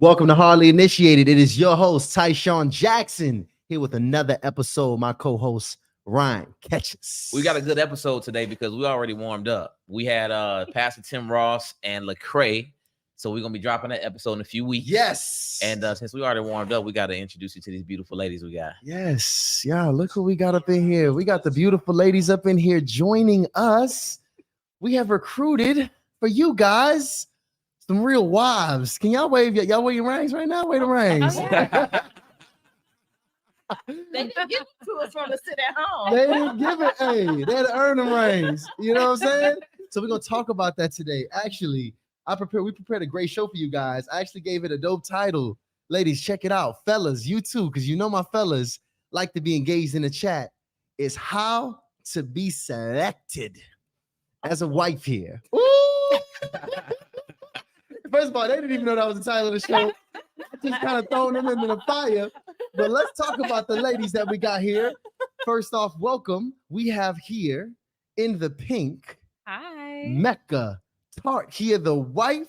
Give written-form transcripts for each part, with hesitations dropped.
Welcome to Hardly Initiated. It is your host, Tyshawn Jackson, here with another episode. My co-host, Ryan Catches. We got a good episode today because we already warmed up. We had Pastor Tim Ross and Lecrae. So we're going to be dropping that episode in a few weeks. Yes. And since we already warmed up, we got to introduce you to these beautiful ladies we got. Yes. Yeah, look who we got up in here. We got the beautiful ladies up in here joining us. We have recruited for you guys some real wives. Can y'all wave your rings right now? Wave the rings. They didn't give it to us from the sit at home. They didn't give it. Hey, they had to earn them rings. You know what I'm saying? So we're gonna talk about that today. Actually, we prepared a great show for you guys. I actually gave it a dope title. Ladies, check it out. Fellas, you too, because you know my fellas like to be engaged in the chat. It's how to be selected as a wife here. Ooh. First of all, they didn't even know that was the title of the show. I just kind of throwing them into the fire. But let's talk about the ladies that we got here. First off, welcome. We have here in the pink, Hi. Mecca Tart here, the wife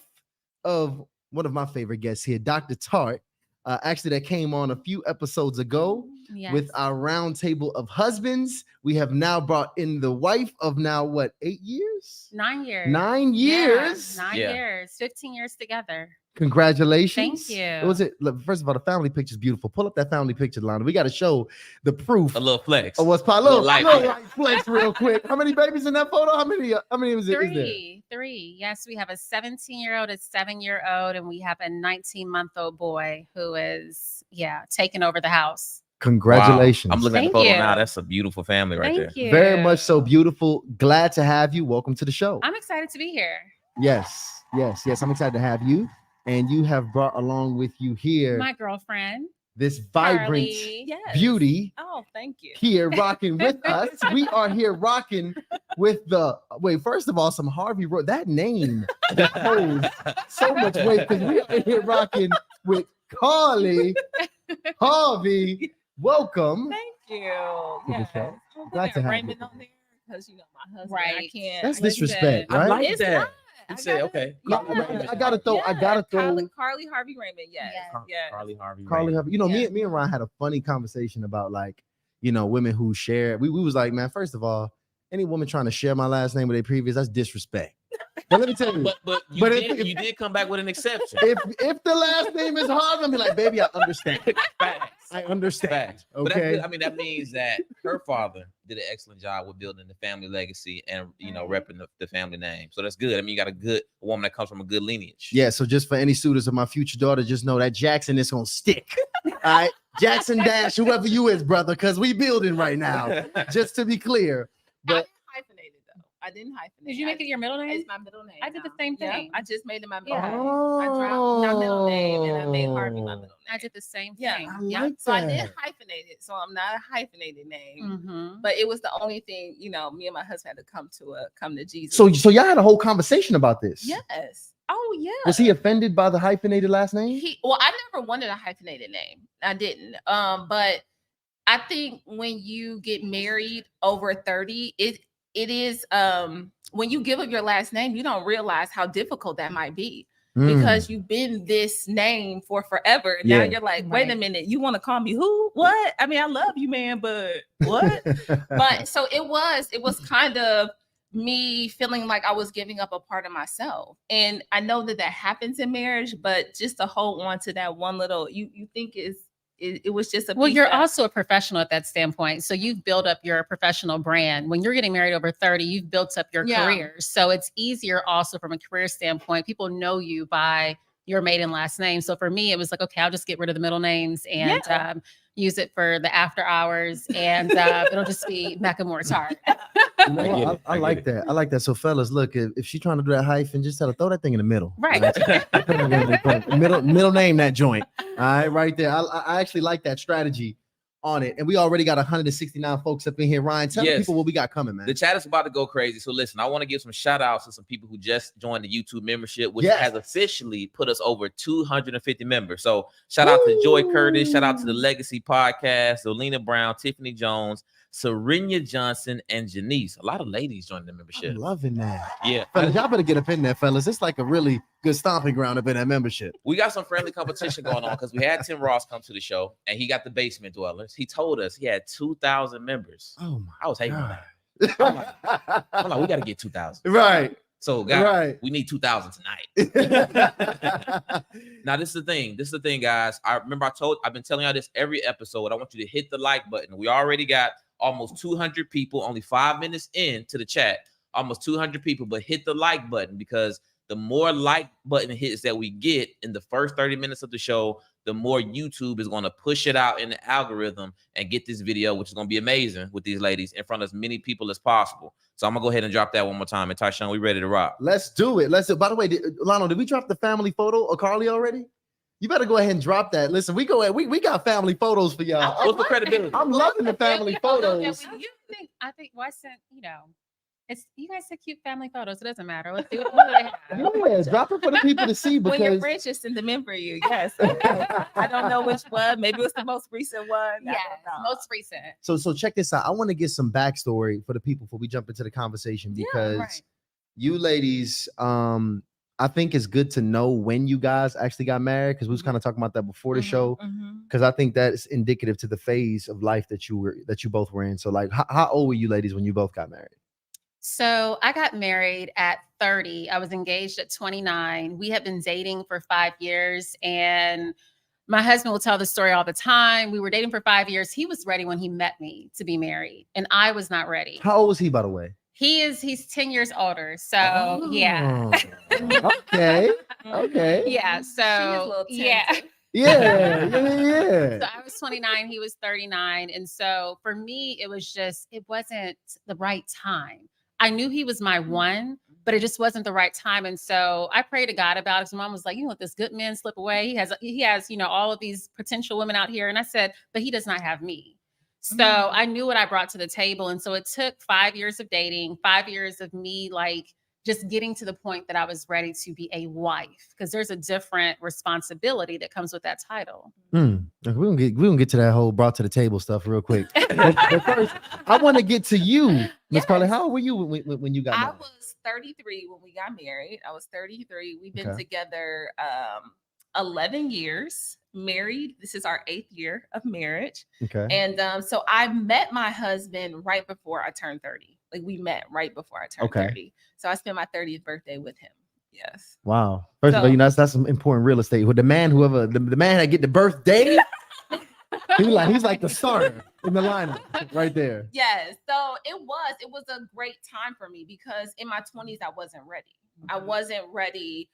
of one of my favorite guests here, Dr. Tart. Actually, that came on a few episodes ago with our round table of husbands. We have now brought in the wife of now, what, 8 years? 9 years. 9 years? Yeah, 9 years, 15 years together. Congratulations. Thank you. What was it? Look, first of all, the family picture is beautiful. Pull up that family picture, Lana. We got to show the proof. A little flex. Oh, what's little light flex real quick. How many babies in that photo? How many is it? Three. Yes, we have a 17-year-old, a 7-year-old, and we have a 19-month-old boy who is, taking over the house. Congratulations. Wow. I'm looking at the Thank photo you. now. That's a beautiful family right there. Thank you. Very much so beautiful. Glad to have you. Welcome to the show. I'm excited to be here. Yes. I'm excited to have you. And you have brought along with you here My girlfriend, this vibrant Carly. beauty. Oh, thank you. Here rocking with us. We are here rocking with first of all, some Harvey wrote that name that holds so much weight because we are here rocking with Carly Harvey. Welcome. Thank you. To the Yes. show. I'm Glad to putting have Raymond you. on there because my husband. Right. I can't. That's I can't disrespect, say- right? I like It's that. not. You say, okay. I gotta throw. Carly Harvey Raymond. Yes. Yes. Carly Harvey. Carly Raymond. Harvey. You know, Yeah. me and Ryan had a funny conversation about women who share. We was like, man, first of all, any woman trying to share my last name with a previous, that's disrespect. But let me tell you, But you did come back with an exception. if the last name is hard, I'm be like, baby, I understand. Facts. I understand. Facts. But that's Okay. good. I mean, that means that her father did an excellent job with building the family legacy and repping the family name. So that's good. I mean, you got a woman that comes from a good lineage. Yeah. So just for any suitors of my future daughter, just know that Jackson is gonna stick. All right, Jackson Dash, whoever you is, brother, because we building right now. Just to be clear, but I didn't hyphenate it though. I didn't hyphenate. Did you make it your middle name? It's my middle name. I did the now. same Yep, thing. I just made it my middle Yeah. name. I dropped my middle name and I made Harvey my Oh. middle name. I did the same Yeah. thing. I Yep. like So I that. did hyphenate it. So I'm not a hyphenated name. Mhm. But it was the only thing, me and my husband had to come to Jesus. So y'all had a whole conversation about this. yes. Oh yeah. Was he offended by the hyphenated last name? I never wanted a hyphenated name. I didn't. But I think when you get married over 30, it is when you give up your last name, you don't realize how difficult that might be. Because you've been this name for forever. And now Yeah. you're like, wait a minute, you want to call me who? What? I mean, I love you, man, but what? But so it was kind of me feeling like I was giving up a part of myself. And I know that happens in marriage, but just to hold on to that one little, you think it was just a Well, piece you're that- also a professional at that standpoint. So you've built up your professional brand. When you're getting married over 30, you've built up your Yeah. career. So it's easier also from a career standpoint. People know you by your maiden last name. So for me, it was like, okay, I'll just get rid of the middle names and use it for the after hours. And it'll just be Mecca Tart. You know, I like that. I like that. So, fellas, look, if she's trying to do that hyphen, just tell her throw that thing in the middle. Right. middle name that joint. All right, right there. I actually like that strategy on it. And we already got 169 folks up in here. Ryan, tell the Yes. people what we got coming, man. The chat is about to go crazy. So listen, I want to give some shout outs to some people who just joined the YouTube membership, which Yes. has officially put us over 250 members. So shout out to Joy Curtis, shout out to the Legacy Podcast, Olena Brown, Tiffany Jones, Serena Johnson, and Janice. A lot of ladies joined the membership. I'm loving that. Yeah. Fellas, y'all better get up in there, fellas. It's like a really good stomping ground up in that membership. We got some friendly competition going on because we had Tim Ross come to the show and he got the basement dwellers. He told us he had 2,000 members. Oh my I was hating on God. that. I'm like, we got to get 2,000. Right. So, guys, Right. we need 2,000 tonight. Now, this is the thing, guys. I've been telling y'all this every episode. I want you to hit the like button. We already got almost 200 people, only 5 minutes into the chat, almost 200 people, but hit the like button because the more like button hits that we get in the first 30 minutes of the show, the more YouTube is going to push it out in the algorithm and get this video, which is going to be amazing with these ladies, in front of as many people as possible. So I'm going to go ahead and drop that one more time. And Tyshawn, we ready to rock? Let's do it. Let's do. By the way, Lionel, did we drop the family photo of Carly already? You better go ahead and drop that. Listen, we got family photos for y'all. What's the credibility? I'm loving the family photos. I think why sent, it's you guys took cute family photos. It doesn't matter. Let's do it. What do they have? Yeah, drop it for the people to see When your because friends just send them in for you, yes. I don't know which one. Maybe it was the most recent one. I Yes, don't know. most recent. so check this out. I want to get some backstory for the people before we jump into the conversation because right. you ladies, I think it's good to know when you guys actually got married because we was kind of talking about that before the show because I think that is indicative to the phase of life that you both were in. So like, how old were you ladies when you both got married? So I got married at 30. I was engaged at 29. We had been dating for 5 years, and my husband will tell the story all the time. We were dating for 5 years. He was ready when he met me to be married, and I was not ready. How old was he, by the way? He's 10 years older. So yeah. Okay. Yeah. So yeah. Yeah. So I was 29, he was 39. And so for me, it wasn't the right time. I knew he was my one, but it just wasn't the right time. And so I prayed to God about it. So mom was like, let this good man slip away. He has, all of these potential women out here. And I said, but he does not have me. So I knew what I brought to the table. And so it took 5 years of dating, 5 years of me just getting to the point that I was ready to be a wife, because there's a different responsibility that comes with that title. We're gonna get to that whole brought to the table stuff real quick. but first, I want to get to you, Miss Carly. How old were you when you got married? I was 33 when we got married. I was 33. We've been together 11 years, married. This is our 8th year of marriage. Okay. And so I met my husband right before I turned 30. Like we met right before I turned 30. So I spent my 30th birthday with him. Yes. Wow. First of all, that's some important real estate. With the man, the man that get the birthday, he's like the starter in the lineup right there. Yes. So it was a great time for me because in my 20s I wasn't ready. I wasn't ready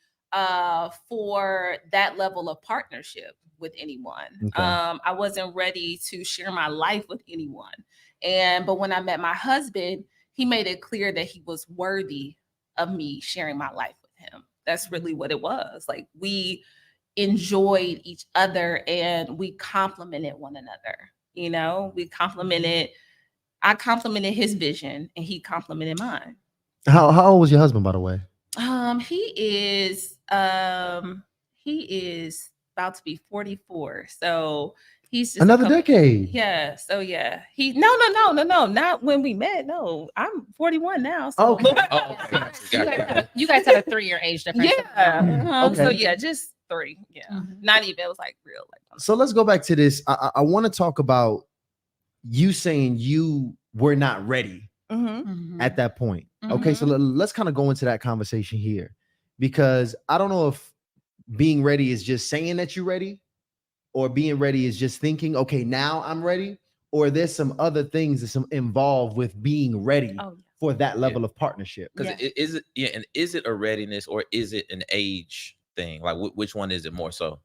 for that level of partnership with anyone. I wasn't ready to share my life with anyone. But when I met my husband, he made it clear that he was worthy of me sharing my life with him. That's really what it was. Like we enjoyed each other and we complimented one another. I complimented his vision and he complimented mine. How old was your husband, by the way? He is about to be 44. So he's just another decade. Yeah. So yeah. No. Not when we met. No, I'm 41 now. So. Okay. You guys had a 3-year age difference. Yeah. Okay. So yeah, just 3. Yeah. Not even. It was like real. So let's go back to this. I want to talk about you saying you were not ready at that point. Okay. So let's kind of go into that conversation here, because I don't know if being ready is just saying that you're ready, or being ready is just thinking, okay, now I'm ready, or there's some other things that's involved with being ready for that level of partnership. Because is it a readiness or is it an age thing? Like which one is it more so?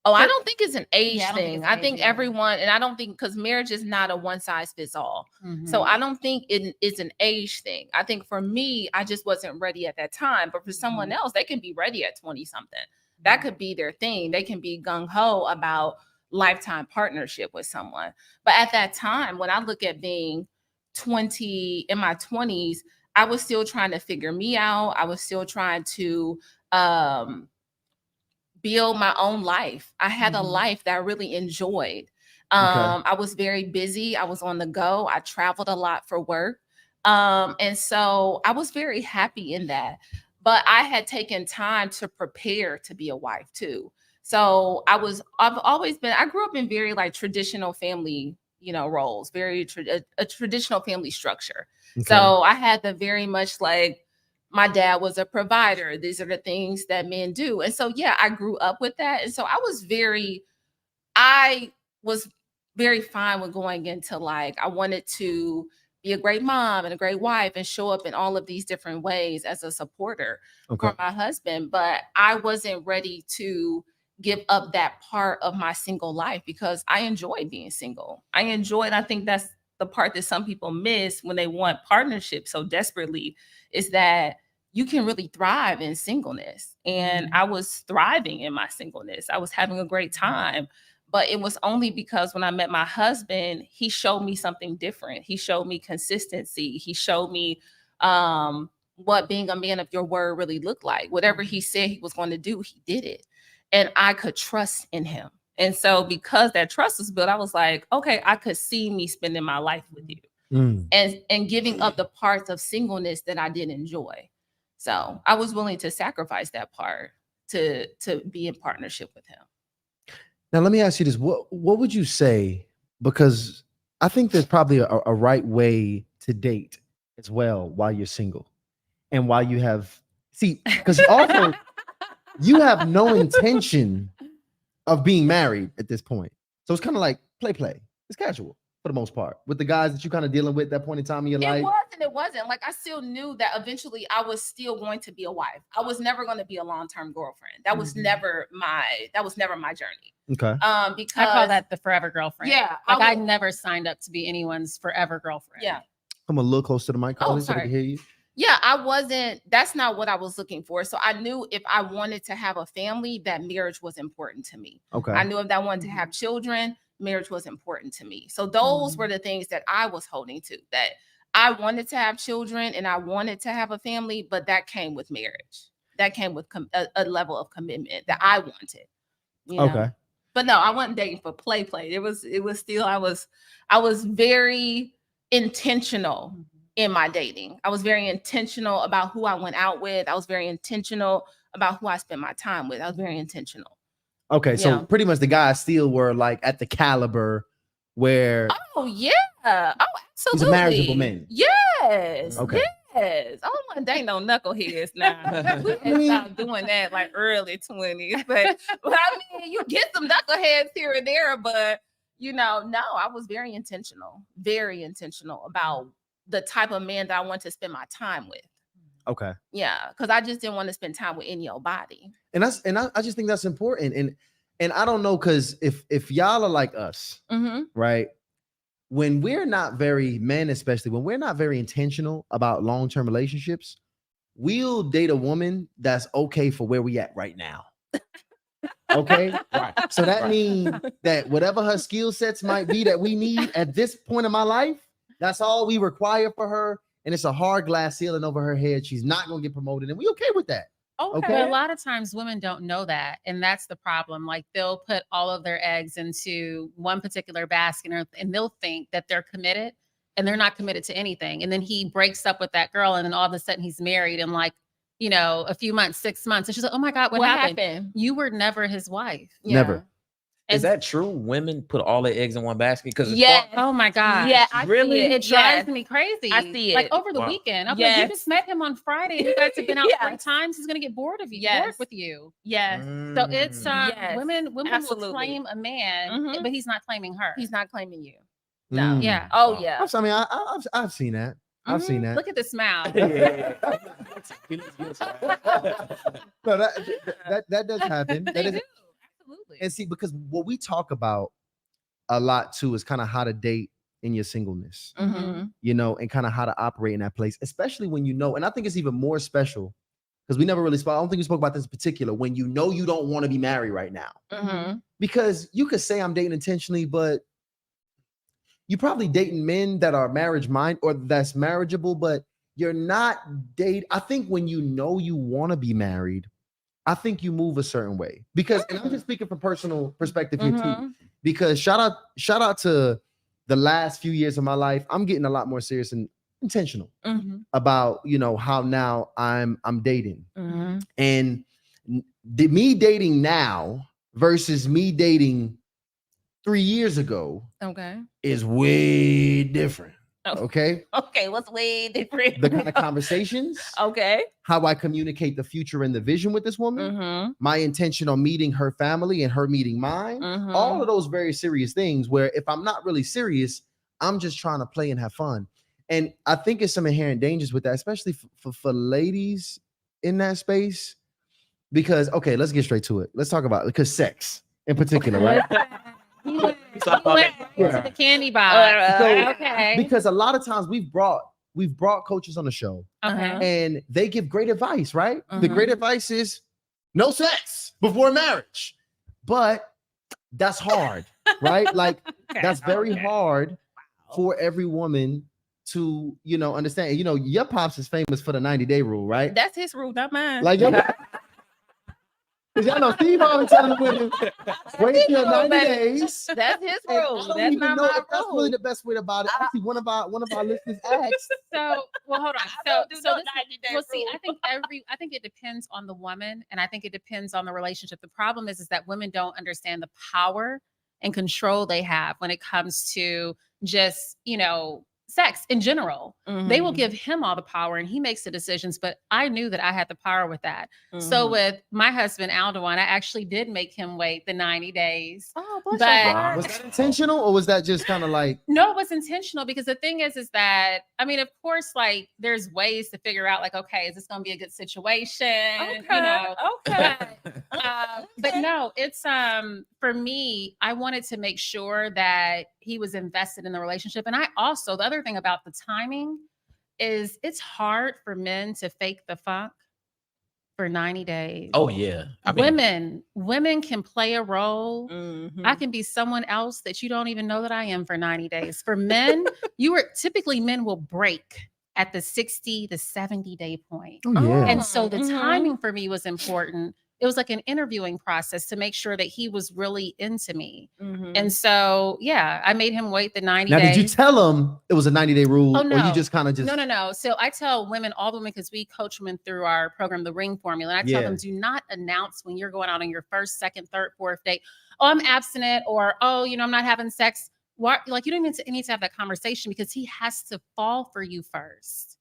Oh, I don't think it's an age thing. I think age, everyone, and I don't think, because marriage is not a one size fits all. So I don't think it is an age thing. I think for me, I just wasn't ready at that time. But for someone else, they can be ready at 20 something. That could be their thing. They can be gung-ho about lifetime partnership with someone. But at that time, when I look at being 20 in my 20s, I was still trying to figure me out. I was still trying to build my own life. I had a life that I really enjoyed. I was very busy. I was on the go. I traveled a lot for work. And so I was very happy in that. But I had taken time to prepare to be a wife too. So I've always been, I grew up in very like traditional family, roles, very a traditional family structure. Okay. So I had the very much like, my dad was a provider. These are the things that men do. And so, yeah, I grew up with that. And so I was very fine with going into like, I wanted to be a great mom and a great wife and show up in all of these different ways as a supporter for my husband. But I wasn't ready to give up that part of my single life because I enjoy being single. I think that's the part that some people miss when they want partnership so desperately, is that you can really thrive in singleness. And I was thriving in my singleness. I was having a great time. But it was only because when I met my husband, he showed me something different. He showed me consistency. He showed me what being a man of your word really looked like. Whatever he said he was going to do, he did it. And I could trust in him. And so because that trust was built, I was like, okay, I could see me spending my life with you and giving up the parts of singleness that I did enjoy. So I was willing to sacrifice that part to be in partnership with him. Now, let me ask you this. What would you say? Because I think there's probably a right way to date as well while you're single and while you have, because also you have no intention of being married at this point. So it's kind of like play. It's casual for the most part with the guys that you're kind of dealing with at that point in time in your life. It wasn't. Like, I still knew that eventually I was still going to be a wife. I was never going to be a long-term girlfriend. That was never my journey. Okay. Because I call that the forever girlfriend. Yeah. Like I never signed up to be anyone's forever girlfriend. Yeah. I'm a little close to the mic, Colin, so I can hear you. Yeah, that's not what I was looking for. So I knew if I wanted to have a family, that marriage was important to me. Okay. I knew if I wanted to have children, marriage was important to me. So those were the things that I was holding to, that I wanted to have children and I wanted to have a family, but that came with marriage. That came with a level of commitment that I wanted. Okay. But no, I wasn't dating for play. It was still, I was very intentional in my dating. I was very intentional about who I went out with. I was very intentional about who I spent my time with. I was very intentional. Okay, so pretty much the guys still were like at the caliber where. Oh yeah, oh absolutely. He's a marriageable man. Yes. Okay. Yes. I don't want to date no knuckleheads now. We had stopped doing that like early 20s, but I mean, you get some knuckleheads here and there, but no, I was very intentional about the type of man that I want to spend my time with. Okay. Yeah, because I just didn't want to spend time with any old body. And I just think that's important. And I don't know, because if y'all are like us, right? When we're not men, especially when we're not very intentional about long-term relationships, we'll date a woman that's okay for where we at right now. Okay. Right. So that means that whatever her skill sets might be that we need at this point in my life, that's all we require for her. And it's a hard glass ceiling over her head. She's not going to get promoted. And we okay with that. Okay. But a lot of times women don't know that. And that's the problem. Like they'll put all of their eggs into one particular basket and they'll think that they're committed and they're not committed to anything. And then he breaks up with that girl and then all of a sudden he's married in like, a few months, 6 months. And she's like, oh my God, what happened? You were never his wife. Yeah. Never. Is that true? Women put all their eggs in one basket? Because oh my God. Yeah, I really, see it drives me crazy. I see it. Like over the weekend. I'm like, you just met him on Friday. You guys have been out 3 times. He's gonna get bored of you. Bored with you. Yes. So it's women will claim a man, but he's not claiming her. He's not claiming you. No. Yeah. Oh yeah. I mean, I've seen that. I've seen that. Look at the smile. No, that does happen. They do. Absolutely. And see, because what we talk about a lot too is kind of how to date in your singleness, and kind of how to operate in that place, especially when and I think it's even more special because we never really spoke. I don't think we spoke about this in particular when you don't want to be married right now. Because you could say I'm dating intentionally, but you're probably dating men that are marriage minded or that's marriageable, but you're not dating. I think when you want to be married, I think you move a certain way because, and I'm just speaking from personal perspective here too, Mhm. because shout out to the last few years of my life. I'm getting a lot more serious and intentional Mhm. about, how now I'm dating, Mhm. and me dating now versus me dating 3 years ago Okay. is way different. Oh. Okay. Okay. What's way different? The kind of conversations, Okay. how I communicate the future and the vision with this woman, Mhm. my intention on meeting her family and her meeting mine, Mhm. all of those very serious things where if I'm not really serious, I'm just trying to play and have fun. And I think it's some inherent dangers with that, especially for ladies in that space. Because, okay, let's get straight to it. Let's talk about it. Because sex in particular, right? He went Talk about right Yeah. to the candy box. So, Okay. because a lot of times we've brought coaches on the show Uh-huh. and they give great advice, right? The Mhm. great advice is no sex before marriage. But that's hard, right? Like Okay. that's very hard for every woman to, understand. Your pops is famous for the 90-day rule, right? That's his rule, not mine. Like because y'all know Steve always telling the women, wait till 90 days. That's his And I rule. don't That's even not know my if that's rule. really the best way about it. Actually, one of our listeners asked. So, well, hold on. I So, don't do so no this, 90-day well, see, rule. I think it depends on the woman, and I think it depends on the relationship. The problem is that women don't understand the power and control they have when it comes to just, sex in general. They will Mhm. give him all the power, and he makes the decisions. But I knew that I had the power with that. So Mhm. with my husband Aldewan, I actually did make him wait the 90 days. Oh, bless But- your heart. Was that intentional or was that just kind of like? No, it was intentional because the thing is that I mean, of course, like there's ways to figure out, like, okay, is this going to be a good situation? Okay. Okay. But no, it's for me, I wanted to make sure that he was invested in the relationship, and I also the other thing about the timing is it's hard for men to fake the funk for 90 days. Oh yeah. I mean, Women can play a role. Mhm. I can be someone else that you don't even know that I am for 90 days. For men, typically men will break at the 60 to 70 day point. Oh yeah. And so the Mhm. timing for me was important. It was like an interviewing process to make sure that he was really into me. Mhm. And so, yeah, I made him wait the 90 Now, days. did you tell him it was a 90-day rule, Oh, or you no. just kind of just? No. So I tell women, all the women, because we coach women through our program, the Ring Formula. And I tell Yeah. them, do not announce when you're going out on your first, second, third, fourth date. Oh, I'm abstinent, or oh, I'm not having sex. Why? Like you don't even need to have that conversation because he has to fall for you first.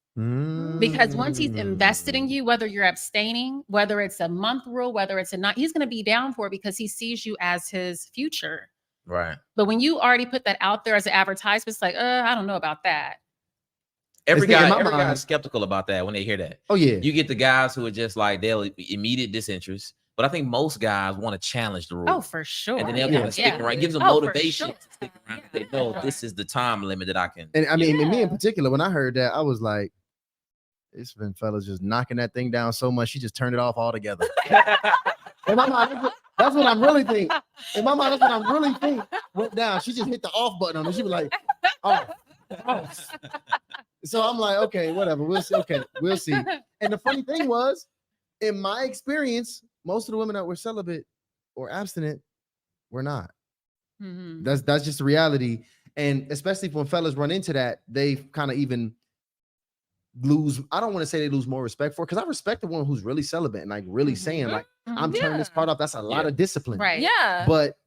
Because once he's invested in you, whether you're abstaining, whether it's a month rule, whether it's a not, he's going to be down for it because he sees you as his future. right. But when you already put that out there as an advertisement, it's like, I don't know about that. Every It's in my guy mind. is skeptical about that when they hear that. Oh yeah. You get the guys who are just like they'll immediate disinterest, but I think most guys want to challenge the rule. Oh, for sure. And then they'll Yeah. kind of stick around. It gives them Oh, for motivation sure. to stick around. They know this is the time limit that I can. And I mean, me in Yeah. particular, when I heard that, I was like, it's been fellas just knocking that thing down so much, she just turned it off altogether. In my mind, that's what I'm really think. In my mind, that's what I'm really think. Went down. She just hit the off button on it. She was like, oh. So I'm like, okay, whatever. We'll see. Okay, we'll see. And the funny thing was, in my experience, most of the women that were celibate or abstinent were not. Mhm. That's just the reality. And especially when fellas run into that, they kind of even lose. I don't want to say they lose more respect for it, because I respect the one who's really celibate and like really saying like, I'm turning this Yeah. part off. That's a lot Yeah. of discipline. Right. Yeah. But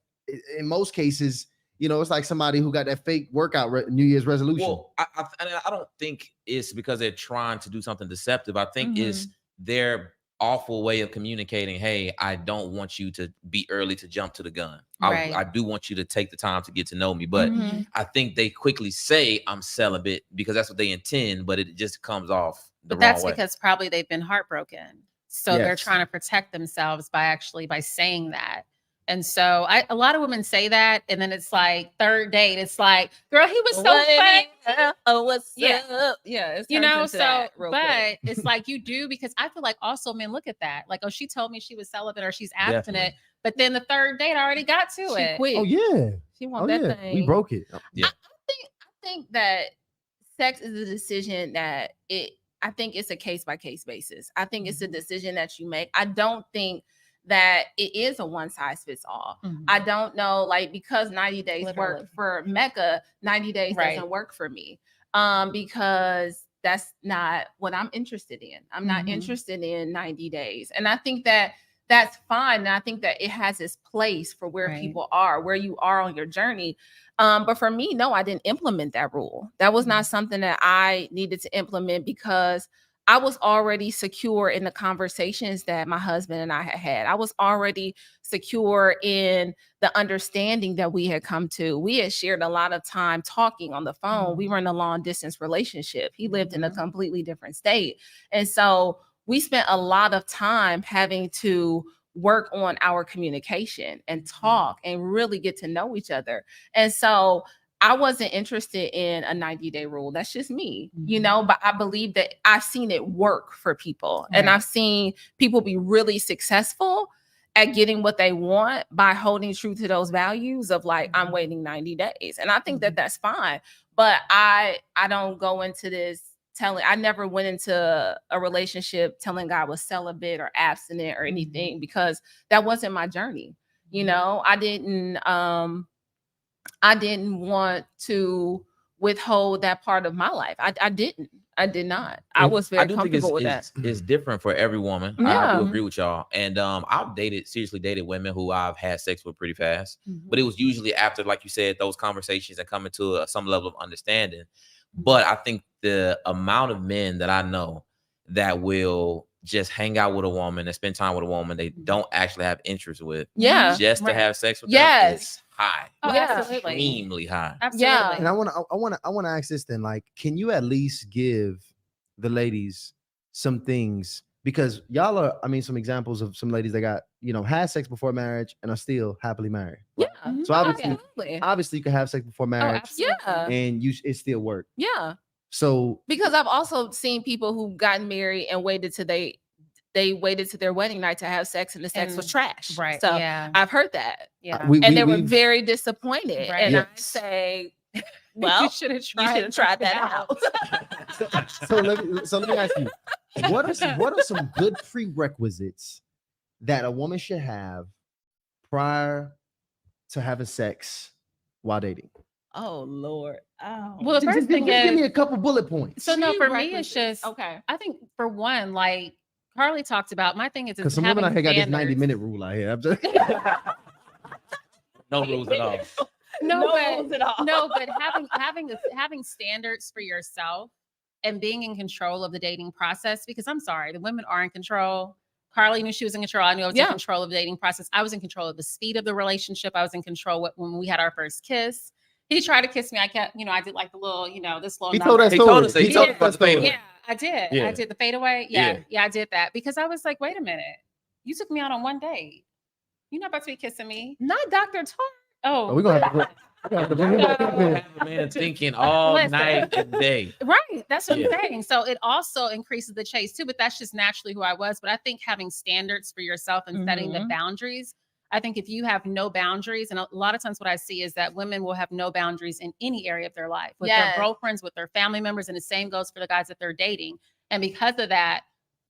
in most cases, it's like somebody who got that fake workout New Year's resolution. Well, I don't think it's because they're trying to do something deceptive. I think it's their awful way of communicating. Hey, I don't want you to be early to jump to the gun. Right. I do want you to take the time to get to know me. But Mhm. I think they quickly say I'm celibate because that's what they intend, but it just comes off the But wrong that's way. because probably they've been heartbroken. So they're Yes. trying to protect themselves by saying that. And so a lot of women say that, and then it's like third date, it's like, girl, he was so funny. Oh, what's Yeah. up? Yeah. It's So, but it's like you do, because I feel like also men look at that. Like, oh, she told me she was celibate or she's abstinent. Definitely. But then the third date I already got to she it. quit. Oh yeah. She Oh want that yeah. thing. We broke it. Yeah. I think that sex is a decision that I think it's a case by case basis. I think it's a decision that you make. I don't think that it is a one size fits all. I don't know, like, because 90 days Literally. worked for Mecca, 90 days Right. doesn't work for me. Because that's not what I'm interested in. I'm not interested in 90 days. And I think that that's fine. And I think that it has its place for where people are, where you are on your journey. But for me, no, I didn't implement that rule. That was not something that I needed to implement because I was already secure in the conversations that my husband and I had had. I was already secure in the understanding that we had come to. We had shared a lot of time talking on the phone. We were in a long distance relationship. He lived in a completely different state. And so we spent a lot of time having to work on our communication and talk and really get to know each other. And so I wasn't interested in a 90-day rule. That's just me, you know, but I believe that I've seen it work for people. And I've seen people be really successful at getting what they want by holding true to those values of like, I'm waiting 90 days. And I think that that's fine. But I don't go into this I never went into a relationship telling God I was celibate or abstinent or anything because that wasn't my journey. You know, I didn't want to withhold that part of my life. I did not. I was very comfortable with that. It's different for every woman. I do agree with y'all. And I've seriously dated women who I've had sex with pretty fast, but it was usually after, like you said, those conversations and coming to some level of understanding. But I think the amount of men that I know that will just hang out with a woman and spend time with a woman they don't actually have interest with, just to have sex with them, is high. Oh, absolutely. Extremely high. Absolutely. Yeah. And I want to ask this then, like, can you at least give the ladies some things, because y'all are, I mean, some examples of some ladies that got, you know, had sex before marriage and are still happily married. Yeah. So obviously you can have sex before marriage and it still work. Yeah. So because I've also seen people who gotten married and waited till they waited to their wedding night to have sex and the sex was trash. Right. So I've heard that. Yeah. And they were very disappointed. Right. And I say, well, you should have tried that out. so let me ask you, what are some good prerequisites that a woman should have prior to having sex while dating? Oh Lord. Oh. Well, the first thing is, give me a couple bullet points. So no, for me, it's just okay. I think for one, like Carly talked about, my thing is because some women out here got this 90-minute rule out here. I'm just no rules at all. No, but having standards for yourself and being in control of the dating process, because I'm sorry, the women are in control. Carly knew she was in control. I knew I was in control of the dating process. I was in control of the speed of the relationship. I was in control when we had our first kiss. He tried to kiss me. I kept, I did like the little, this little. He told us. He told us about the fadeaway. Yeah, I did. Yeah. I did the fadeaway. Yeah, I did that because I was like, wait a minute, you took me out on one date. You're not about to be kissing me. Not Dr. Tar. Oh, we're gonna have to bring him back. Have a man thinking all night and day. Right. That's what I'm saying. So it also increases the chase too, but that's just naturally who I was. But I think having standards for yourself and setting the boundaries. I think if you have no boundaries, and a lot of times what I see is that women will have no boundaries in any area of their life, with their girlfriends, with their family members, and the same goes for the guys that they're dating. And because of that,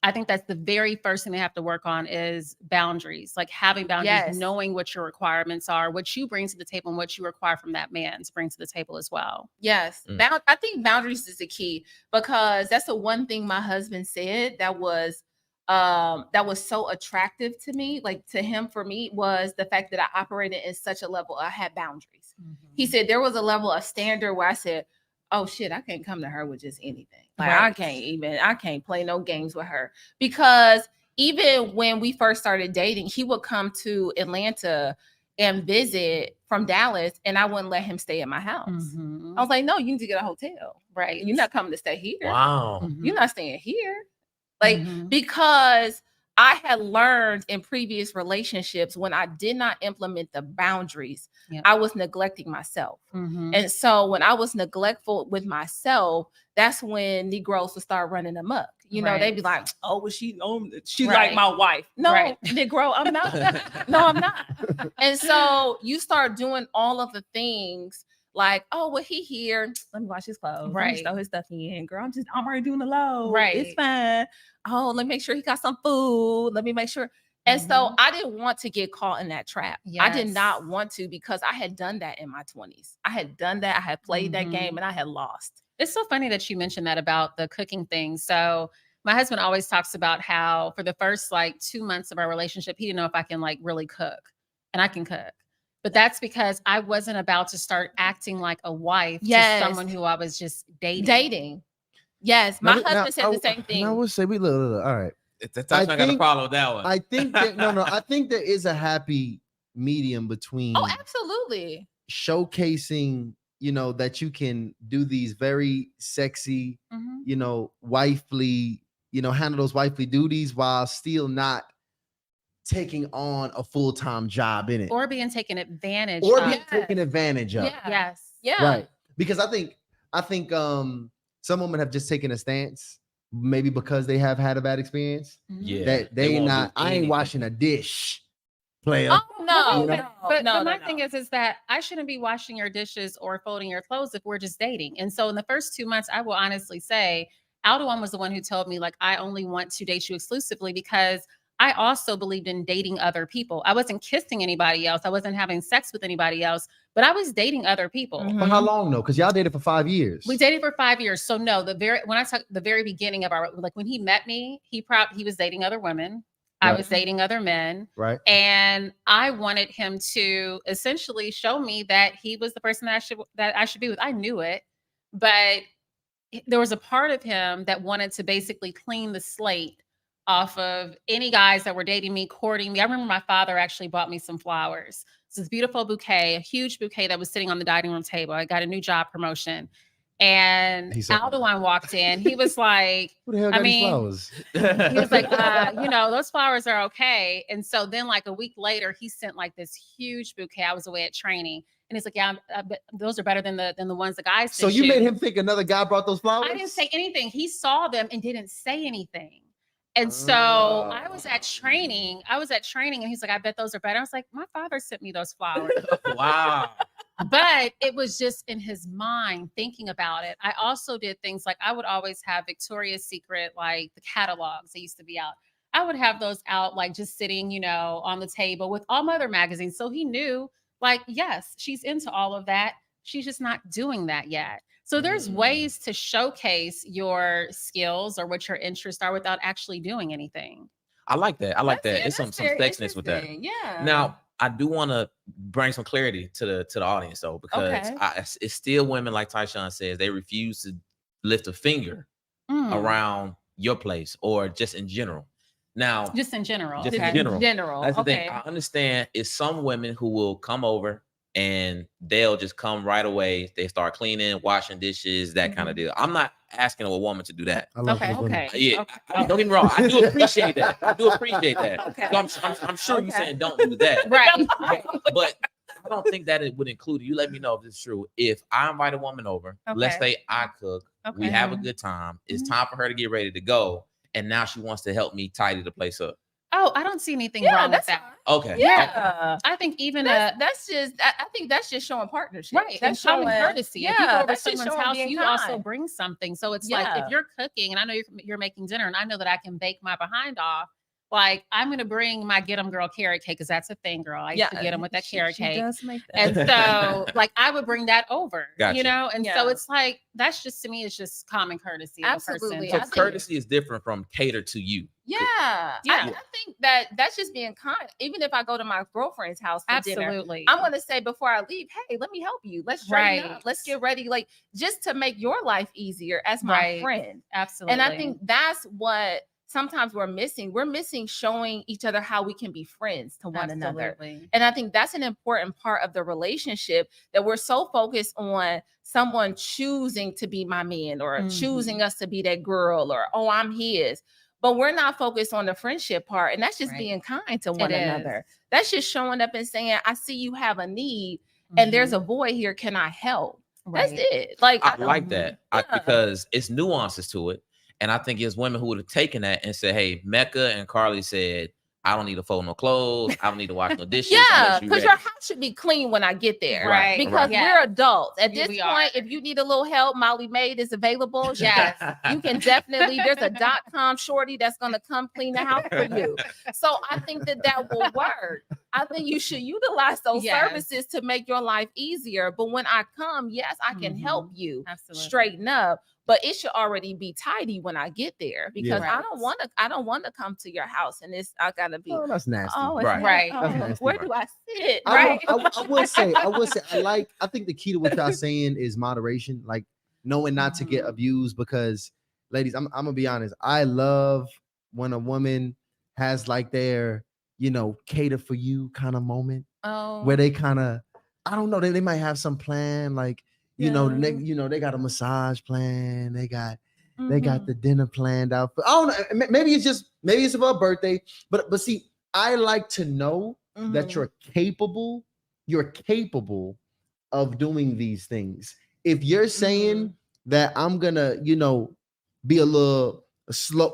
I think that's the very first thing they have to work on is boundaries, like having boundaries, knowing what your requirements are, what you bring to the table, and what you require from that man to bring to the table as well. Yes. I think boundaries is the key, because that's the one thing my husband said that was so attractive to me, like to him, for me, was the fact that I operated in such a level. I had boundaries. He said there was a level of standard where I said, oh shit, I can't come to her with just anything. Like I can't play no games with her, because even when we first started dating, he would come to Atlanta and visit from Dallas, and I wouldn't let him stay at my house. I was like, no, you need to get a hotel. Right. You're not coming to stay here. Wow. You're not staying here. Like, because I had learned in previous relationships, when I did not implement the boundaries, I was neglecting myself. And so when I was neglectful with myself, that's when Negroes would start running amok. You know, they'd be like, oh, well, she like my wife. No, Negro, I'm not. No, I'm not. And so you start doing all of the things Like, oh, well, he here. Let me wash his clothes. Let me Right. throw his stuff in. Girl, I'm already doing the load. Right. It's fine. Oh, let me make sure he got some food. Let me make sure. And so Mhm. I didn't want to get caught in that trap. I did Yes. not want to, because I had done that in my 20s. I had done that. I had played that Mhm. game and I had lost. It's so funny that you mentioned that about the cooking thing. So my husband always talks about how for the first like 2 months of our relationship, he didn't know if I can like really cook, and I can cook. But that's because I wasn't about to start acting like a wife Yes. to someone who I was just dating. Dating. Yes. My Now, husband said the same thing. I would say we look. All right. I got a problem with that one. I think that I think there is a happy medium between Oh, absolutely. showcasing, that you can do these very sexy, Mhm. wifely, handle those wifely duties while still not taking on a full-time job in it. Or being taken advantage Or of. being taken advantage of. Yeah. Yes. Yeah. Right. Because I think some women have just taken a stance, maybe because they have had a bad experience. Mhm. Yeah, That they won't do not, I ain't anything. washing a dish, player. Oh, no. You know? But no, my no. thing is that I shouldn't be washing your dishes or folding your clothes if we're just dating. And so in the first 2 months, I will honestly say Aldewan was the one who told me, like, I only want to date you exclusively because I also believed in dating other people. I wasn't kissing anybody else. I wasn't having sex with anybody else, but I was dating other people. Mhm. For how long though? Because y'all dated for 5 years. We dated for 5 years. So no, when I talk the very beginning of our, like when he met me, he was dating other women. I Right. was dating other men. Right. And I wanted him to essentially show me that he was the person that I should be with. I knew it, but there was a part of him that wanted to basically clean the slate off of any guys that were dating me, courting me. I remember my father actually bought me some flowers. It's this beautiful bouquet, a huge bouquet that was sitting on the dining room table. I got a new job promotion. And He said, Aldewan walked in. He was like, who the hell got these flowers? he was like, those flowers are okay. And so then like a week later, he sent like this huge bouquet. I was away at training. And he's like, yeah, those are better than the ones the guys So sent you made him think another guy brought those flowers? I didn't say anything. He saw them and didn't say anything. And so I was at training. And he's like, I bet those are better. I was like, my father sent me those flowers. Wow. But it was just in his mind thinking about it. I also did things like I would always have Victoria's Secret, like the catalogs that used to be out. I would have those out, like just sitting, on the table with all my other magazines. So he knew, like, yes, she's into all of that. She's just not doing that yet. So there's ways to showcase your skills or what your interests are without actually doing anything. I like that. I like that. It's some very sexiness with that. interesting. Yeah. Now, I do want to bring some clarity to the audience though, because Okay. it's still women like Tyshawn says, they refuse to lift a finger around your place or just in general. Now, Just in general. Just in okay. general. That's the thing. I understand it's some women who will come over and they'll just come right away. They start cleaning, washing dishes, that kind of deal. I'm not asking a woman to do that. I love Okay. those women. Okay. Yeah, Okay. don't get me wrong. I do appreciate that. Okay. So I'm sure you're Okay. saying don't do that. Right. But I don't think that it would include. You let me know if it's true. If I invite a woman over, let's Okay. say I cook, we Okay. have a good time. It's time for her to get ready to go, and now she wants to help me tidy the place up. Oh, I don't see anything Yeah, wrong with that's that. fine. Okay. Yeah. I think even That's just. I think that's just showing partnership. right, and That's common showing courtesy. If you go Yeah. over That's just someone's showing house, being you also kind. bring something. So it's like Yeah. if you're cooking and I know you're making dinner and I know that I can bake my behind off, like I'm gonna bring my get 'em girl carrot cake because that's a thing, girl. I used to get them with that carrot she cake. does make that. And so, like, I would bring that over, Gotcha. And so Yeah. it's like that's just to me, it's just common courtesy. Absolutely. So I think- courtesy is different from cater to you. Yeah. Yeah. I think that's just being kind. Even if I go to my girlfriend's house for dinner, Absolutely. I'm gonna say before I leave, hey, let me help you. Let's straighten Right. up. Let's get ready. Like just to make your life easier as my Right. friend. Absolutely. And I think that's what sometimes we're missing. We're missing showing each other how we can be friends to one another. Absolutely. And I think that's an important part of the relationship that we're so focused on someone choosing to be my man or choosing us to be that girl or, oh, I'm his. But we're not focused on the friendship part. And that's just Right. being kind to one It another. is. That's just showing up and saying, I see you have a need and there's a void here. Can I help? That's Right. it. Like I like that Yeah. because it's nuances to it. And I think it's women who would have taken that and said, hey, Mecca and Carly said, I don't need to fold no clothes. I don't need to wash no dishes. Yeah, unless you because ready. your house should be clean when I get there. Right. Because Yes. we're adults. At Yeah, this we point, are. if you need a little help, Molly Maid is available. Yes. You can definitely, there's a .com shorty that's going to come clean the house for you. So I think that will work. I think you should utilize those Yes. services to make your life easier. But when I come, yes, I can help you Absolutely. straighten up. But it should already be tidy when I get there because Yeah. I don't want to come to your house and I gotta be. Oh, that's nasty. Oh, it's Right. Right. oh, That's nasty. where do I sit? I Right. will say, I think the key to what y'all saying is moderation, like knowing not to get abused. Because, ladies, I'm gonna be honest. I love when a woman has like their, cater for you kind of moment Oh, where they kind of, I don't know, they might have some plan, like they got a massage plan, they got the dinner planned out. But I don't know, maybe it's about birthday, but see, I like to know that you're capable of doing these things. If you're saying that I'm gonna, be a little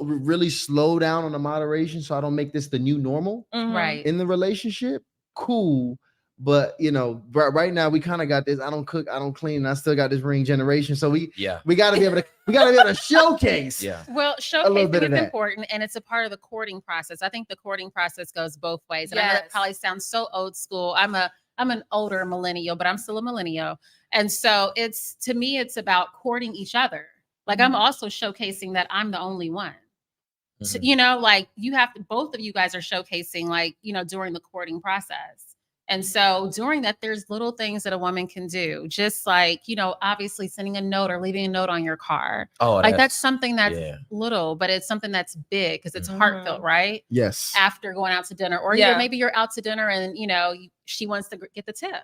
really slow down on the moderation so I don't make this the new normal Right. in the relationship, cool. But right now we kind of got this. I don't cook, I don't clean, and I still got this ring generation. So we gotta be able to showcase. Yeah. Well, little showcasing bit of is that. important, and it's a part of the courting process. I think the courting process goes both ways. And I know that Yes. probably sounds so old school. I'm an older millennial, but I'm still a millennial. And so to me, it's about courting each other. Like I'm also showcasing that I'm the only one. So, like both of you guys are showcasing, like, during the courting process. And so during that, there's little things that a woman can do, just like, obviously sending a note or leaving a note on your car. Oh, Like that's something that's yeah. little, but it's something that's big because it's heartfelt, right? Yes. After going out to dinner, or maybe you're out to dinner and, she wants to get the tip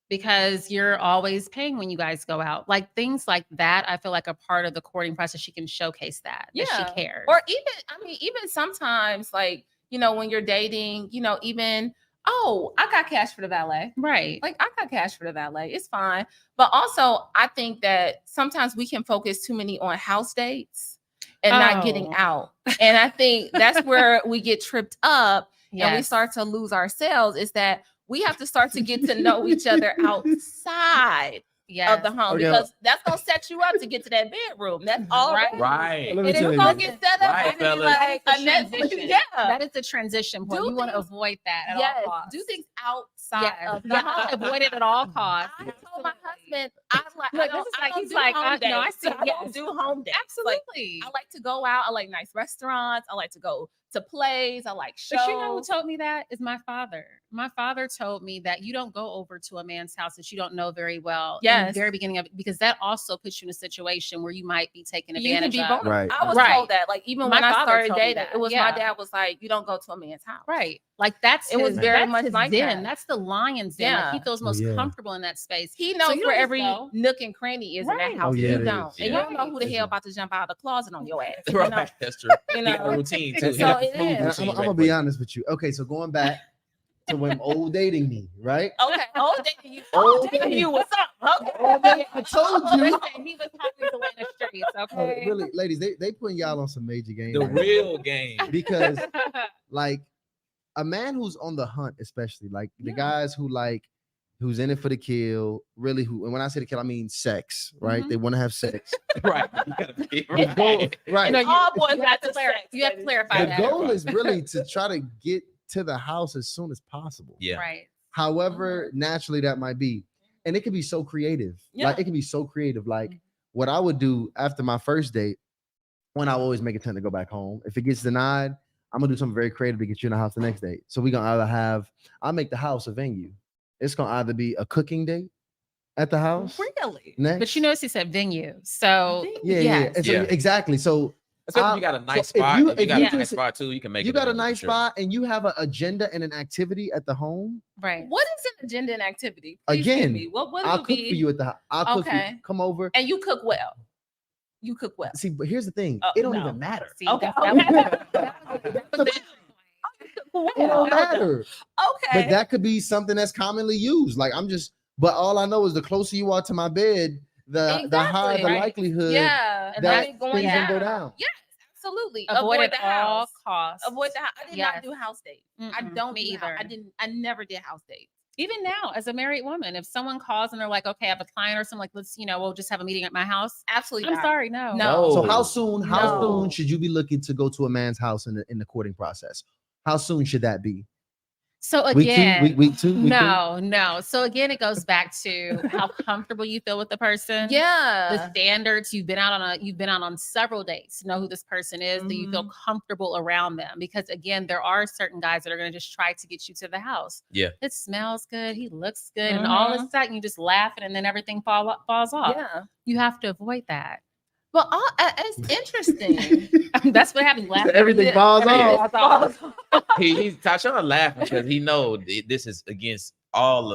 because you're always paying when you guys go out. Like things like that, I feel like a part of the courting process, she can showcase that she cares. Or even sometimes, like, when you're dating, even, oh, I got cash for the valet. Right. Like I got cash for the valet. It's fine. But also I think that sometimes we can focus too many on house dates and not getting out. And I think that's where we get tripped up and we start to lose ourselves, is that we have to start to get to know each other outside of the home, because that's gonna set you up to get to that bedroom. That's all right. Let And me it's tell you, gonna get set up Right, to be fellas. like a Netflix. Yeah. That is the transition point. Do You want to things- avoid that at all costs. Do things outside of the Yeah, home. avoid it at all costs. I told my husband, I Look, don't, this is I like- don't he's do like, home I- no, I dates. see, I don't yes. do home dates. Like, Absolutely. I like to go out. I like nice restaurants. I like to go to plays. I like shows. But you know who told me that is my father. My father told me that you don't go over to a man's house that you don't know very well in the Yes. very beginning of it, because that also puts you in a situation where you might be taken You can advantage be of. vulnerable. Right. I was Right. told that. Like even My when I father started told me dating, that. it was Yeah. my dad was like, "You don't go to a man's house." Right. Like that's It was his- very that's much his like den. that. That's the lion's den. Like, Yeah. he feels Oh, most yeah. comfortable in that space. He So knows you where don't every just go. nook and cranny is in Right. that house. Oh, yeah, You it don't, is. and you don't know who the Right. hell about to jump out of the closet on your ass. You Right. know? That's true. You He got a know? routine too. He So got the it food is. And routine I'm right gonna for be you. honest with you. Okay, so going back to when old dating me, right? Okay. Oh, dating you. Oh, Oh, dating you. What's up? Okay. Oh, man, I told you. Listen, he was talking to in the streets, okay? Really, ladies, they putting y'all on some major game. The right now. real game. Because like a man who's on the hunt, especially like the Yeah. guys who's in it for the kill, really and when I say the kill, I mean sex, right? Mhm. They want to have sex. Right. You gotta be The goal, right. right. You know, All boys you got have to to clarify. sex, You have to baby. clarify The that. goal is really to try to get to the house as soon as possible. Yeah. Right. However, naturally that might be. And it can be so creative. Yeah. Like it can be so creative. Like what I would do after my first date, when I always make a attempt to go back home. If it gets denied, I'm gonna do something very creative to get you in the house the next day. So we're gonna I'll make the house a venue. It's gonna either be a cooking date at the house. Really? Next. But you notice he said venue. So yeah, yes. And so, Yeah. exactly. So Especially if you got a nice so if spot. you- If you if got you a nice just- spot too, you can make it. you got a venue for nice sure. spot and you have an agenda and an activity at the home. Right. What is an agenda and activity? Please give Again, me. What I'll would cook be? for you at the house. I'll cook for you. Okay. Come over. And you cook well. You cook well. See, but here's the thing. Oh, It don't no. even matter. See, Okay. that was- It don't matter. Okay. But that could be something that's commonly used. Like but all I know is the closer you are to my bed, the higher Exactly. the Right. likelihood yeah. And that I that's mean, things going gonna down. go down. Yes, Absolutely. Avoid the at all house. costs. Avoid the house. I did not Yes. do house dates. I Mm-mm, don't me do either. I never did house dates. Even now, as a married woman, if someone calls and they're like, okay, I have a client or something, like, let's, we'll just have a meeting at my house. Absolutely I'm not. sorry, no. No. So Oh. how soon No. should you be looking to go to a man's house in the courting process? How soon should that be? So Week again, week two? no. So again, it goes back to how comfortable you feel with the person. The Yeah. standards you've been out on several dates to know who this person is, that you feel comfortable around them. Because again, there are certain guys that are going to just try to get you to the house. Yeah. It smells good, he looks good, and all of a sudden you just laughing and then everything falls off. Yeah. You have to avoid that. But it's interesting. That's what happens. Laughing. Everything falls off. He's Tyshawn laughing because he know this is against all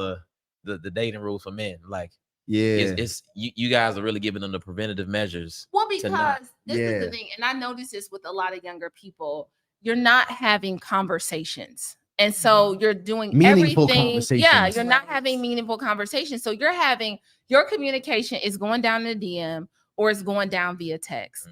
the dating rules for men. Like, Yeah. it's you guys are really giving them the preventative measures. Well, to because not- this is the thing, and I notice this with a lot of younger people. You're not having conversations. And so you're doing Meaningful everything. conversations. Yeah, you're not Right. having meaningful conversations. So your communication is going down in the DM or it's going down via text.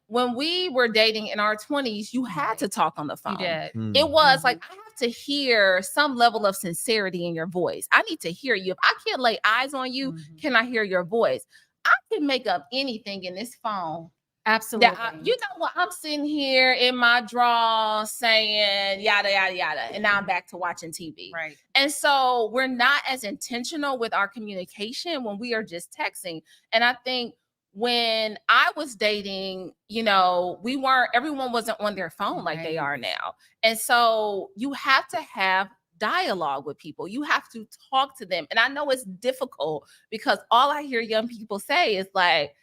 When we were dating in our 20s, you had to talk on the phone. You did. It was like, I have to hear some level of sincerity in your voice. I need to hear you. If I can't lay eyes on you, can I hear your voice? I can make up anything in this phone. Absolutely. You know what? I'm sitting here in my drawer saying yada, yada, yada. And now I'm back to watching TV. Right. And so we're not as intentional with our communication when we are just texting. And I think when I was dating, everyone wasn't on their phone like they are now. And so you have to have dialogue with people. You have to talk to them. And I know it's difficult because all I hear young people say is like,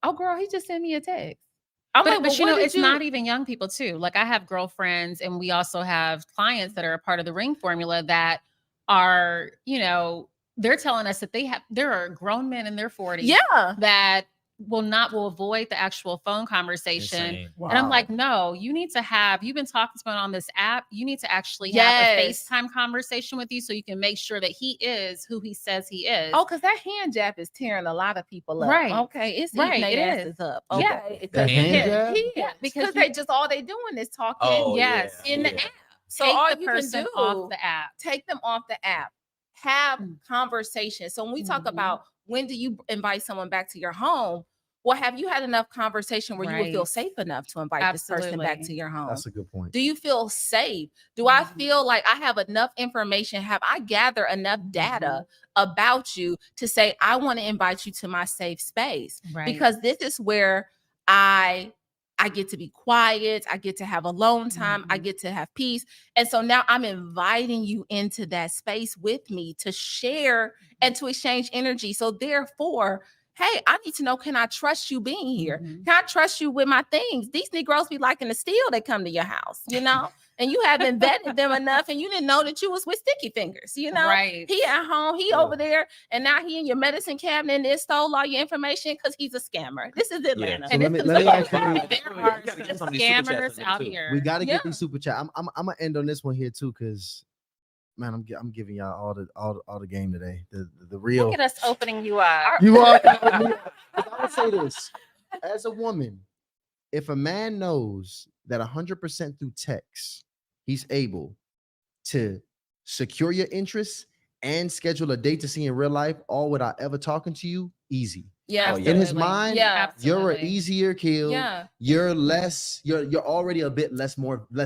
oh, girl, he just sent me a text. I'm But like, it's not even young people too. Like I have girlfriends and we also have clients that are a part of the ring formula that are, they're telling us that there are grown men in their 40s that will avoid the actual phone conversation. Insane. Wow. And I'm like, no, you've been talking to someone on this app. You need to actually have a FaceTime conversation with you so you can make sure that he is who he says he is. Oh, because that hand jab is tearing a lot of people up. Right. Okay. It's Right, eating their it is. asses up. Yeah. Okay. The hand jab? Yeah, because all they doing is talking Oh, yes. yeah. in the Yeah. app. So Take all the you can person do off the app. take them off the app. Have conversations. So when we talk Mhm. about when do you invite someone back to your home, well, have you had enough conversation where you would feel Right. safe enough to invite this person back Absolutely. to your home? That's a good point. Do you feel safe? Do I feel like I have enough information? Have I gathered enough data about you to say, I want to invite you to my safe space? Right. Because this is where I get to be quiet. I get to have alone time. I get to have peace. And so now I'm inviting you into that space with me to share and to exchange energy. So therefore, hey, I need to know, can I trust you being here? Can I trust you with my things? These Negroes be liking to steal. They come to your house, and you haven't vetted them enough and you didn't know that you was with sticky fingers, Right. He at home, he over there, and now he in your medicine cabinet and they stole all your information because he's a scammer. This is Atlanta. So And let me it's ask you- there are You gotta get some some of these super chats scammers in there, out too. here. We got to get Yeah. these super chat. I'm gonna end on this one here too, because man, I'm giving y'all all the game today. The real. Look at us opening you up. You are. I would say this as a woman: if a man knows that 100% through text, he's able to secure your interests and schedule a date to see in real life, all without ever talking to you, easy. Yeah. Oh, yeah. In his Absolutely. mind, Yeah. you're an Absolutely. easier kill. Yeah. You're already a bit less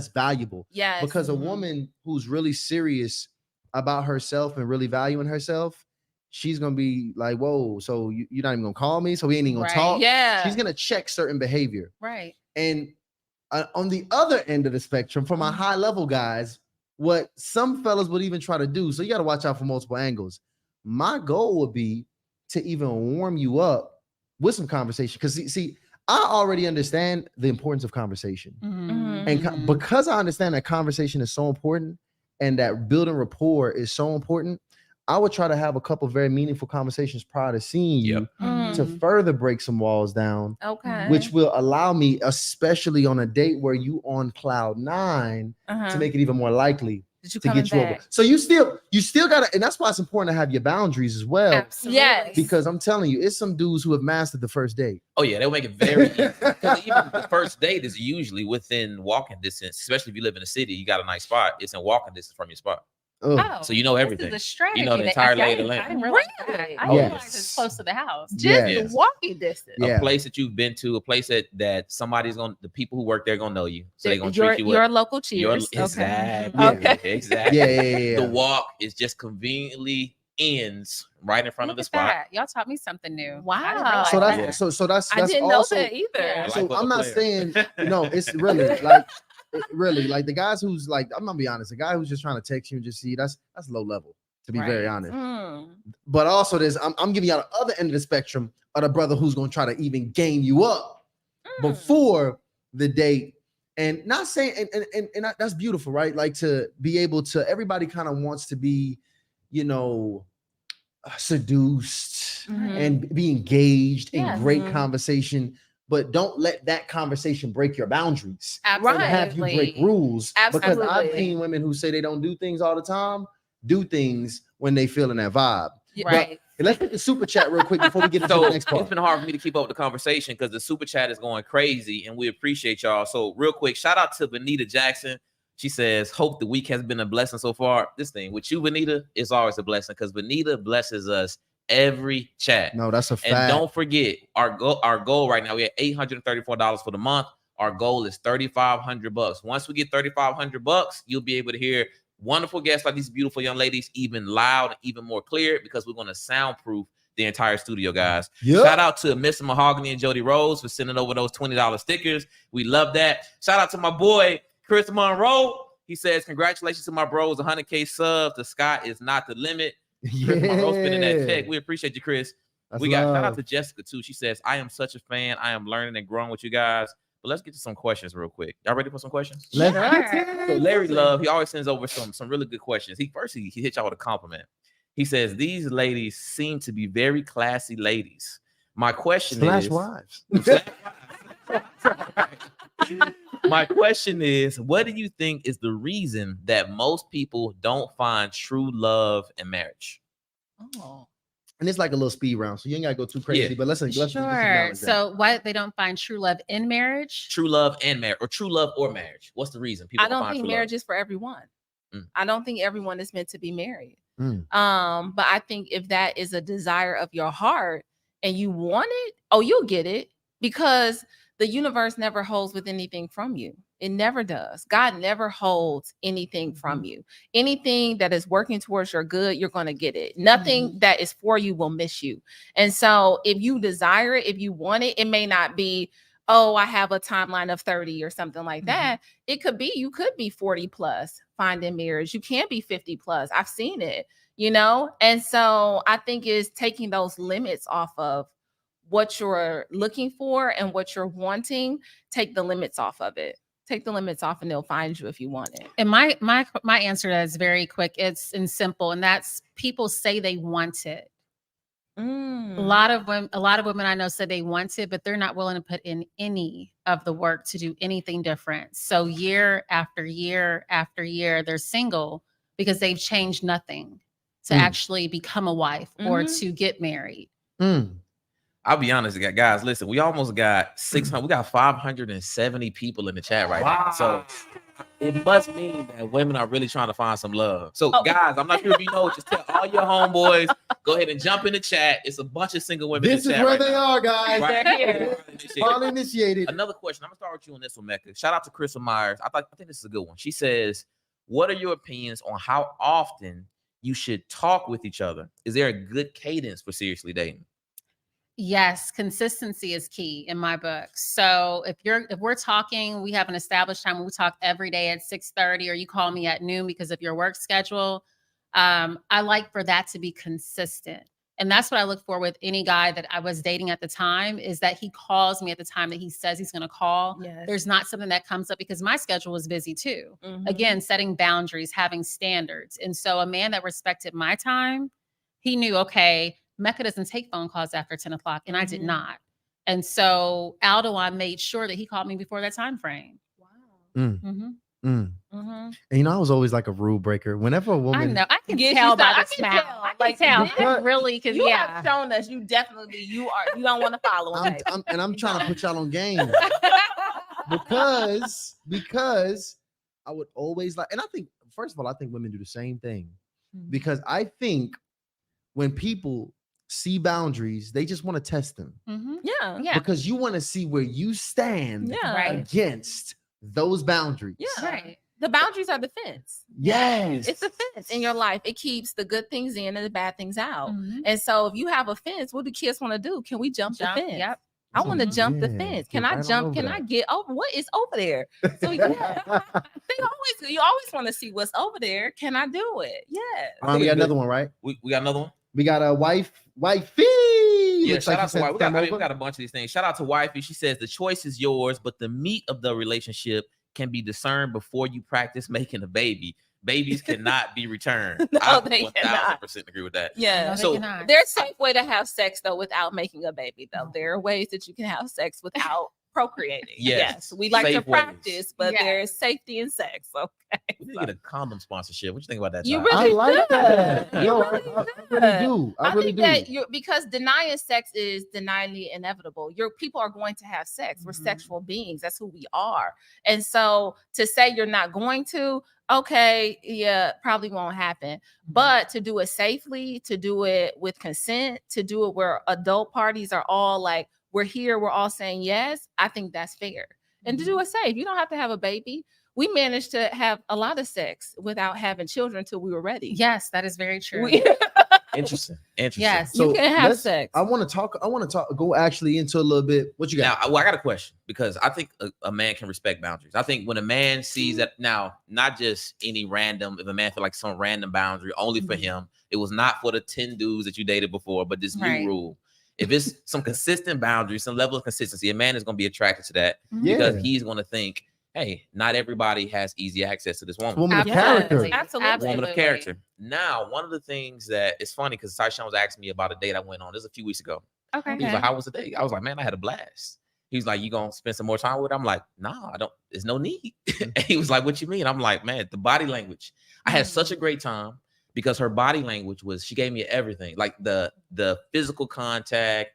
valuable. Yes. Because a woman who's really serious about herself and really valuing herself, she's gonna be like, whoa, so you're not even gonna call me, so we ain't even gonna Right. talk. Yeah. She's gonna check certain behavior. Right. And on the other end of the spectrum, for my high level guys, what some fellas would even try to do, so you got to watch out for multiple angles. My goal would be to even warm you up with some conversation, because see, I already understand the importance of conversation. Mhm. And because I understand that conversation is so important and that building rapport is so important, I would try to have a couple very meaningful conversations prior to seeing you to further break some walls down, Okay. which will allow me, especially on a date where you on cloud 9, to make it even more likely. That you to coming get you over. back. So you still gotta, and that's why it's important to have your boundaries as well. Absolutely. Yes. Because I'm telling you, it's some dudes who have mastered the first date. Oh yeah, they'll make it very easy. Because even the first date is usually within walking distance, especially if you live in a city, you got a nice spot. It's in walking distance from your spot. Oh, So you know everything. This is a strategy. You know the that- entire I lay of the didn't- I land. didn't realize that. Really? I Oh, didn't realize yes. it's close to the house. Just Yes. walking distance. Yeah. A place that you've been to, a place that somebody's gonna, the people who work there gonna know you, so they're gonna treat you your well. local cheers. Exactly. Yeah. Okay. Exactly. Yeah. The walk is just conveniently ends right in front of Look the at spot. that. Y'all taught me something new. Wow. I didn't realize So that. that's so that's I didn't also, know that either. Yeah. So Life of I'm a not player. saying it's really like like the guys who's like, I'm gonna be honest, the guy who's just trying to text you and just see, that's low level, to be very Right. honest. Mm. But also there's I'm giving you the other end of the spectrum of the brother who's gonna try to even game you up before the date. And not saying and that's beautiful, right? Like to be able to, everybody kind of wants to be, seduced Mhm. and be engaged Yes. in great Mhm. conversation, but don't let that conversation break your boundaries and Right. have you break rules. Because I've Absolutely. seen women who say they don't do things all the time do things when they feeling that vibe. Yeah. Right. And let's hit the super chat real quick before we get into So the next it's part. been hard for me to keep up with the conversation because the super chat is going crazy, and we appreciate y'all. So real quick, shout out to Benita Jackson. She says, "Hope the week has been a blessing so far." This thing with you, Benita, is always a blessing because Benita blesses us every chat. No, that's a fact. And don't forget, our goal right now, we at $834 for the month. Our goal is $3,500. Once we get $3,500, you'll be able to hear wonderful guests like these beautiful young ladies, even loud and even more clear, because we're going to soundproof the entire studio, guys. Yep. Shout out to Mr. Mahogany and Jody Rose for sending over those $20 stickers. We love that. Shout out to my boy, Chris Monroe. He says, "Congratulations to my bros, 100K subs. The sky is not the limit." Chris Monroe spending that check. We appreciate you, Chris. That's We got shout out love. to Jessica too. She says, "I am such a fan. I am learning and growing with you guys." But let's get to some questions real quick. Y'all ready for some questions? Let's Sure. get to So it. Larry Love, he always sends over some really good questions. He hit y'all with a compliment. He says, "These ladies seem to be very classy ladies. My question Slash is, wives. my question is, what do you think is the reason that most people don't find true love in marriage?" Oh. And it's like a little speed round, so you ain't gotta go too crazy. Yeah. But let's Sure. acknowledge that. So why they don't find true love in marriage? True love and marriage, or true love or marriage. What's the reason people I don't find think true marriage love? is for everyone. Mm. I don't think everyone is meant to be married. Mm. But I think if that is a desire of your heart and you want it, oh, you'll get it, because the universe never holds with anything from you. It never does. God never holds anything from you. Anything that is working towards your good, you're going to get it. Nothing that is for you will miss you. And so if you desire it, if you want it, it may not be, oh, I have a timeline of 30 or something like that. It could be, you could be 40 plus finding marriage. You can be 50 plus. I've seen it, And so I think it's taking those limits off of what you're looking for and what you're wanting. Take the limits off of it. Take the limits off and they'll find you if you want it. And my answer to that is very quick. It's and simple, and that's people say they want it. A lot of women I know said they want it, but they're not willing to put in any of the work to do anything different. So year after year after year, they're single because they've changed nothing to actually become a wife or to get married. Mm. I'll be honest, guys. Listen, we almost got 600. We got 570 people in the chat right now. So it must mean that women are really trying to find some love. So, guys, I'm not sure if you know, just tell all your homeboys, go ahead and jump in the chat. It's a bunch of single women This in is the chat. where right they now. are, guys. Right. They're here. All initiated. Another question. I'm gonna start with you on this one, Mecca. Shout out to Crystal Myers. I think this is a good one. She says, "What are your opinions on how often you should talk with each other? Is there a good cadence for seriously dating?" Yes, consistency is key in my book. So if we're talking, we have an established time when we talk every day at 6:30, or you call me at noon because of your work schedule. I like for that to be consistent. And that's what I look for with any guy that I was dating at the time, is that he calls me at the time that he says he's going to call. Yes. There's not something that comes up because my schedule was busy too. Mhm. Again, setting boundaries, having standards. And so a man that respected my time, he knew, okay, Mecca doesn't take phone calls after 10 o'clock, and I did Mhm. not. And so Aldewan made sure that he called me before that time frame. Wow. Mm. Mhm. Mm. Mm-hmm. And I was always like a rule breaker. Whenever a woman, I know. I can Yes, tell you by said- I the can smile. tell. I can Like, tell. because- Really, because You yeah. have shown us you don't want to follow him. I'm trying to put y'all on game because I would always like, and I think first of all, I think women do the same thing because I think when people see boundaries, they just want to test them Mhm. Yeah. Yeah. because you want to see where you stand Yeah. Right. against those boundaries. Yeah. Right. The boundaries are the fence. Yes. It's a fence in your life. It keeps the good things in and the bad things out. Mhm. And so if you have a fence, what do kids want to do? Can we jump the fence? Yep. I want to Mhm. jump the Yeah, fence. get Can I right on jump? over Can I that. get over? What is over there? So yeah, you always want to see what's over there. Can I do it? Yeah. We got another one, right? We got another one. We got a wifey. Yeah, Looks shout like out you to said Wifey. come We over. got a bunch of these things. Shout out to Wifey. She says the choice is yours, but the meat of the relationship can be discerned before you practice making a baby. Babies cannot be returned. No, I they 1000% agree with that. Yeah. No, So- they cannot. There's a safe way to have sex though without making a baby though. There are ways that you can have sex without procreating. Yes. We like Safe to ways. practice, but Yes. there's safety in sex. Okay. We need to get a condom sponsorship. What you think about that? You Ty? really I like should. that. You No, really I should. really do. I really think do. that you're because denying sex is denying the inevitable. Your people are going to have sex. We're Mhm. sexual beings. That's who we are. And so to say you're not going to, okay, yeah, probably won't happen. But to do it safely, to do it with consent, to do it where adult parties are all like, we're here, we're all saying yes, I think that's fair. And to do it safe, you don't have to have a baby. We managed to have a lot of sex without having children until we were ready. Yes, that is very true. We- Interesting. Yes. You can have let's- sex. I want to talk. Go actually into a little bit. What you got? Now, I got a question because I think a man can respect boundaries. I think when a man sees that now, not just any random, if a man feel like some random boundary only for Mhm. him, it was not for the 10 dudes that you dated before, but this Right. new rule. If it's some consistent boundary, some level of consistency, a man is going to be attracted to that Yeah. because he's going to think, hey, not everybody has easy access to this woman. Woman of Yes. character. Absolutely. Woman of character. Now, one of the things that it's funny because Tyshawn was asking me about a date I went on. This was a few weeks ago. Okay. He was like, "How was the date?" I was like, "Man, I had a blast." He was like, "You gonna spend some more time with her?" I'm like, "Nah, I don't. There's no need." And he was like, "What you mean?" I'm like, "Man, the body language. I had such a great time because her body language was. She gave me everything, like the physical contact,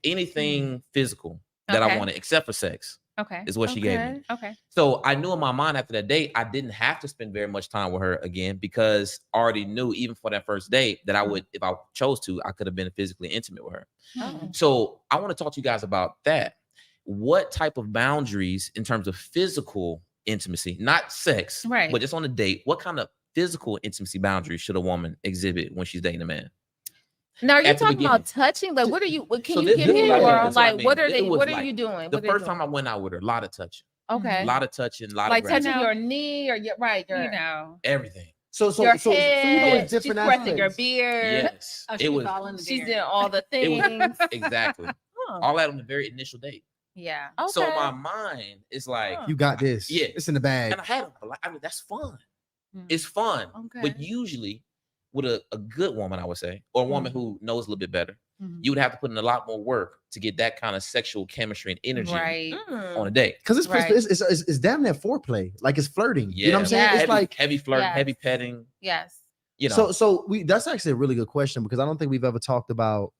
anything physical that I Okay. wanted, except for sex, Okay. is what she gave me. Okay. So I knew in my mind after that date, I didn't have to spend very much time with her again because I already knew, even for that first date, that I would, if I chose to, I could have been physically intimate with her. Oh. So I want to talk to you guys about that. What type of boundaries in terms of physical intimacy, not sex, Right. but just on a date, what kind of physical intimacy boundaries should a woman exhibit when she's dating a man? Now, are you At the talking about beginning. touching? Like, what are you? What can So you this- give this me is more? what I on, mean. Like, what are It they? was What are like you doing? The What are first they time I doing? went out with her, a lot of touching, Okay, a lot of touching, a lot like of touching grabbing, your knee or your right, your You know. everything. So your you know head. it's different She's pressing your aspects. beard. Yes, Oh, she it was was all in the She's beard. doing all the It was- things. exactly Huh. all that on the very initial date. Yeah. Okay. So my mind is like, Huh. You got this. Yeah. It's in the bag. and I had, I mean, that's fun. Mhm. It's fun, Okay. but usually with a good woman, I would say, or a woman who knows a little bit better, Mhm. you would have to put in a lot more work to get that kind of sexual chemistry and energy Right. on a date. Because it's, Right. it's damn near foreplay. Like it's flirting. You know what I'm saying? Yeah. It's heavy, like heavy flirting, Yes. heavy petting. Yes. You know, so we that's actually a really good question because I don't think we've ever talked about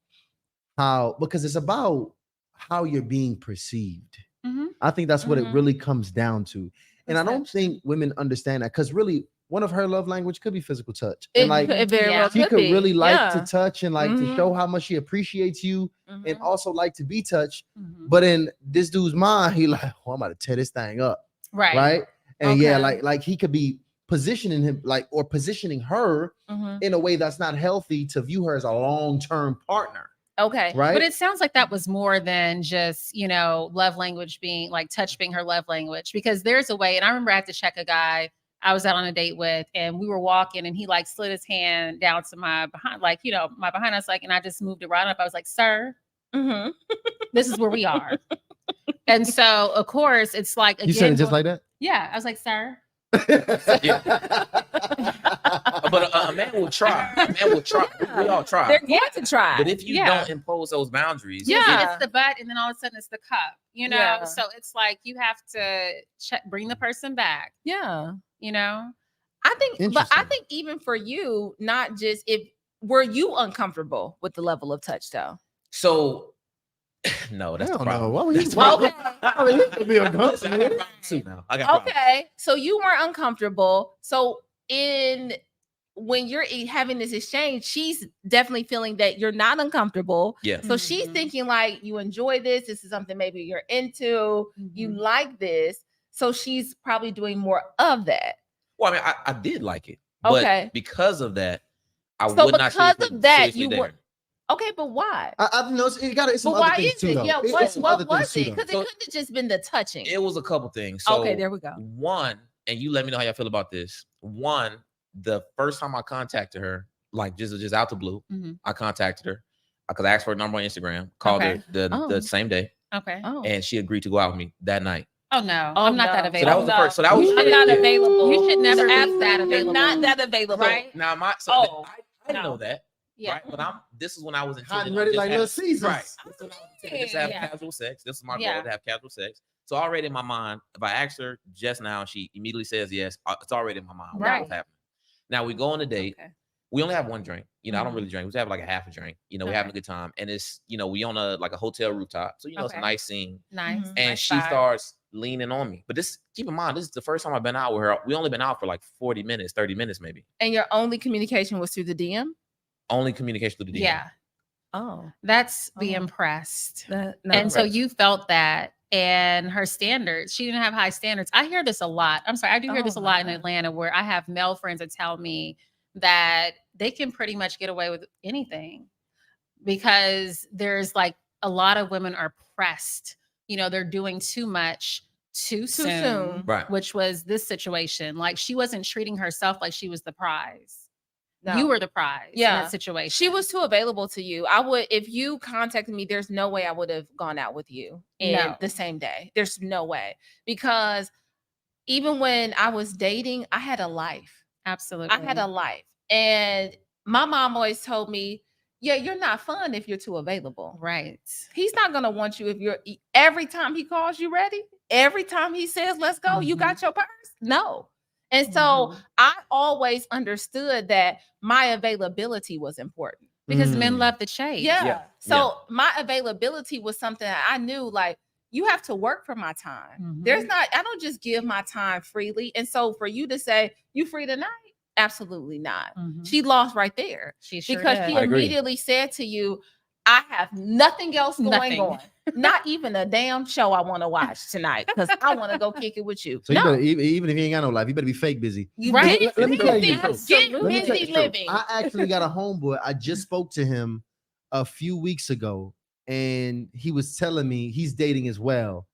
how because it's about how you're being perceived. Mhm. I think that's what it Mhm. really comes down to. And I don't Perception. think women understand that because really one of her love language could be physical touch. It, And like it very Yeah. well she could be. really like Yeah. to touch and like to Mhm. show how much she appreciates you and Mhm. also like to be touched. Mhm. But in this dude's mind, he like, oh, I'm about to tear this thing up. Right. Right. And yeah, Okay. like he could be positioning him like or positioning her Mhm. in a way that's not healthy to view her as a long-term partner. Okay. Right. But it sounds like that was more than just, love language being like touch being her love language, because there's a way. And I remember I had to check a guy I was out on a date with, and we were walking and he like slid his hand down to my behind, like, my behind. I was like, and I just moved it right up. I was like, sir, Mhm. this is where we are. And so of course it's like, again, You said it just like that? yeah. I was like, sir, But a man will try. A man will try. We all try. They're going to try. But if you Yeah. don't impose those boundaries, Yeah. It's the butt, and then all of a sudden it's the cup. You know, Yeah. so it's like you have to bring the person back. Yeah. You know, I think, but I Interesting. think even for you, not just if were you uncomfortable with the level of touch though? so no, that's the Hell no. problem. Why would he? That's the Well, problem. I mean, he could be Listen, I got uncomfortable. problems too now. I got problems. Okay, so you weren't uncomfortable. So when you're having this exchange, she's definitely feeling that you're not uncomfortable. Yeah. So she's Mhm. thinking like you enjoy this. This is something maybe you're into. You Mhm. like this. So she's probably doing more of that. Well, I mean, I did like it, but Okay. because of that, I So would not because seriously- of that, seriously you date were her. okay, but why? I've noticed it got it's some But other why things is too, it? though. Yeah, It's some what other was things too, it? though. Because it So- couldn't have just been the touching. It was a couple things. So Okay, there we go. One, and you let me know how y'all feel about this. One, the first time I contacted her, like just out the blue, Mhm. I contacted her because I asked for a number on Instagram, called Okay. her the Oh. same day, Okay. Oh, and she agreed to go out with me that night. Oh no, Oh, I'm not that no. So available. that was the first. So that was I'm not available. You should never be Absolutely, that you're available. not that available, Right? now my. So Oh, I know no. that. Yeah. Right, but this is when I was Hot and intending on ready just like having- Little Caesars. Right. This is when I was intending just to have Yeah. casual sex. This is my Yeah. goal, to have casual sex. So already in my mind, if I ask her just now, she immediately says yes. It's already in my mind. Right. What's happening? Now we go on a date. Okay. We only have one drink. I don't Mhm. really drink. We just have like a half a drink. We're Okay. having a good time, and it's we on a hotel rooftop, so it's a Okay. nice scene. Nice. Mhm. And nice she vibe. starts leaning on me. But keep in mind, this is the first time I've been out with her. We only been out for like 40 minutes, 30 minutes maybe. And your only communication was through the DM? Only communication through the DM. Yeah, Oh. that's be Oh. impressed. No. And so Impressed. you felt that, and her standards, she didn't have high standards. I hear this a lot. I'm sorry, I do hear this Oh a my lot in God. Atlanta, where I have male friends that tell me that they can pretty much get away with anything because there's like a lot of women are pressed. They're doing too much too soon, Right. which was this situation. Like she wasn't treating herself like she was the prize. No. You were the prize in Yeah. that situation. She was too available to you. I would, if you contacted me, there's no way I would have gone out with you in No. the same day. There's no way. Because even when I was dating, I had a life. Absolutely. I had a life. And my mom always told me, yeah, you're not fun if you're too available. right. He's not going to want you if you're every time he calls you ready, every time he says, let's go, you Mhm. got your purse? No. And so Mhm. I always understood that my availability was important. Because men Mm. love the chase. Yeah. Yeah. So my availability was something that I knew like you have to work for my time. Mhm. I don't just give my time freely. And so for you to say you free tonight, absolutely not. Mhm. She lost right there She sure because did. she I agree. immediately said to you, I have nothing else going Nothing. on. Not even a damn show I want to watch tonight because I want to go kick it with you. So you No, better, even if you ain't got no life, you better be fake busy. you Right. get Let me tell you busy, the truth. get Let me tell you busy the truth. living. I actually got a homeboy. I just spoke to him a few weeks ago, and he was telling me he's dating as well.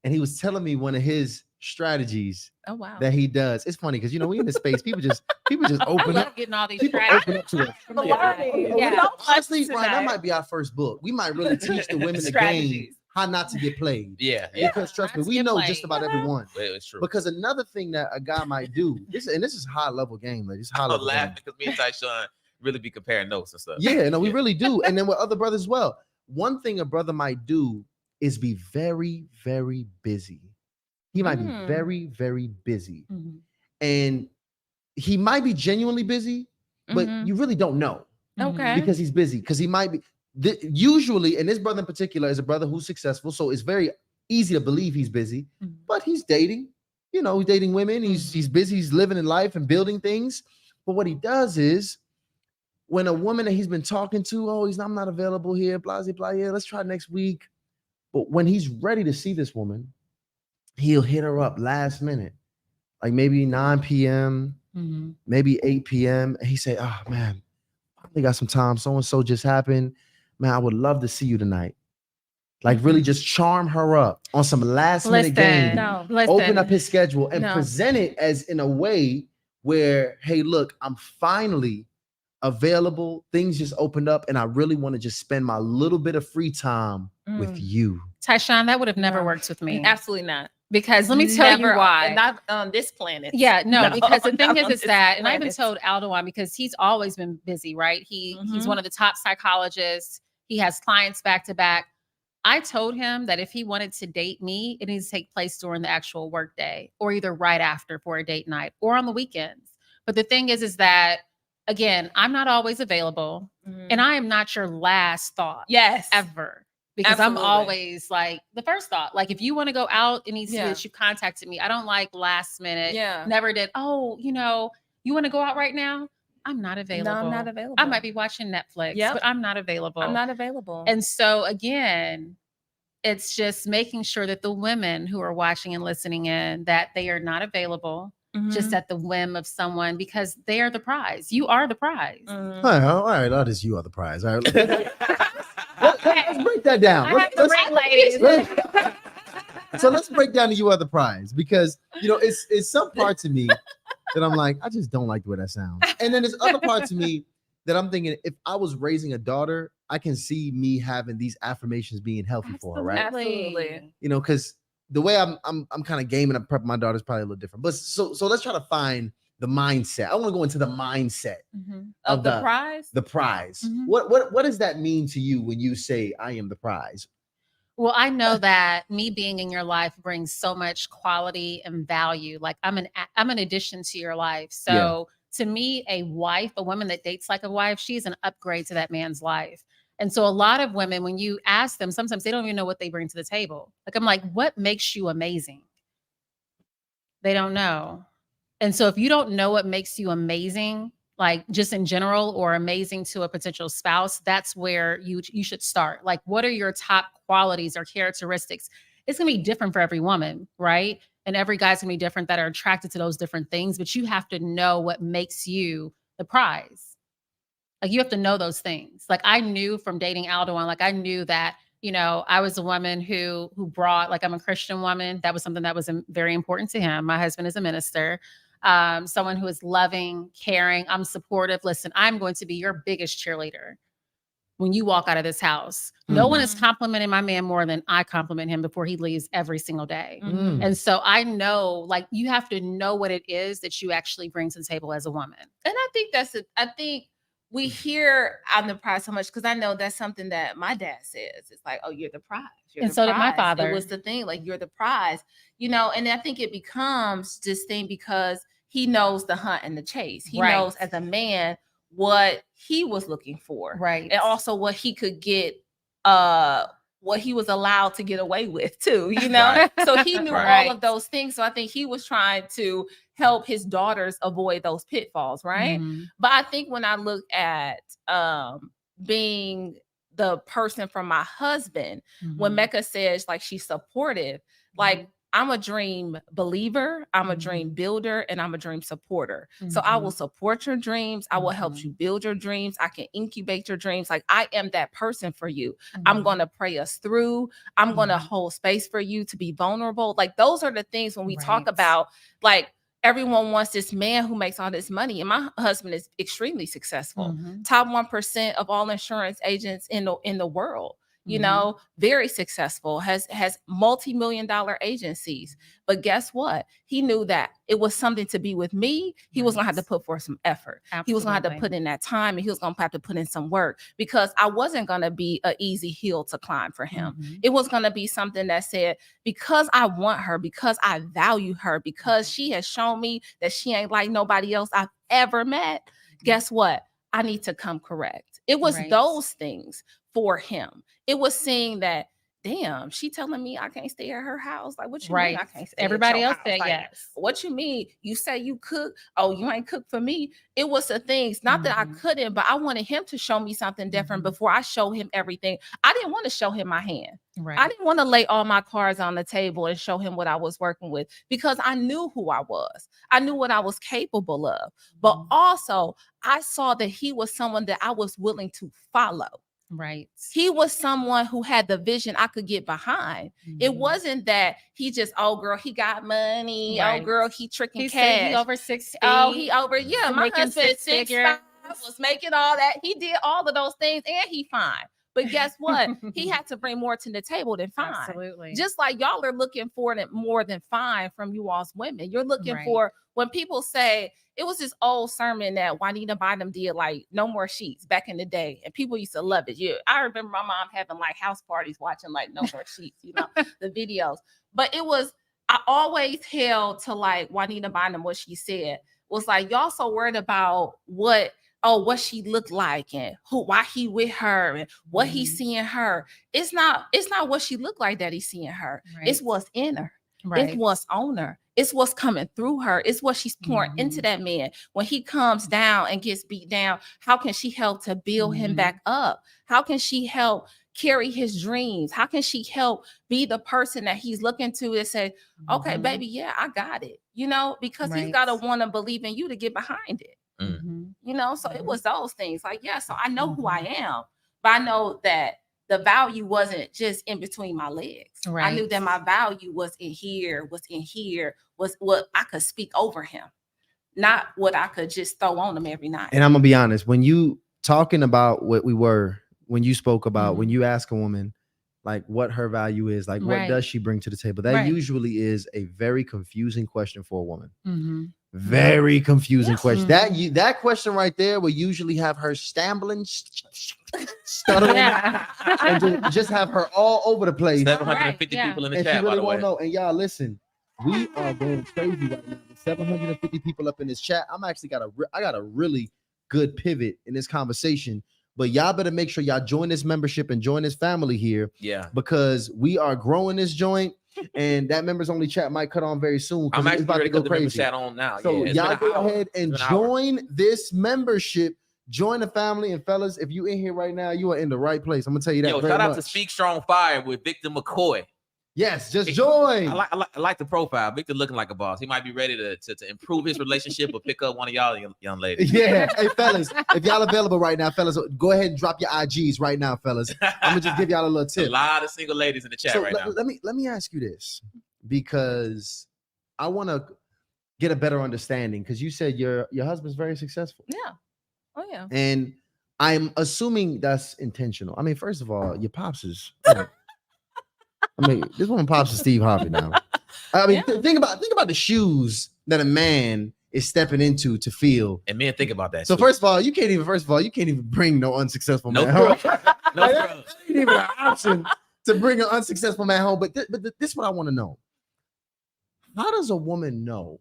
And he was telling me one of his strategies Oh wow. that he does. It's funny because we in the space, people just I open love up. getting all these People strategies. open up to us. The learning. Yeah. We don't Honestly, tonight. Ryan, that might be our first book. We might really teach the women the game Strategies. how not to get played. Yeah. Because trust me, Not to we get know played. just about everyone. It's true. Because another thing that a guy might do, this is high level game, ladies. High I'm level game. laughing because me and Tyshawn really be comparing notes and stuff. Yeah, no, we really do. And then with other brothers as well. One thing a brother might do is be very, very busy. He might be Mm. very, very busy. Mhm. And he might be genuinely busy, but Mhm. you really don't know Okay. because he's busy. Because he might be usually, and this brother in particular is a brother who's successful. So it's very easy to believe he's busy, Mhm. but he's dating. He's dating women. He's busy. He's living in life and building things. But what he does is, when a woman that he's been talking to, I'm not available here, blah, blah, blah, yeah, let's try next week. But when he's ready to see this woman, he'll hit her up last minute, like maybe 9 p.m., Mhm. maybe 8 p.m. And he say, oh man, I got some time. So-and-so just happened. Man, I would love to see you tonight. Like really just charm her up on some last minute game. No. Listen. Open up his schedule and No. present it as in a way where, hey, look, I'm finally available. Things just opened up and I really want to just spend my little bit of free time with Mm. you. Tyshawn, that would have never No. worked with me. Absolutely not. Because let me tell you why. Not on this planet. Yeah, no, because the thing not on is this that, and I even planet. told Aldewan, because he's always been busy, right? He's Mhm. one of the top psychologists. He has clients back to back. I told him that if he wanted to date me, it needs to take place during the actual workday, or either right after for a date night, or on the weekends. But the thing is that, again, I'm not always available, and I am not your last thought. Yes. Ever. Because Absolutely. I'm always like the first thought. Like, if you want to go out, it needs to be that you contacted me. I don't like last minute. Yeah. Never did. Oh, you want to go out right now? I'm not available. No, I'm not available. I might be watching Netflix, but I'm not available. I'm not available. And so again, it's just making sure that the women who are watching and listening in, that they are not available just at the whim of someone, because they are the prize. You are the prize. All right. That is, you are the prize. All right. Let's break that down. So let's break down the you are the prize, because it's some parts of me that I'm like, I just don't like the way that sounds. And then there's other parts of me that I'm thinking, if I was raising a daughter, I can see me having these affirmations being healthy for her, right? Absolutely. Because the way I'm kind of gaming and prepping my daughter is probably a little different. But so let's try to find the mindset. I want to go into the mindset of the prize. The prize. What does that mean to you when you say I am the prize? Well, I know that me being in your life brings so much quality and value. Like, I'm an addition to your life. So to me, a woman that dates like a wife, she's an upgrade to that man's life. And so a lot of women, when you ask them, sometimes they don't even know what they bring to the table. Like, I'm like, what makes you amazing? They don't know. And so if you don't know what makes you amazing, like just in general, or amazing to a potential spouse, that's where you should start. Like, what are your top qualities or characteristics? It's going to be different for every woman, right? And every guy's going to be different that are attracted to those different things, but you have to know what makes you the prize. Like, you have to know those things. Like, I knew from dating Aldewan, like I knew that, I was a woman who brought, like, I'm a Christian woman. That was something that was very important to him. My husband is a minister. Someone who is loving, caring. I'm supportive. Listen, I'm going to be your biggest cheerleader when you walk out of this house. No one is complimenting my man more than I compliment him before he leaves every single day. And so I know, like, you have to know what it is that you actually bring to the table as a woman. And I think I think we hear I'm the prize so much, because I know that's something that my dad says. It's like, oh, you're the prize. And so did my father. It was the thing, like, you're the prize, and I think it becomes this thing because he knows the hunt and the chase. He knows as a man what he was looking for. Right. And also what he could get, what he was allowed to get away with too, So he knew all of those things. So I think he was trying to help his daughters avoid those pitfalls, right? But I think when I look at being the person from my husband, when Mecca says, like, she's supportive, like, I'm a dream believer, I'm a dream builder, and I'm a dream supporter. So I will support your dreams. I will help you build your dreams. I can incubate your dreams. Like, I am that person for you. I'm going to pray us through. I'm going to hold space for you to be vulnerable. Like, those are the things when we talk about, like, everyone wants this man who makes all this money. And my husband is extremely successful. Top 1% of all insurance agents in the world. Very successful, has multi-million-dollar agencies. But guess what? He knew that it was something to be with me. He was going to have to put forth some effort. Absolutely. He was going to have to put in that time, and he was going to have to put in some work, because I wasn't going to be an easy hill to climb for him. It was going to be something that said, because I want her, because I value her, because she has shown me that she ain't like nobody else I've ever met. Guess what? I need to come correct. It was those things for him. It was seeing that, damn, she telling me I can't stay at her house. Like, what you mean I can't stay Everybody at your else house? said Like, yes. What you mean? You say you cook. Oh, you ain't cook for me. It was the things, not that I couldn't, but I wanted him to show me something different before I show him everything. I didn't want to show him my hand. I didn't want to lay all my cards on the table and show him what I was working with, because I knew who I was. I knew what I was capable of. But also, I saw that he was someone that I was willing to follow. Right. He was someone who had the vision I could get behind. It wasn't that he just, oh girl, he got money. Oh girl, he tricking cash. He over 6 feet. Oh, he over, my making husband 6'5", was making all that. He did all of those things, and he fine. But guess what? He had to bring more to the table than fine. Absolutely. Just like y'all are looking for it more than fine from you all's women. You're looking Right. for, when people say, it was this old sermon that Juanita Bynum did, like No More Sheets back in the day. And people used to love it. I remember my mom having like house parties watching like No More Sheets, the videos. But it was, I always held to like Juanita Bynum, what she said was like, y'all so worried about what she looked like and why he with her and what he's seeing her. It's not what she looked like that he's seeing her. Right. It's what's in her. Right. It's what's on her. It's what's coming through her. It's what she's pouring into that man. When he comes down and gets beat down, how can she help to build him back up? How can she help carry his dreams? How can she help be the person that he's looking to and say, okay, baby, yeah, I got it. Because he's got to want to believe in you to get behind it. So it was those things like, yeah, so I know who I am, but I know that the value wasn't just in between my legs. Right. I knew that my value was in here, was what I could speak over him, not what I could just throw on him every night. And I'm gonna be honest, when you talking about when you spoke about, when you ask a woman like what her value is, like what does she bring to the table, that usually is a very confusing question for a woman. Very confusing question. That question right there will usually have her stuttering, and just have her all over the place. 750 people in the and chat, she really by the way. won't know. And y'all, listen, we are going crazy right now. There's 750 people up in this chat. I got a really good pivot in this conversation. But y'all better make sure y'all join this membership and join this family here. Yeah. Because we are growing this joint. And that members only chat might cut on very soon. I'm actually about ready to go to the crazy. chat on now. So y'all go ahead and join this membership. Join the family. And fellas, if you in here right now, you are in the right place. I'm gonna tell you that. Shout out to Speak Strong Fire with Victor McCoy. Yes, just join. I like the profile. Victor looking like a boss. He might be ready to improve his relationship or pick up one of y'all young ladies. Yeah. Hey, fellas, if y'all available right now, fellas, go ahead and drop your IGs right now, fellas. I'm gonna just give y'all a little tip. A lot of single ladies in the chat right now. Let me ask you this, because I want to get a better understanding, because you said your husband's very successful. Yeah. Oh yeah. And I'm assuming that's intentional. I mean, first of all, your pops is. This one pops is Steve Harvey now. I mean, think about the shoes that a man is stepping into to feel. And men think about that. So first of all, you can't even bring no unsuccessful man home. No, ain't even an option to bring an unsuccessful man home. But this is what I want to know. How does a woman know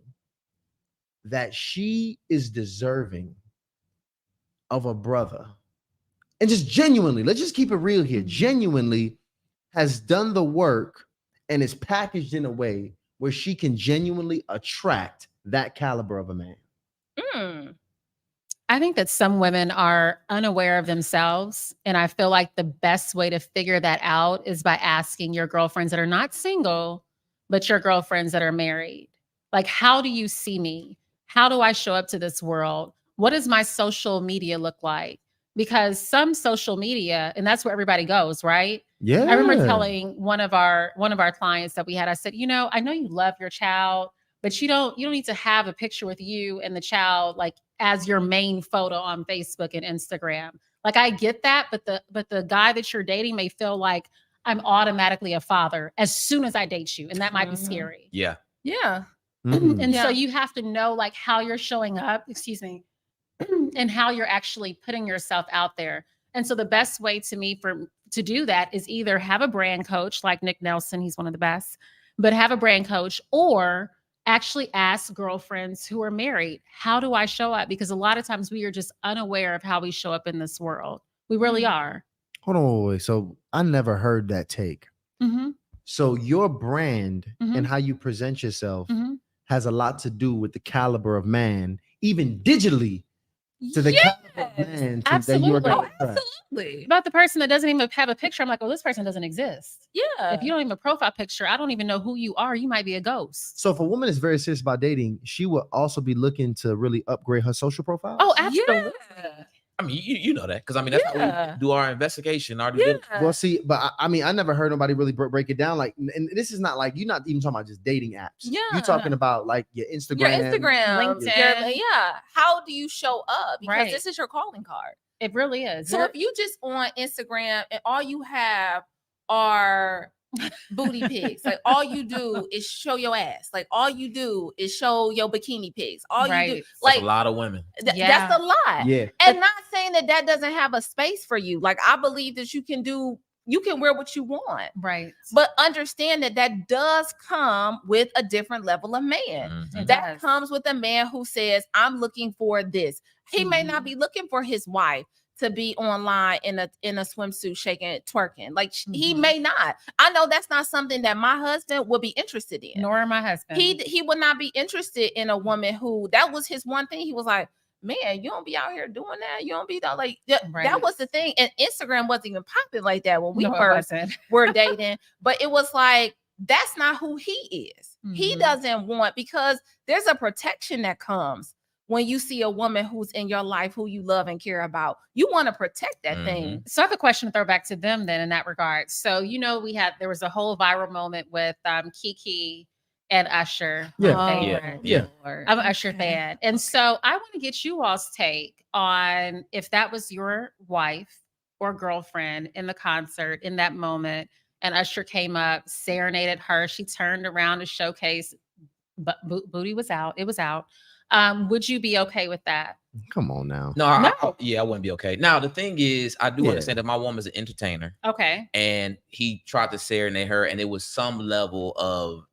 that she is deserving of a brother? And just genuinely, let's just keep it real here. Genuinely has done the work and is packaged in a way where she can genuinely attract that caliber of a man. I think that some women are unaware of themselves. And I feel like the best way to figure that out is by asking your girlfriends that are not single, but your girlfriends that are married. Like, how do you see me? How do I show up to this world? What does my social media look like? Because some social media, and that's where everybody goes, right? Yeah. I remember telling one of our clients that we had, I said, I know you love your child, but you don't need to have a picture with you and the child like as your main photo on Facebook and Instagram. Like, I get that, but the guy that you're dating may feel like I'm automatically a father as soon as I date you, and that might be scary. Yeah. Yeah. And so you have to know like how you're showing up, and how you're actually putting yourself out there. And so the best way to do that is either have a brand coach like Nick Nelson, he's one of the best, but have a brand coach, or actually ask girlfriends who are married, how do I show up? Because a lot of times we are just unaware of how we show up in this world. We really are. Hold on, wait. So I never heard that take. So your brand and how you present yourself has a lot to do with the caliber of man, even digitally, to the caliber of man that you are going to attract. Absolutely. About the person that doesn't even have a picture, I'm like, this person doesn't exist. Yeah. If you don't even have a profile picture, I don't even know who you are. You might be a ghost. So if a woman is very serious about dating, she will also be looking to really upgrade her social profile. Oh, absolutely. Yeah. I mean, you know that, because I mean that's how we do our investigation. Well, see, but I mean, I never heard nobody really break it down. Like, and this is not like, you're not even talking about just dating apps. Yeah. You're talking about like your Instagram, LinkedIn. LinkedIn. How do you show up? Because Right. this is your calling card. It really is. So if you just on Instagram and all you have are booty pics, like all you do is show your ass, like all you do is show your bikini pics, all you do, Right. Like like a lot of women. Yeah. that's a lot. Yeah. And not saying that that doesn't have a space for you. Like I believe that you can wear what you want, Right. but understand that that does come with a different level of man. Mhm. That comes with a man who says, I'm looking for this. He may not be looking for his wife to be online in a swimsuit shaking, twerking. Like he may not. I know that's not something that my husband would be interested in. Nor my husband. He would not be interested in a woman who, that was his one thing. He was like, man, you don't be out here doing that. You don't be like that. Right. That was the thing. And Instagram wasn't even popping like that when we No, it first wasn't. were dating. But it was like, that's not who he is. He doesn't want, because there's a protection that comes when you see a woman who's in your life, who you love and care about. You want to protect that thing. So I have a question to throw back to them then in that regard. So, there was a whole viral moment with Kiki and Usher. Yeah. My favorite. Yeah. I'm an Usher fan. And so I want to get you all's take on if that was your wife or girlfriend in the concert in that moment, and Usher came up, serenaded her. She turned around to showcase, but booty was out. It was out. Would you be okay with that? Come on now. No, No. I wouldn't be okay. Now the thing is, I do Yeah. understand that my woman's an entertainer, Okay. and he tried to serenade her, and it was some level of,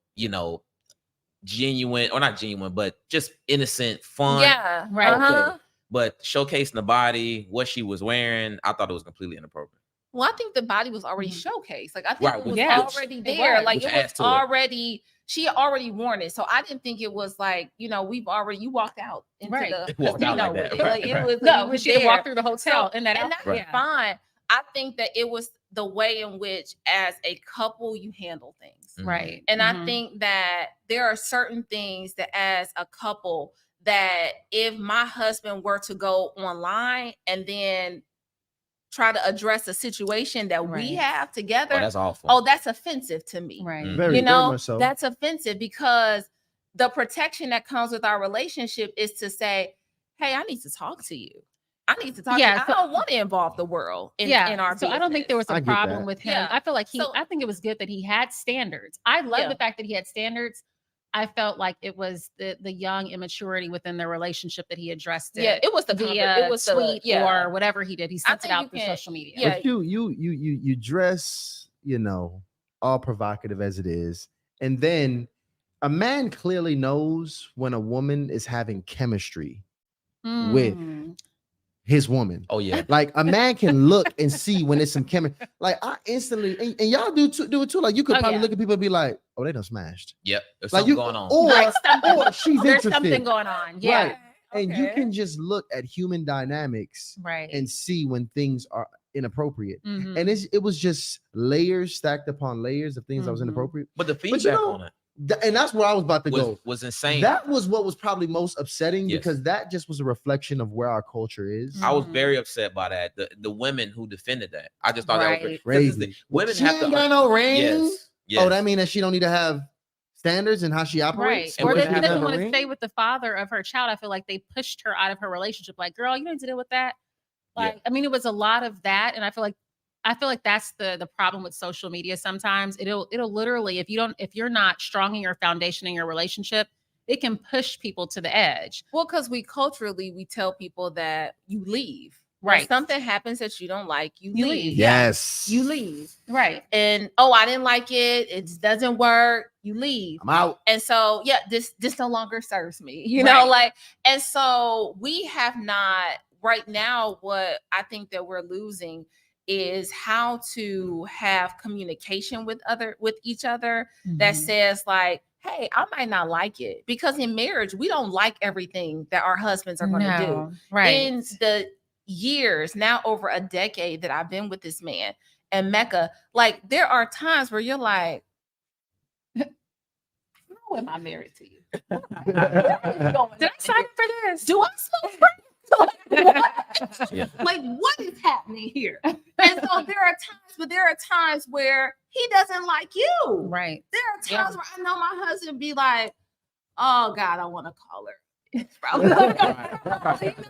genuine, or not genuine, but just innocent fun. Yeah. Right. Uh-huh. But showcasing the body, what she was wearing, I thought it was completely inappropriate. Well, I think the body was already showcased. Like I think Right, it was yeah. already It there. was. Like Which it adds was to it. already, she had already worn it. So I didn't think it was like, you walked out into Right. the Walked out like that. it. Like, it was, No, it was she had there. walked through the hotel in that And outfit. that's Yeah. fine. I think that it was the way in which, as a couple, you handle things. Right. And I Mhm. think that there are certain things that, as a couple, that if my husband were to go online and then try to address a situation that we Right. have together, Oh, that's awful. oh, that's offensive to me. Right. Mm. Very, You know, very much so. that's offensive, because the protection that comes with our relationship is to say, hey, I need to talk to you. I need to talk to you. Yeah, I don't want to involve the world in our so I don't think there was I a get problem that. with him. Yeah. I feel like So- I think it was good that he had standards. I love Yeah. the fact that he had standards. I felt like it was the young immaturity within their relationship that he addressed it. Yeah, it was the via it was the tweet yeah. or whatever he did. He sent it think out you through can- social media. yeah. But you dress, all provocative as it is, and then a man clearly knows when a woman is having chemistry with Mm. his woman. Oh yeah. Like a man can look and see when it's some chemistry. Like I instantly, and y'all do it too. Like you could Oh, probably yeah. look at people and be like, "Oh, they done smashed." Yep. There's Like something going on. or something- or she's There's interested. something going on. Yeah. Right. And you can just look at human dynamics Right. and see when things are inappropriate. Mhm. And it was just layers stacked upon layers of things that was Mhm. inappropriate. But the you feedback know, on it And that's where I was about to go. was insane. That was what was probably most upsetting, Yes. because that just was a reflection of where our culture is. Mhm. I was very upset by that. The women who defended that, I just thought that was Right. 'cause it's the- Crazy. women She have ain't to. got no ring. Yes. Yes. Oh, that mean that she don't need to have standards in how she Right. operates. And Or women that she have doesn't to want have a to ring? stay with the father of her child. I feel like they pushed her out of her relationship. Like, girl, you don't need to deal with that. Yeah. Like, I mean, it was a lot of that. And I feel like that's the problem with social media sometimes. It'll literally, if you're not strong in your foundation in your relationship, it can push people to the edge. Well, because we tell people that you leave. When Right. something happens that you don't like, you You leave. leave. Yes. You leave. Right. And I didn't like it. It just doesn't work. You leave. I'm out. And so, this no longer serves me, Right. and so we have not right now. What I think that we're losing is how to have communication with each other that Mhm. says like, hey, I might not like it, because in marriage, we don't like everything that our husbands are going to do. No. Right. In the years, now over a decade that I've been with this man and Mecca, like there are times where you're like, how am I married to you? Did I sign up for this? Do I smoke crack? What? Yeah. Like, what is happening here? And so there are times where he doesn't like you. Right. There are Yeah. times where I know my husband be like, oh God, I want to call her. It's probably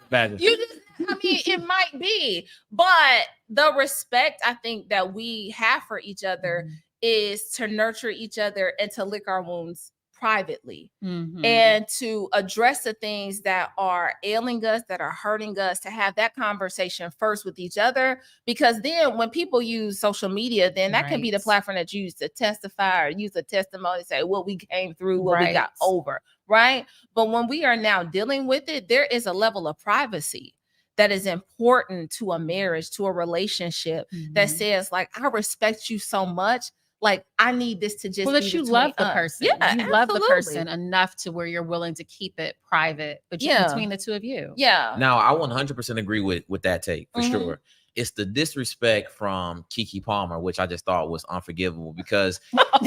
Imagine. you just, I mean, it might be, but the respect I think that we have for each other is to nurture each other and to lick our wounds privately and to address the things that are ailing us, that are hurting us, to have that conversation first with each other. Because then when people use social media, then that can be the platform that you use to testify or use a testimony, say what we came through, what we got over, right? But when we are now dealing with it, there is a level of privacy that is important to a marriage, to a relationship that says, like, I respect you so much. Like, I need this to just that you love the person. Yeah, you love the person enough to where you're willing to keep it private, but between the two of you. Yeah. Now, I 100% agree with that take for sure. It's the disrespect from Keke Palmer, which I just thought was unforgivable because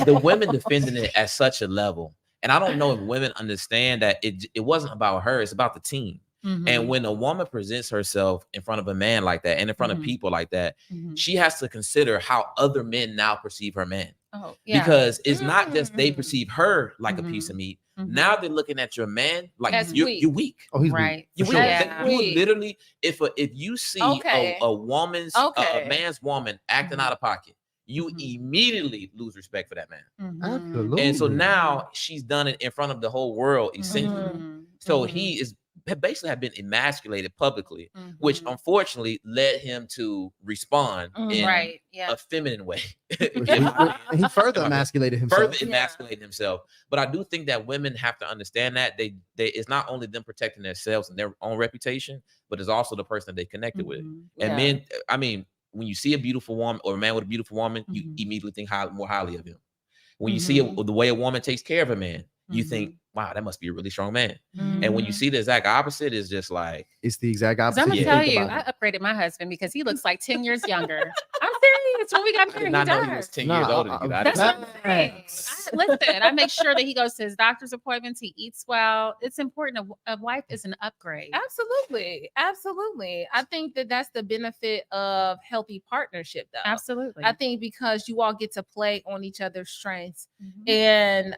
the women defending it at such a level. And I don't know if women understand that it wasn't about her, it's about the team. And when a woman presents herself in front of a man like that and in front of people like that, she has to consider how other men now perceive her man. Oh, yeah. Because it's not just they perceive her like a piece of meat. Now they're looking at your man like you're weak. Oh, he's right. weak. You're weak. They will literally, if you see a woman's a man's woman acting out of pocket, you immediately lose respect for that man. Absolutely. And so now she's done it in front of the whole world, essentially. So he is basically have been emasculated publicly, which unfortunately led him to respond in a feminine way. He further emasculated himself. Himself. But I do think that women have to understand that they it's not only them protecting themselves and their own reputation, but it's also the person they connected with. And men, I mean, when you see a beautiful woman or a man with a beautiful woman, you immediately think more highly of him. When you see the way a woman takes care of a man, you think, wow, that must be a really strong man. And when you see the exact opposite, it's just like, it's the exact opposite. I'm gonna tell you, I upgraded my husband because he looks like 10 years younger. I'm serious. When we got married, I know he was 10 years older than you. That's what I'm saying. Listen, I make sure that he goes to his doctor's appointments. He eats well. It's important. A wife is an upgrade. Absolutely. I think that that's the benefit of healthy partnership, though. Absolutely. I think because you all get to play on each other's strengths and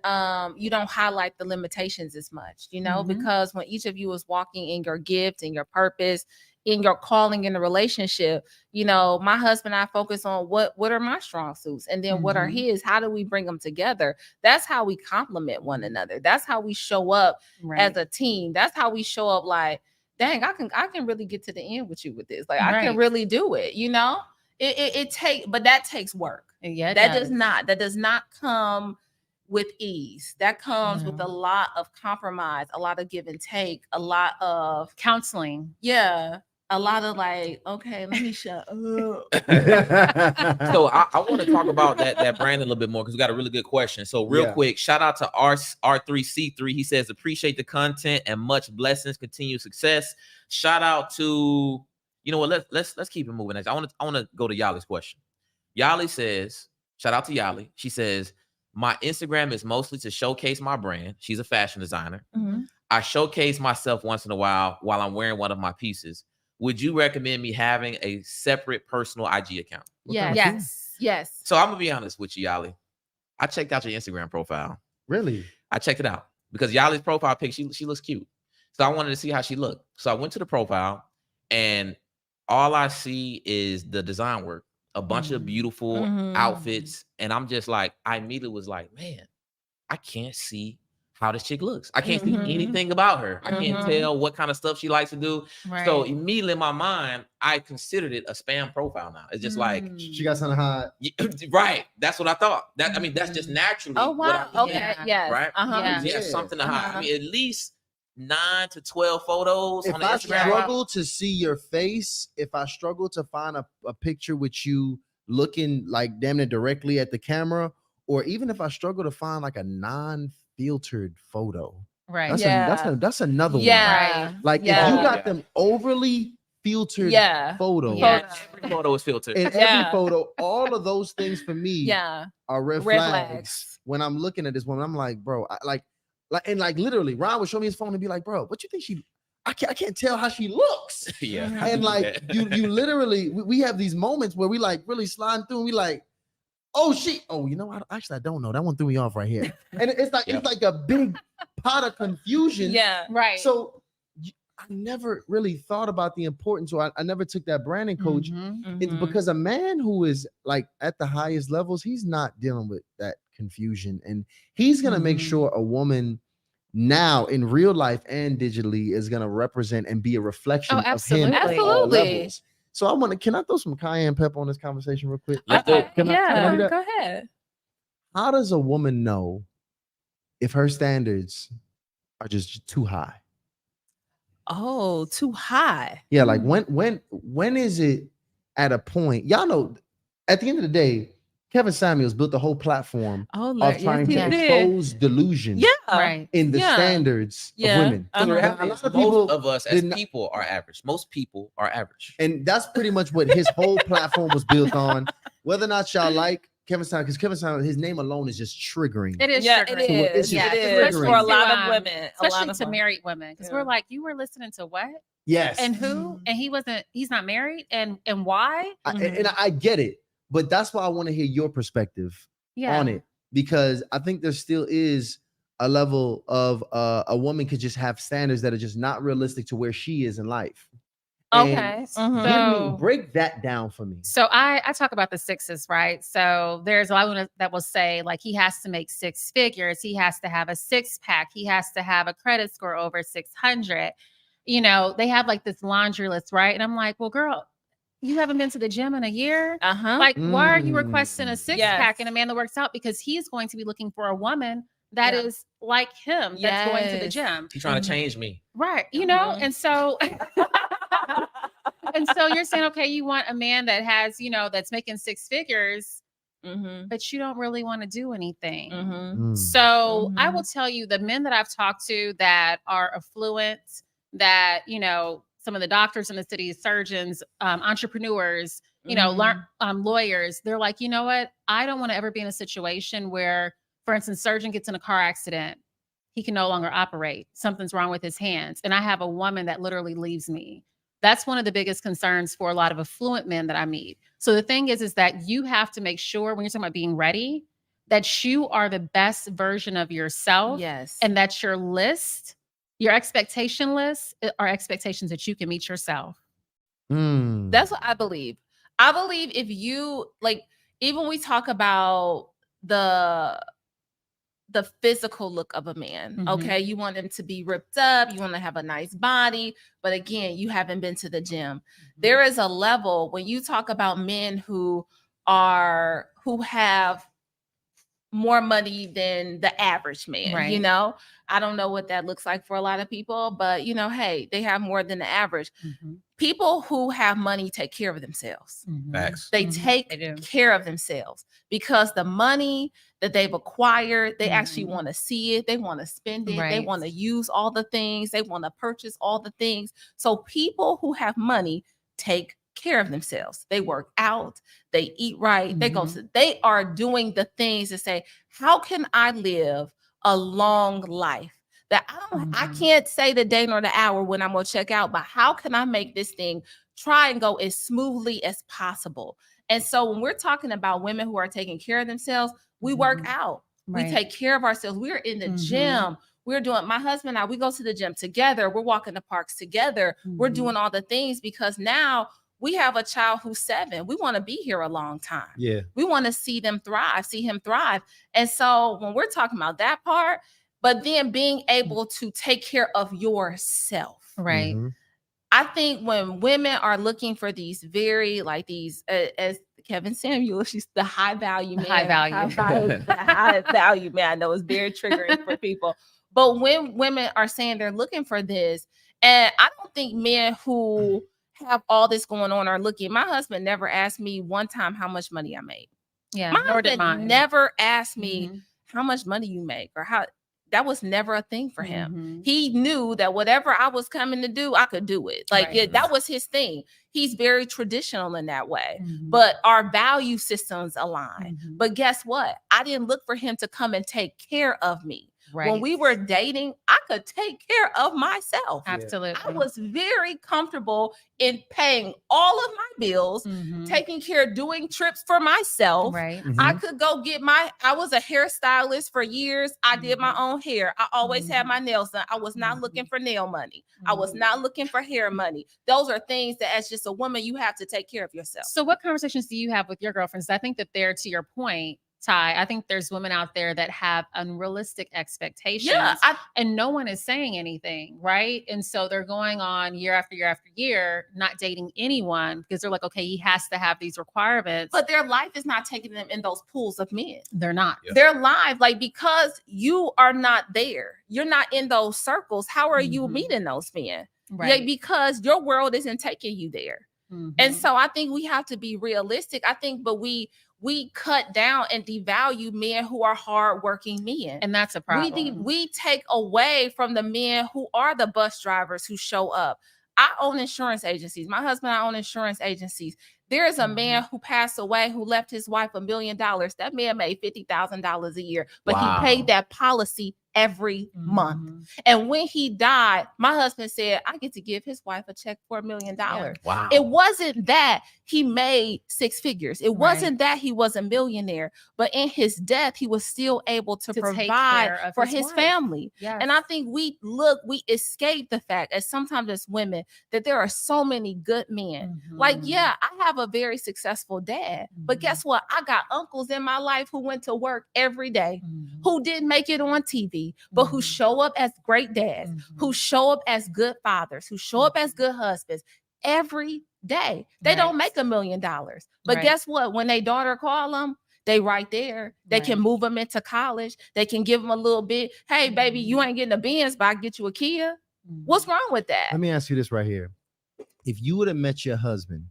you don't highlight the limitations as much, because when each of you is walking in your gift and your purpose, in your calling in a relationship, my husband and I focus on what are my strong suits and then what are his. How do we bring them together? That's how we complement one another. That's how we show up as a team. That's how we show up like, dang, I can really get to the end with you with this. Like I can really do it, but that takes work. Yeah, that does not come with ease. That comes with a lot of compromise, a lot of give and take, a lot of counseling. Yeah. A lot of like, okay, let me shut up. So I want to talk about that brand a little bit more because we got a really good question. So real quick, shout out to R3C3. He says, appreciate the content and much blessings, continued success. Shout out to, let's keep it moving. I want to go to Yali's question. Yali says, shout out to Yali. She says, my Instagram is mostly to showcase my brand. She's a fashion designer. I showcase myself once in a while I'm wearing one of my pieces. Would you recommend me having a separate personal IG account? Yes. So I'm gonna be honest with you, Yali. I checked out your Instagram profile. Really? I checked it out because Yali's profile pic, she looks cute. So I wanted to see how she looked. So I went to the profile and all I see is the design work, a bunch of beautiful outfits. And I'm just like, I immediately was like, man, I can't see how this chick looks. I can't see anything about her. I can't tell what kind of stuff she likes to do. So immediately in my mind, I considered it a spam profile now. It's just like she got something hot. Right. That's what I thought. That's just naturally. Oh wow. What Okay. Yeah. Right. Yeah. Something to hide. I mean, at least 9 to 12 photos on the Instagram. If I struggle to see your face, if I struggle to find a picture with you looking like damn it directly at the camera, or even if I struggle to find like a non-filtered photo, right? That's another one. Right. Like if you got them overly filtered photos, every photo is filtered, and every photo, all of those things for me, are red flags. When I'm looking at this woman, I'm like, bro, and literally, Ron would show me his phone and be like, bro, what you think I can't tell how she looks. And like you literally, we have these moments where we like really sliding through and we like, you know what? Actually, I don't know. That one threw me off right here. And it's like Yep. it's like a big pot of confusion. Yeah. Right. So I never really thought about the importance, or I never took that branding coach. Mhm. It's because a man who is like at the highest levels, he's not dealing with that confusion, and he's gonna make sure a woman now in real life and digitally is gonna represent and be a reflection of him at all Absolutely. levels. So can I throw some cayenne pepper on this conversation real quick? Let's do it. Can I do that? Go ahead. How does a woman know if her standards are just too high? Oh, too high. Yeah, like when is it at a point? Y'all know, at the end of the day, Kevin Samuels built the whole platform Oh, of trying to expose delusion Right. in the standards of women. So the Uh-huh. reality A is lot of people most of us as did not- people are average. Most people are average. And that's pretty much what his whole platform was built on. Whether or not y'all like Kevin Samuels, because Kevin Samuels, his name alone is just triggering. It is. Yeah, triggering. it is. Yeah, It it's is triggering. for a lot of To, women. Especially to married women. Because Yeah. we're like, you were listening to what? Yes. And who? And he's not married? And why? And I get it, but that's why I want to hear your perspective on it, because I think there still is a level of a woman could just have standards that are just not realistic to where she is in life. Okay. So- Break that down for me. So I talk about the sixes, right? So there's a lot of women that will say like he has to make six figures, he has to have a six pack, he has to have a credit score over 600. You know, they have like this laundry list, right? And I'm like, well, girl, you haven't been to the gym in a year. Uh-huh. Like, why are you requesting a six Yes. pack and a man that works out? Because he's going to be looking for a woman that is like him, that's going to the Yes. gym. He's trying to change me. Right. You know, Mhm. and so and so you're saying, okay, you want a man that has, you know, that's making six figures, but you don't really want to do anything. So I will tell you, the men that I've talked to that are affluent, that, you know, some of the doctors in the city, surgeons, entrepreneurs, you know, lawyers, they're like, you know what? I don't want to ever be in a situation where, for instance, surgeon gets in a car accident. He can no longer operate. Something's wrong with his hands. And I have a woman that literally leaves me. That's one of the biggest concerns for a lot of affluent men that I meet. So the thing is that you have to make sure when you're talking about being ready, that you are the best version of yourself. Yes. And that your list, your expectation list are expectations that you can meet yourself. That's what I believe. I believe if you like, even we talk about the physical look of a man. Okay. You want him to be ripped up. You want to have a nice body. But again, you haven't been to the gym. There is a level when you talk about men who have more money than the average man. Right. You know, I don't know what that looks like for a lot of people, but you know, hey, they have more than the average. People who have money take care of themselves. Facts. They take care of themselves because the money that they've acquired, they actually want to see it. They want to spend it. They want to use all the things. They want to purchase all the things. So people who have money take care of themselves. They work out. They eat right. They are doing the things to say, how can I live a long life? That I can't say the day nor the hour when I'm going to check out, but how can I make this thing try and go as smoothly as possible? And so when we're talking about women who are taking care of themselves, we work out. We take care of ourselves. We're in the gym. We're doing, my husband and I, we go to the gym together. We're walking the parks together. We're doing all the things because now we have a child who's 7. We want to be here a long time. Yeah. We want to see him thrive. And so when we're talking about that part, but then being able to take care of yourself. Right. I think when women are looking for these very like these, as Kevin Samuel, she's the high value man. The high value man. I know it's very triggering for people. But when women are saying they're looking for this, and I don't think men who have all this going on are looking. My husband never asked me one time how much money I made. Yeah. My husband never asked me how much money you make or how. That was never a thing for him. He knew that whatever I was coming to do, I could do it. Like that was his thing. He's very traditional in that way, but our value systems align. But guess what? I didn't look for him to come and take care of me. When we were dating, I could take care of myself. Absolutely. I was very comfortable in paying all of my bills, taking care, doing trips for myself. Right. I could go get I was a hairstylist for years. I did my own hair. I always had my nails done. I was not looking for nail money. I was not looking for hair money. Those are things that as just a woman, you have to take care of yourself. So what conversations do you have with your girlfriends? I think that they're, to your point, Ty, I think there's women out there that have unrealistic expectations and no one is saying anything, right? And so they're going on year after year after year, not dating anyone because they're like, okay, he has to have these requirements. But their life is not taking them in those pools of men. They're not. Yeah. Their life, like, because you are not there, you're not in those circles. How are you meeting those men? Right. Like, because your world isn't taking you there. And so I think we have to be realistic. I think, but we cut down and devalue men who are hardworking men. And that's a problem. We take away from the men who are the bus drivers who show up. I own insurance agencies. My husband and I own insurance agencies. There is a man who passed away who left his wife $1 million. That man made $50,000 a year, but he paid that policy every month. And when he died, my husband said, I get to give his wife a check for $1 million. Wow. It wasn't that he made six figures. It wasn't that he was a millionaire, but in his death, he was still able to provide for his family. Yes. And I think we escape the fact, as sometimes as women, that there are so many good men. Like, yeah, I have a very successful dad, but guess what? I got uncles in my life who went to work every day, who didn't make it on TV, but who show up as great dads, who show up as good fathers, who show up as good husbands every day. They don't make $1 million, but guess what? When their daughter call them, they right there. They can move them into college. They can give them a little bit. Hey, baby, you ain't getting a Benz, but I get you a Kia. What's wrong with that? Let me ask you this right here. If you would have met your husband,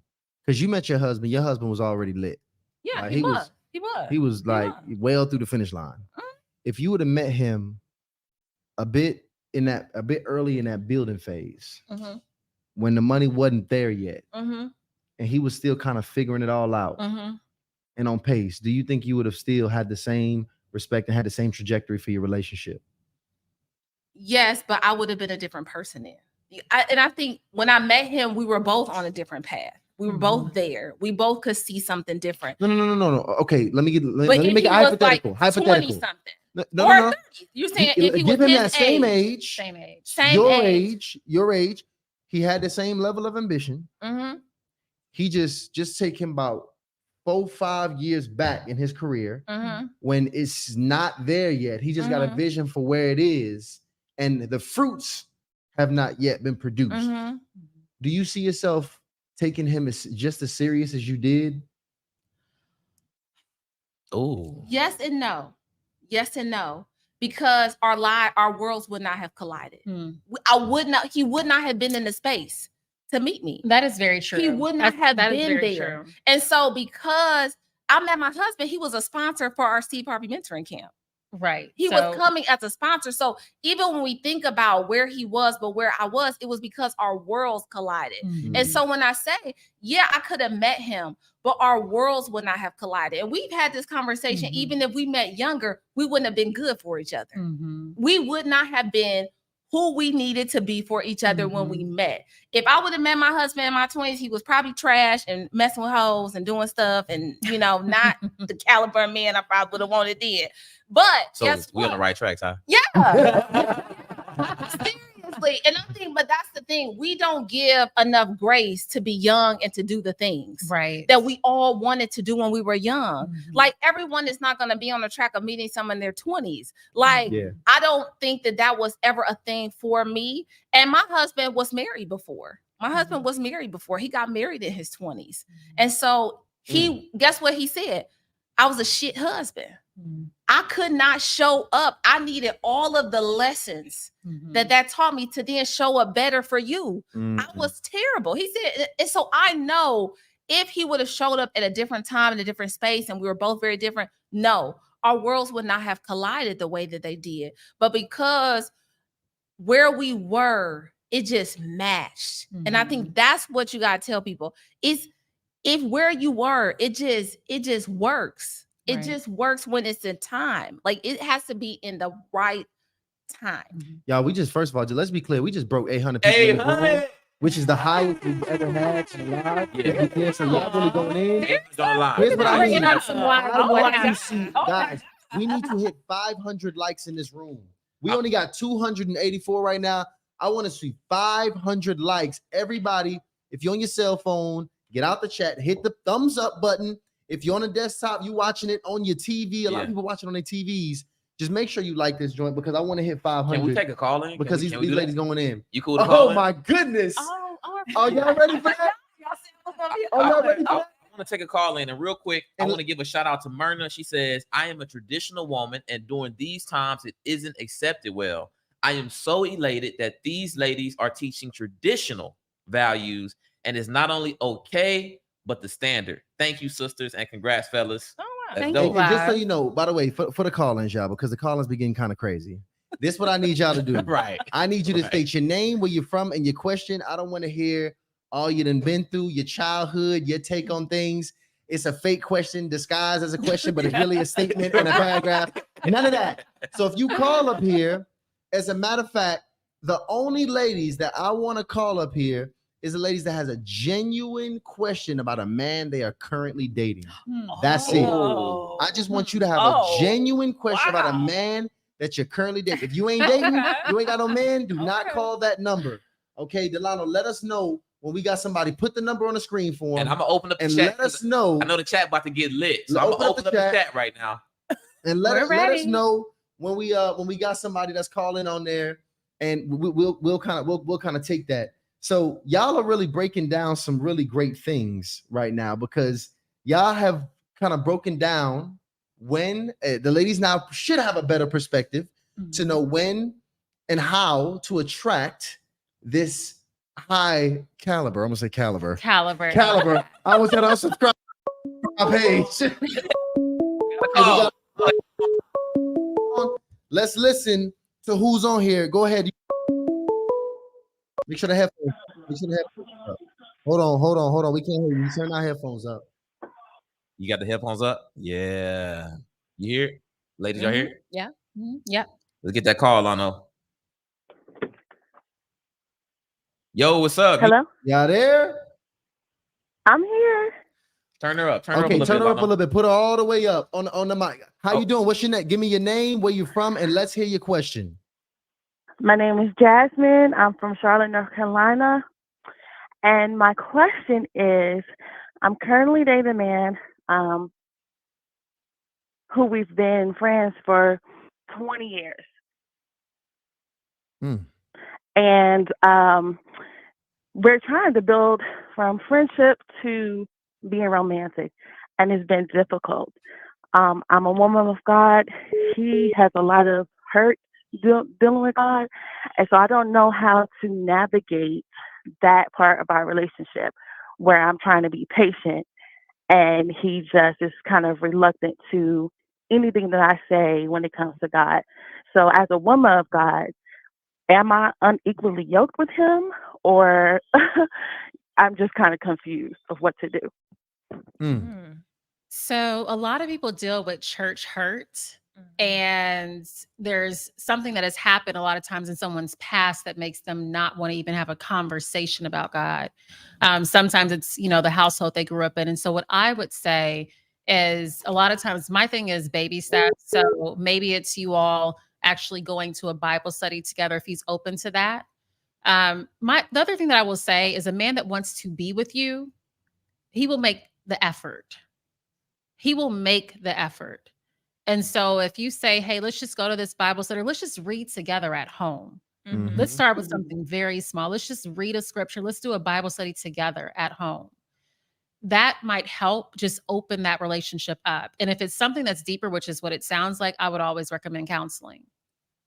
because you met your husband was already lit. Yeah, Like, he was. He was like well through the finish line. If you would have met him a bit early in that building phase, when the money wasn't there yet, and he was still kind of figuring it all out and on pace, do you think you would have still had the same respect and had the same trajectory for your relationship? Yes, but I would have been a different person then. And I think when I met him, we were both on a different path. We were both there. We both could see something different. No. Okay, let me make it hypothetical. Like hypothetical. 20-something. No. 30. You're saying if he give was him his that same age. age, your age. He had the same level of ambition. He just take him about 4-5 years back in his career when it's not there yet. He just got a vision for where it is, and the fruits have not yet been produced. Do you see yourself taking him just as serious as you did? Oh, yes and no, because our worlds would not have collided. He would not have been in the space to meet me. That is very true. He would not have been there. True. And so because I met my husband, he was a sponsor for our Steve Harvey mentoring camp. Right. He was coming as a sponsor. So even when we think about where he was, but where I was, it was because our worlds collided. And so when I say, yeah, I could have met him, but our worlds would not have collided. And we've had this conversation, even if we met younger, we wouldn't have been good for each other. We would not have been who we needed to be for each other when we met. If I would have met my husband in my 20s, he was probably trash and messing with hoes and doing stuff and, not the caliber of man I probably would have wanted then. But so guess what? We're on the right tracks, huh? Yeah. Seriously. And I think, but that's the thing. We don't give enough grace to be young and to do the things that we all wanted to do when we were young. Like, everyone is not going to be on the track of meeting someone in their 20s. Like, I don't think that was ever a thing for me. And my husband was married before. He got married in his 20s. And so guess what he said? I was a shit husband. I could not show up. I needed all of the lessons that taught me to then show up better for you. I was terrible. He said, and so I know if he would have showed up at a different time in a different space and we were both very different, no, our worlds would not have collided the way that they did. But because where we were, it just matched. And I think that's what you got to tell people is if where you were, it just works. It just works when it's in time. Like, it has to be in the right time. Y'all, first of all, let's be clear. We just broke 800 people in this room, 800. which is the highest we've ever had in live. Yeah. So y'all really going in. It's on the line. Here's what I Bring mean. it up some wine. I Oh, want my to see, God. guys, we need to hit 500 likes in this room. We only got 284 right now. I want to see 500 likes. Everybody, if you're on your cell phone, get out the chat, hit the thumbs up button. If you're on a desktop, you watching it on your TV. A lot of people watching on their TVs. Just make sure you like this joint because I want to hit 500. Can we take a call in? Because these ladies going in. You cool to call in? Oh my goodness. Oh, y'all ready for that? Y'all ready for I that? want to take a call in, and real quick, I And- want to give a shout out to Myrna. She says, I am a traditional woman, and during these times, it isn't accepted well. I am so elated that these ladies are teaching traditional values, and it's not only okay, but the standard. Thank you, sisters, and congrats, fellas. wow. That's Thank dope. you. And just so Live. you know, by the way, for the call-ins, y'all, because the call-ins be getting kind of crazy. This is what I need y'all to do. Right. I need you to Right. state your name, where you're from, and your question. I don't want to hear all you done been through, your childhood, your take on things. It's a fake question disguised as a question, but it's really a statement and a paragraph. None of that. So if you call up here, as a matter of fact, the only ladies that I want to call up here is the ladies that has a genuine question about a man they are currently dating. That's it. Oh. I just want you to have Oh, a genuine question about a wow. man that you're currently dating. If you ain't dating, you ain't got no man, do not Okay. call that number. Okay, Delano, let us know when we got somebody. Put the number on the screen for And him I'm going to open up the and chat. let us know. I know the chat about to get lit. So I'm going to open up the chat right now. And We're let us ready. know when we got somebody that's calling on there, and we'll kind of take that. So y'all are really breaking down some really great things right now because y'all have kind of broken down when the ladies now should have a better perspective to know when and how to attract this high caliber. I'm gonna say caliber. Caliber. I was gonna subscribe to my page. Oh, Let's listen to who's on here. Go ahead. Make sure the headphones. Up. Hold on. We can't hear you. Turn our headphones up. you got the headphones up? Yeah. You hear it? Ladies, y'all hear it? Yep. Let's get that call on though. Yo, what's up? Hello? Y'all there? I'm here. Turn her up. Turn her Okay, up a turn her little up a bit. little bit. Put her all the way up on the mic. How you doing? What's your name? Give me your name, where you from, and let's hear your question. My name is Jasmine. I'm from Charlotte, North Carolina. And my question is, I'm currently dating a man who we've been friends for 20 years. Hmm. And we're trying to build from friendship to being romantic. And it's been difficult. I'm a woman of God. He has a lot of hurt dealing with God. And so I don't know how to navigate that part of our relationship where I'm trying to be patient and he just is kind of reluctant to anything that I say when it comes to God. So as a woman of God, am I unequally yoked with him, or I'm just kind of confused of what to do? So a lot of people deal with church hurt, and there's something that has happened a lot of times in someone's past that makes them not want to even have a conversation about God. Sometimes it's, the household they grew up in. And so what I would say is a lot of times my thing is baby steps. So maybe it's you all actually going to a Bible study together if he's open to that. The other thing that I will say is a man that wants to be with you, he will make the effort. He will make the effort. And so if you say, hey, let's just go to this Bible study, let's just read together at home. Mhm. Let's start with something very small. Let's just read a scripture. Let's do a Bible study together at home. That might help just open that relationship up. And if it's something that's deeper, which is what it sounds like, I would always recommend counseling.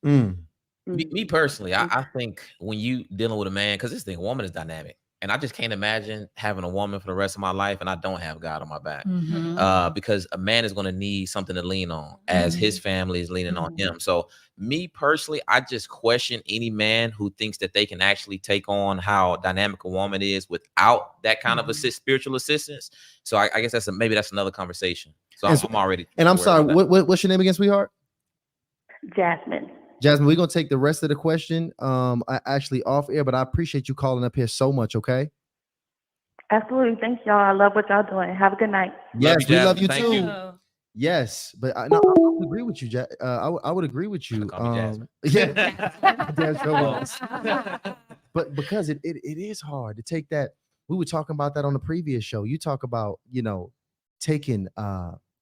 Me personally, I think when you dealing with a man, because this thing, a woman is dynamic. And I just can't imagine having a woman for the rest of my life and I don't have God on my back. Because a man is going to need something to lean on as his family is leaning on him. So me personally, I just question any man who thinks that they can actually take on how dynamic a woman is without that kind of spiritual assistance. So I guess maybe that's another conversation. So I'm already. And I'm sorry, what's your name again, sweetheart? Jasmine. Jasmine, we're gonna take the rest of the question actually off air, but I appreciate you calling up here so much, okay? Absolutely. Thank y'all. I love what y'all doing. Have a good night. Love Yes, you, we love you Jasmine. Thank too. you. Yes, but I would agree with you. I would agree with you. Call me Jasmine. Yeah, Jasmine Oh. Wells. But because it is hard to take that. We were talking about that on the previous show. You talk about, taking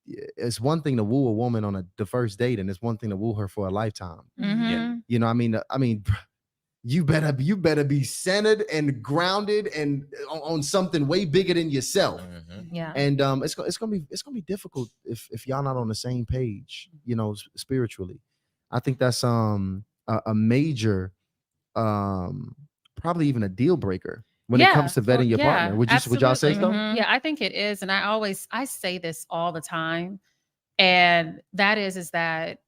it's one thing to woo a woman on the first date, and it's one thing to woo her for a lifetime. Mhm. I mean, you better be centered and grounded and on something way bigger than yourself. Mhm. Yeah. And it's gonna be difficult if y'all not on the same page, spiritually. I think that's a major, probably even a deal breaker when it comes to vetting your partner. Would y'all say so? Mhm. Yeah, I think it is. And I say this all the time. And that is that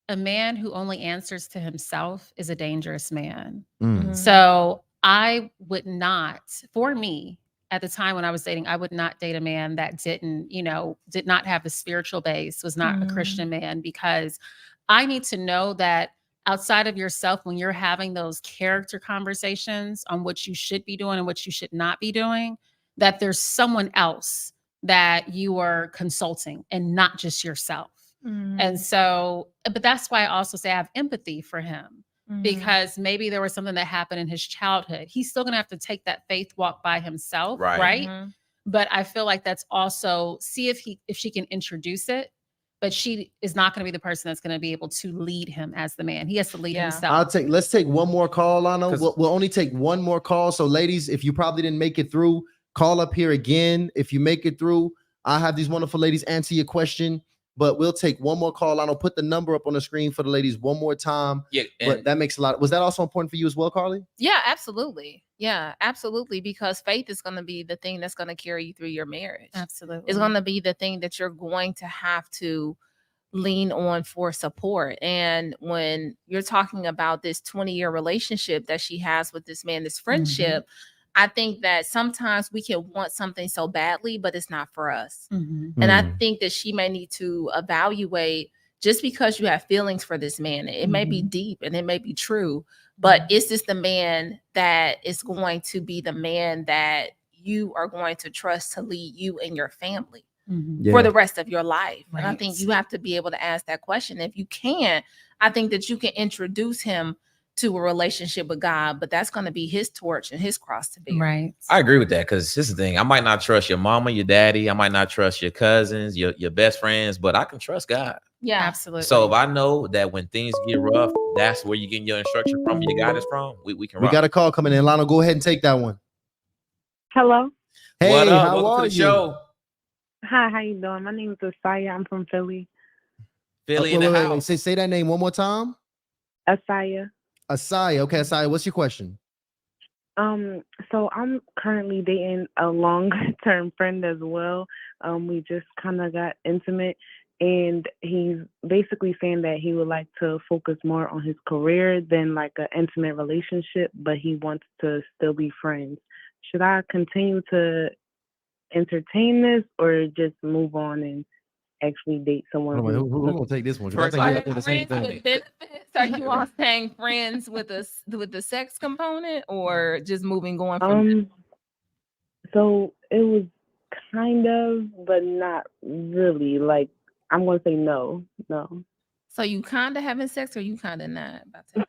a man who only answers to himself is a dangerous man. Mm. So I would not, for me, at the time when I was dating, I would not date a man that did not have the spiritual base, was not a Christian man, because I need to know that outside of yourself, when you're having those character conversations on what you should be doing and what you should not be doing, that there's someone else that you are consulting and not just yourself. And so, but that's why I also say I have empathy for him, because maybe there was something that happened in his childhood. He's still going to have to take that faith walk by himself. Right. But I feel like that's also, see if she can introduce it, but she is not going to be the person that's going to be able to lead him as the man. He has to lead himself. Let's take one more call, Lano. We'll only take one more call. So ladies, if you probably didn't make it through, call up here again. If you make it through, I'll have these wonderful ladies answer your question. But we'll take one more call. I'll put the number up on the screen for the ladies one more time. Yeah, but that makes a lot. Was that also important for you as well, Carly? Yeah, absolutely. Yeah, absolutely. Because faith is going to be the thing that's going to carry you through your marriage. Absolutely. It's going to be the thing that you're going to have to lean on for support. And when you're talking about this 20-year relationship that she has with this man, this friendship, I think that sometimes we can want something so badly, but it's not for us. And I think that she may need to evaluate, just because you have feelings for this man, it may be deep and it may be true, but is this the man that is going to be the man that you are going to trust to lead you and your family for the rest of your life? And I think you have to be able to ask that question. If you can't, I think that you can introduce him to a relationship with God, but that's going to be his torch and his cross to bear. Right. I agree with that, because this is the thing. I might not trust your mama, your daddy. I might not trust your cousins, your best friends, but I can trust God. Yeah, absolutely. So if I know that when things get rough, that's where you're getting your instruction from, your guidance from, we can rock. We got a call coming in. Lano, go ahead and take that one. Hello. Hey, what up? how Welcome are to the you? show. Hi, how you doing? My name is Asaya. I'm from Philly. Philly in the house. Say that name one more time. Asaya. Asaya. Okay, Asaya, what's your question? So I'm currently dating a long-term friend as well. We just kind of got intimate, and he's basically saying that he would like to focus more on his career than like an intimate relationship, but he wants to still be friends. Should I continue to entertain this or just move on and actually date someone? Who gonna take this one? 'Cause I think we have to do the same friends thing. with benefits? Are you all saying friends with the sex component, or just going from so it was kind of, but not really. Like, I'm gonna say no. So you kind of having sex, or you kind of not about to?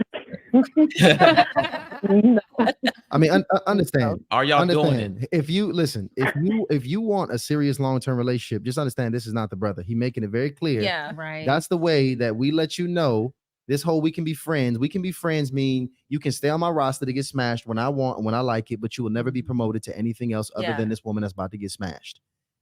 I mean, understand. Are y'all doing it? If you want a serious long-term relationship, just understand this is not the brother. He making it very clear. Yeah, right. That's the way that we let you know. This whole we can be friends. We can be friends mean you can stay on my roster to get smashed when I want and when I like it, but you will never be promoted to anything else other than this woman that's about to get smashed.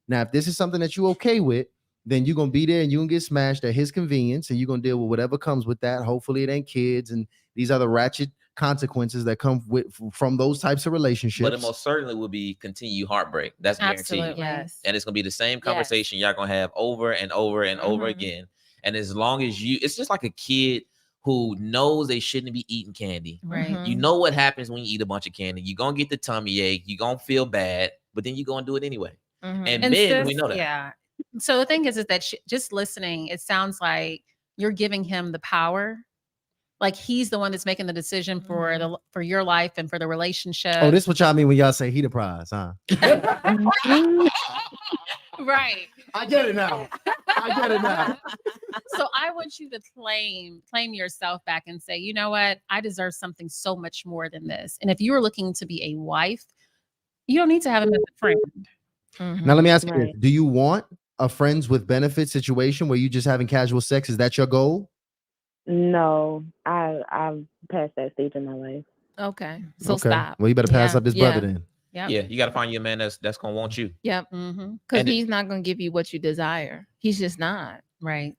Now, if this is something that you're okay with, then you're gonna be there and you're gonna get smashed at his convenience, and you're gonna deal with whatever comes with that. Hopefully, it ain't kids and these other ratchet consequences that come from those types of relationships. But it most certainly will be continued heartbreak. That's guaranteed. Absolutely. yes, And it's gonna be the same conversation y'all gonna have over and over and over again. And as long as it's just like a kid who knows they shouldn't be eating candy. Right. You know what happens when you eat a bunch of candy. You're gonna get the tummy ache, you're gonna feel bad, but then you're gonna do it anyway. And men, we know that. Yeah. So the thing is that just listening, it sounds like you're giving him the power Like he's the one that's making the decision for your life and for the relationship. Oh, this what y'all mean when y'all say he the prize, huh? Right. I get it now. I get it now. So I want you to claim yourself back and say, you know what? I deserve something so much more than this. And if you are looking to be a wife, you don't need to have him as a friend. Now let me ask you Right. this. Do you want a friends with benefits situation where you just having casual sex? Is that your goal? No, I've passed that stage in my life. Okay. So Okay. stop. Well, you better pass Yeah. up this Yeah. brother then. Yep. Yeah, you got to find you a man that's gonna want you. Yep. Mm-hmm. Because And- he's not gonna give you what you desire. He's just not. Right.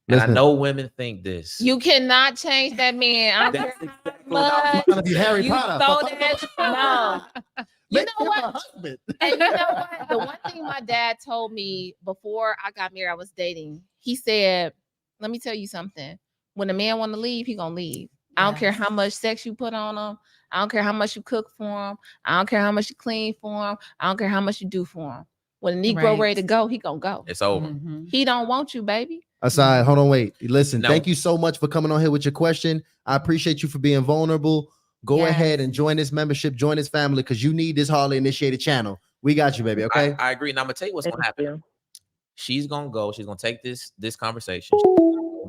And I Listen. know women think this. You cannot change that man. I don't That's care exactly how what I was much trying to be Harry you Potter. throw that. No. You Make know him a what? husband. And you know what? The one thing my dad told me before I got married, I was dating. He said, "Let me tell you something. When a man want to leave, he gonna leave. I don't care how much sex you put on him. I don't care how much you cook for him. I don't care how much you clean for him. I don't care how much you do for him. When the Negro Right. ready to go, he gonna go. It's over. Mm-hmm. He don't want you, baby." Aside, hold on, wait. Listen, No. thank you so much for coming on here with your question. I appreciate you for being vulnerable. Go Yes. ahead and join this membership, join this family, because you need this Harley Initiated channel. We got you, baby. Okay. I agree. And I'm gonna tell you what's Thank gonna happen. you. She's gonna go. She's gonna take this conversation.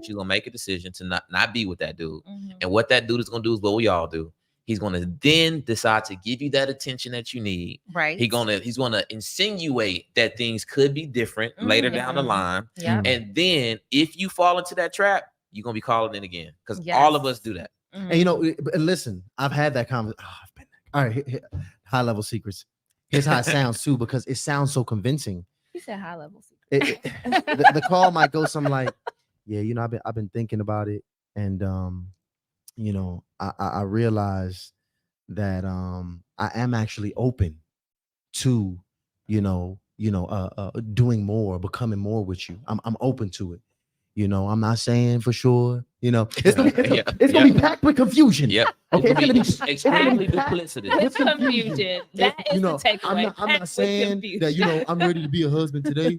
She's gonna make a decision to not be with that dude. And what that dude is gonna do is what we all do. He's gonna then decide to give you that attention that you need. Right. He's gonna insinuate that things could be different later down the line. Yeah. And then if you fall into that trap, you're gonna be calling in again. Because all of us do that. And you know, listen, I've had that conversation. Oh, I've been all right. High level secrets. Here's how it sounds too, because it sounds so convincing. He said high level. The call might go something like, "Yeah, you know, I've been thinking about it, and you know, I realized that I am actually open to, doing more, becoming more with you. I'm open to it. You know, I'm not saying for sure. You know, it's gonna be packed with confusion. Yep. Okay, it's gonna be extremely duplicitous. With confusion. That is you know, the takeaway. I'm not saying that, you know, I'm ready to be a husband today,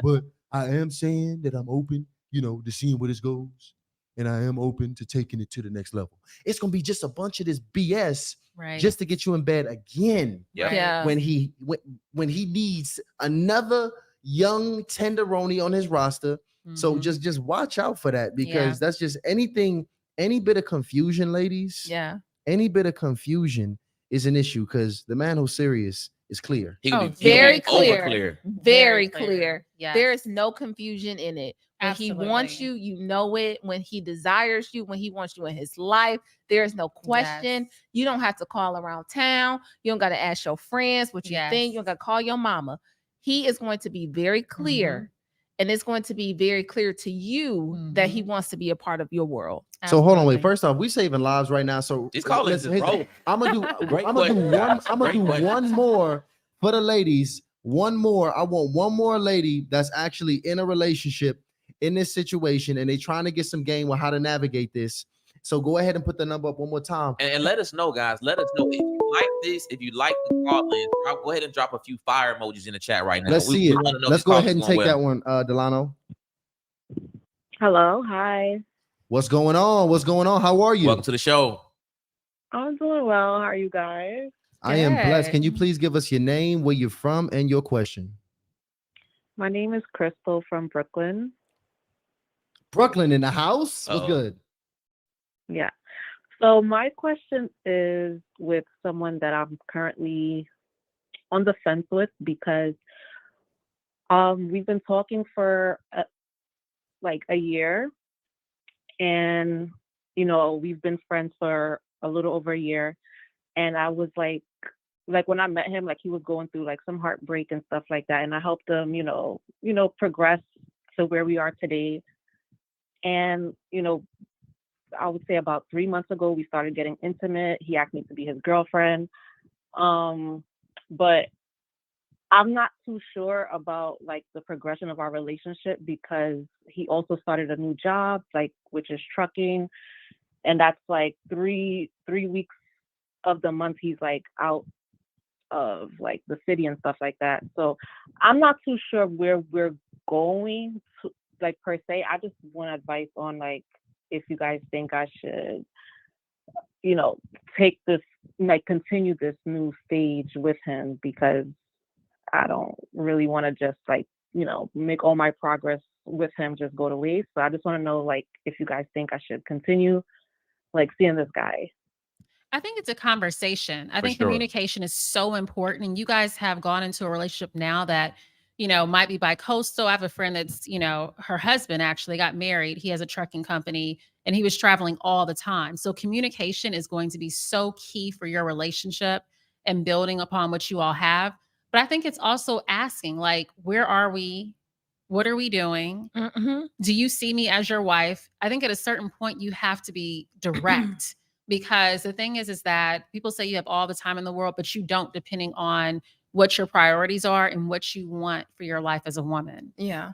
but I am saying that I'm open, you know, to seeing where this goes. And I am open to taking it to the next level. It's gonna be just a bunch of this BS Right. just to get you in bed again. Yep. Yeah. When he needs another young tenderoni on his roster. So Mhm. just watch out for that, because Yeah. that's just any bit of confusion, ladies. Yeah. Any bit of confusion is an issue, because the man who's serious is clear. He Oh, can be very over clear. Very clear. Yes. There is no confusion in it. When he wants Absolutely. you, you know it. When he desires you, when he wants you in his life, there is no question. Yes. You don't have to call around town. You don't got to ask your friends what you Yes. think. You don't got to call your mama. He is going to be very clear. And it's going to be very clear to you that he wants to be a part of your world. So hold on, wait. Absolutely. First off, we saving lives right now. So These callers is rolling. I'm gonna do Great I'm gonna do question, one. guys. I'm gonna Great do question. one more for the ladies. One more. I want one more lady that's actually in a relationship in this situation, and they trying to get some game with how to navigate this. So go ahead and put the number up one more time. And let us know, guys. Let us know if you like this. If you like the call-in, go ahead and drop a few fire emojis in the chat right now. Let's see it. wanna know if Let's these go callers ahead and going take well. that one, Delano. Hello, hi. What's going on? What's going on? How are you? Welcome to the show. I'm doing well. How are you guys? I am blessed. Good. Can you please give us your name, where you're from, and your question? My name is Crystal from Brooklyn. Brooklyn in the house. What's Uh-oh. good? Yeah. So my question is with someone that I'm currently on the fence with, because we've been talking for like a year, and you know, we've been friends for a little over a year, and I was like when I met him, like he was going through like some heartbreak and stuff like that, and I helped him, you know, progress to where we are today. And you know, I would say about 3 months ago, we started getting intimate. He asked me to be his girlfriend. But I'm not too sure about like the progression of our relationship, because he also started a new job, like, which is trucking. And that's like three weeks of the month he's like out of like the city and stuff like that. So I'm not too sure where we're going to, like, per se. I just want advice on like if you guys think I should, you know, take this, like, continue this new stage with him, because I don't really want to just, like, you know, make all my progress with him just go to waste. So I just want to know, like, if you guys think I should continue, like, seeing this guy. I think it's a conversation. I For think sure. communication is so important. And you guys have gone into a relationship now that, you know, might be bi-coastal. I have a friend that's, you know, her husband actually got married. He has a trucking company and he was traveling all the time. So communication is going to be so key for your relationship and building upon what you all have. But I think it's also asking, like, where are we? What are we doing? Mm-hmm. Do you see me as your wife? I think at a certain point you have to be direct, because the thing is that people say you have all the time in the world, but you don't, depending on what your priorities are and what you want for your life as a woman. Yeah.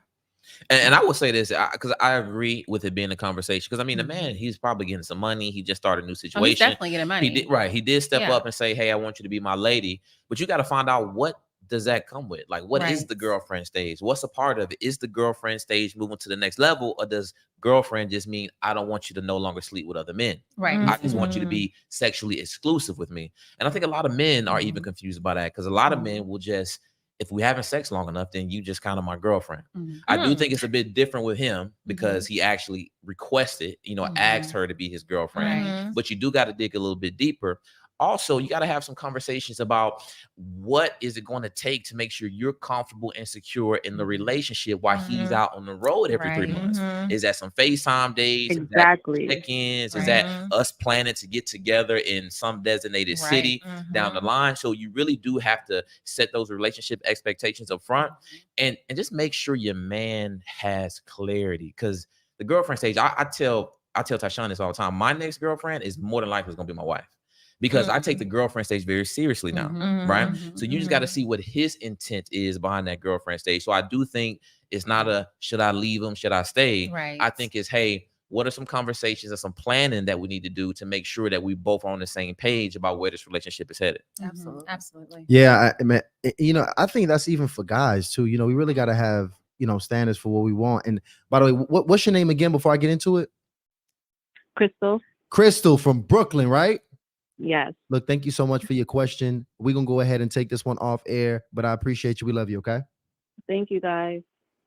And I will say this, because I agree with it being a conversation. Because I mean, the Mhm. man, he's probably getting some money. He just started a new Oh, he's situation. definitely getting money. He did right. He did step Yeah. up and say, "Hey, I want you to be my lady." But you got to find out, what does that come with? Like, what is Right. the girlfriend stage? What's a part of it? Is the girlfriend stage moving to the next level, or does girlfriend just mean I don't want you to no longer sleep with other men? Right. I just want you to Mhm. be sexually exclusive with me. And I think a lot of men are even Mhm. confused by that, because a lot of Mhm. men will just, if we haven't sex long enough, then you just kind of my girlfriend. Mhm. I do think it's a bit different with him, because Mm-hmm. he actually requested, asked Mhm. her to be his girlfriend. Right. Mhm. But you do got to dig a little bit deeper. Also, you got to have some conversations about what is it going to take to make sure you're comfortable and secure in the Mhm. relationship while he's Mhm. out on the road every 3 Right. months. Mhm. Is that some FaceTime days? Is that Exactly. check-ins? Is Right. that Mhm. us planning to get together in some designated Right. city down the Mhm. line? So you really do have to set those relationship expectations up front, and just make sure your man has clarity. Because the girlfriend stage, I tell Tyshawn this all the time. My next girlfriend is more than likely going to be my wife, because I take the girlfriend stage very seriously now. Mhm. Right? Mhm. So you just got to Mhm. see what his intent is behind that girlfriend stage. So I do think it's not a should I leave him, should I stay? Right. I think it's, hey, what are some conversations and some planning that we need to do to make sure that we both are on the same page about where this relationship is headed? Mhm. Absolutely. Absolutely. Yeah, man, I think that's even for guys too. We really got to have, standards for what we want. And by the way, what's your name again before I get into it? Crystal? Crystal from Brooklyn, right? Yes. Look, thank you so much for your question. We're going to go ahead and take this one off air, but I appreciate you. We love you, okay? Thank you, guys.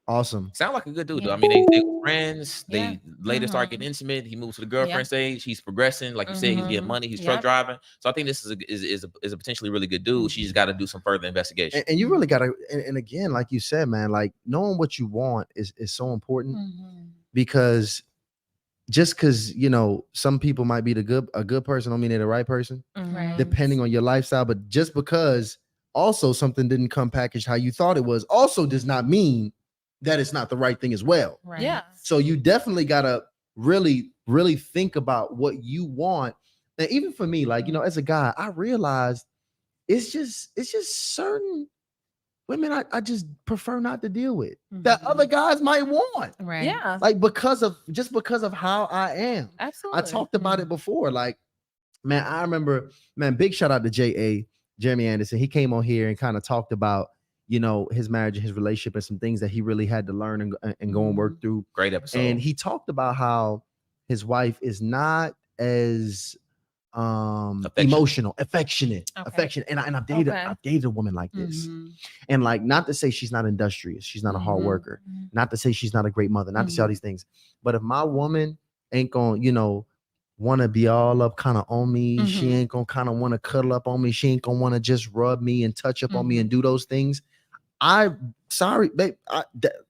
Awesome. Sound like a good dude, though. Yeah. I mean, they were friends. Yeah. They later start Mhm. getting intimate. He moves to the girlfriend Yeah. stage. He's progressing, like you said. He's getting Mhm. money. He's truck Yep. driving. So I think this is a potentially really good dude. She just got to do some further investigation. And you really got to, and again, like you said, man, like knowing what you want is so important, Mhm. because just because, some people might be a good person don't mean they're the right person, Right. depending on your lifestyle. But just because also something didn't come packaged how you thought it was also does not mean that it's not the right thing as well. Right. Yeah. So you definitely gotta really, really think about what you want. And even for me, like, as a guy, I realized it's just certain women I just prefer not to deal with that Mhm. other guys might want. Right. Yeah. Like because of how I am. Absolutely. I talked about it before. Like, man, I remember, man, big shout out to Jeremy Anderson. He came on here and kind of talked about, his marriage and his relationship and some things that he really had to learn and go and work through. Great episode. And he talked about how his wife is not as emotional, affectionate. And I've dated a woman like this. Mhm. And like, not to say she's not industrious, she's not a hard Mhm. worker, not to say she's not a great mother, not to say all Mhm. these things. But if my woman ain't gonna, want to be all up kind of on me, she Mhm. ain't gonna kind of want to cuddle up on me, she ain't gonna want to just rub me and touch up on me and do those things, sorry, babe,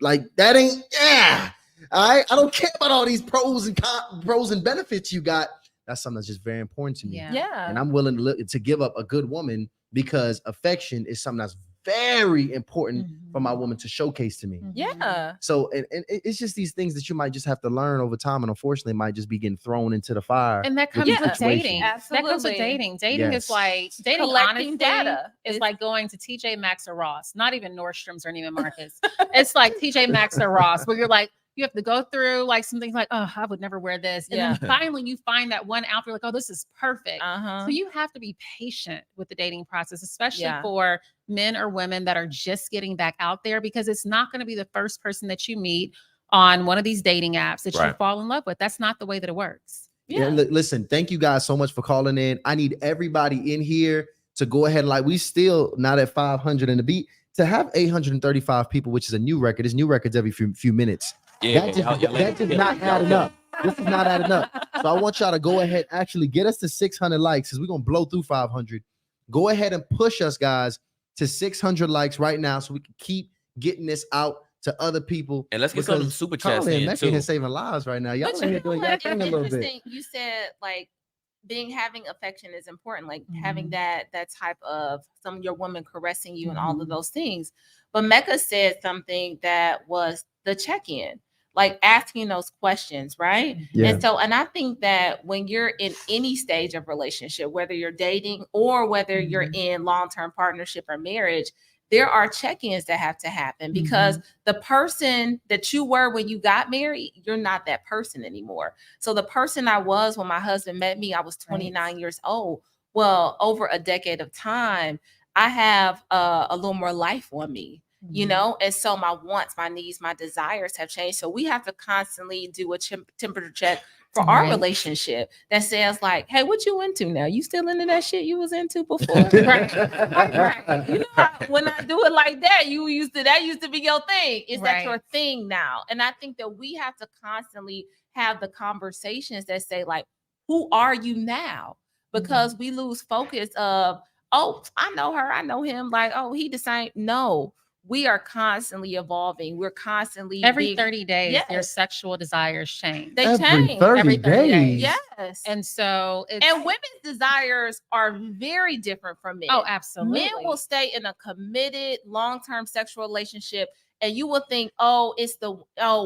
like that ain't, yeah. I don't care about all these pros and benefits you got. That's something that's just very important to me. Yeah. Yeah. And I'm willing to give up a good woman, because affection is something that's very important for my woman to showcase to me. Yeah. So, and it's just these things that you might just have to learn over time, and unfortunately might just be getting thrown into the fire. And that with comes these with situations. dating. That comes with Absolutely. dating. Dating Yes. is like dating. Collecting Honestly, data. is It's- like going to TJ Maxx or Ross. Not even Nordstrom's or Neiman Marcus. It's like TJ Maxx or Ross, where you're like, you have to go through like some things like, oh, I would never wear this. And Yeah. then finally you find that one outfit, like, oh, this is perfect. Uh-huh. So you have to be patient with the dating process, especially Yeah. for men or women that are just getting back out there, because it's not going to be the first person that you meet on one of these dating apps that you Right. fall in love with. That's not the way that it works. Yeah. Listen, thank you guys so much for calling in. I need everybody in here to go ahead. Like, we still not at 500 in the beat. To have 835 people, which is a new record. It's new records every few minutes. Yeah, That just not adding up. This is not adding up. So I want y'all to go ahead, actually get us to 600 likes, because we're gonna blow through 500. Go ahead and push us, guys, to 600 likes right now, so we can keep getting this out to other people. And let's get some because super chats Carly and in Mecca too. here saving lives right now. Y'all But in you here know doing what? y'all It's thing a little bit. interesting. You said like having affection is important, like having that type of some of your women caressing you and all of those things. But Mecca said something that was the check-in, like asking those questions, right? Yeah. And I think that when you're in any stage of relationship, whether you're dating or whether you're in long-term partnership or marriage, there are check-ins that have to happen, because the person that you were when you got married, you're not that person anymore. So the person I was when my husband met me, I was 29 years old. Well, over a decade of time, I have a little more life on me, you know? And so my wants, my needs, my desires have changed. So we have to constantly do a temperature check for our relationship that says like, hey, what you into now? You still into that shit you was into before? Right. You know, when I do it like that, that used to be your thing. Is that your thing now? And I think that we have to constantly have the conversations that say like, who are you now? Because we lose focus of, oh, I know her, I know him, like, oh, he the same. No, we are constantly evolving. We're constantly Every 30 days, Yes. your sexual desires change. They Every change 30 every 30 days. Yes. And so it's, And women's desires are very different from men. oh, absolutely. Men will stay in a committed long-term sexual relationship, and you will think, oh,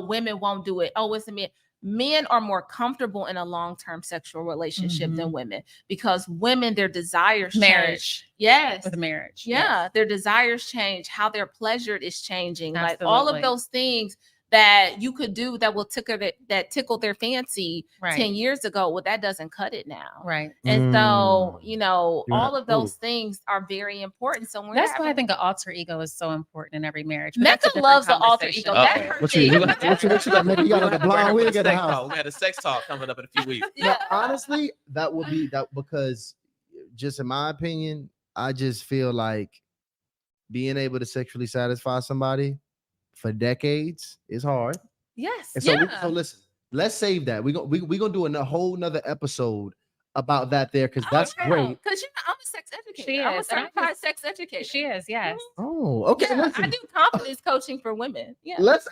women won't do it. Oh, it's the men. Men are more comfortable in a long-term sexual relationship than women, because women, their desires change. marriage. Yes. With marriage. Yeah, their desires change, how they're pleasured is changing. Like all of Absolutely. those things that you could do that will tickle their fancy Right. 10 years ago. Well, that doesn't cut it now. Right. And so, you know, You're all of those absolutely- things are very important. So when That's why I think an alter ego is so important in every marriage. But that's a Mecca different loves the alter conversation. ego. That's her What you thing. got, Mecca? You got like a blonde wig at the house. We had a sex talk coming up in a few weeks. Yeah. Honestly, that would be that, because just in my opinion, I just feel like being able to sexually satisfy somebody for decades is hard. Yes. And so, Yeah. so listen, let's save that. We're gonna do a whole nother episode about that there, because that's great. Because you know, I'm a sex educator. She I'm a is, and I certified just- sex educator. She is, yes. Oh, okay. Yeah, I Listen, do confidence coaching for women. Yeah. And it's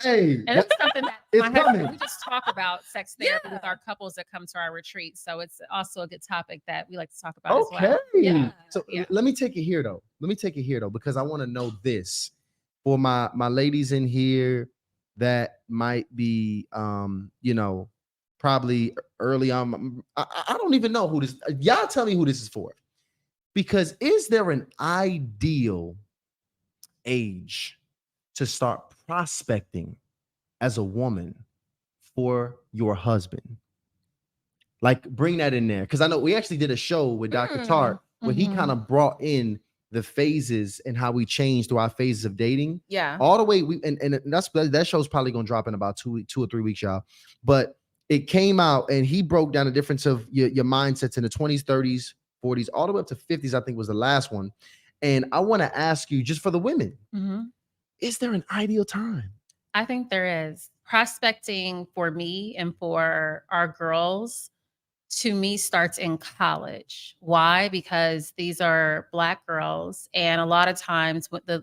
something that It's my husband, coming. we just talk about sex therapy with our couples that come to our retreat. So it's also a good topic that we like to talk about as okay. well. Yeah. So Yeah. let me take it here though. Because I want to know this for my ladies in here that might be you know, probably early on. I don't even know who this. Y'all tell me who this is for. Because is there an ideal age to start prospecting as a woman for your husband? Like, bring that in there, because I know we actually did a show with Dr. Tart where he kind of brought in the phases and how we changed through our phases of dating. Yeah. All the way and that show's probably gonna drop in about 2 or 3 weeks, y'all. But it came out and he broke down the difference of your mindsets in the 20s, 30s, 40s, all the way up to 50s, I think was the last one. And I want to ask you, just for the women, is there an ideal time? I think there is. Prospecting for me and for our girls, to me, starts in college. Why? Because these are Black girls, and a lot of times with the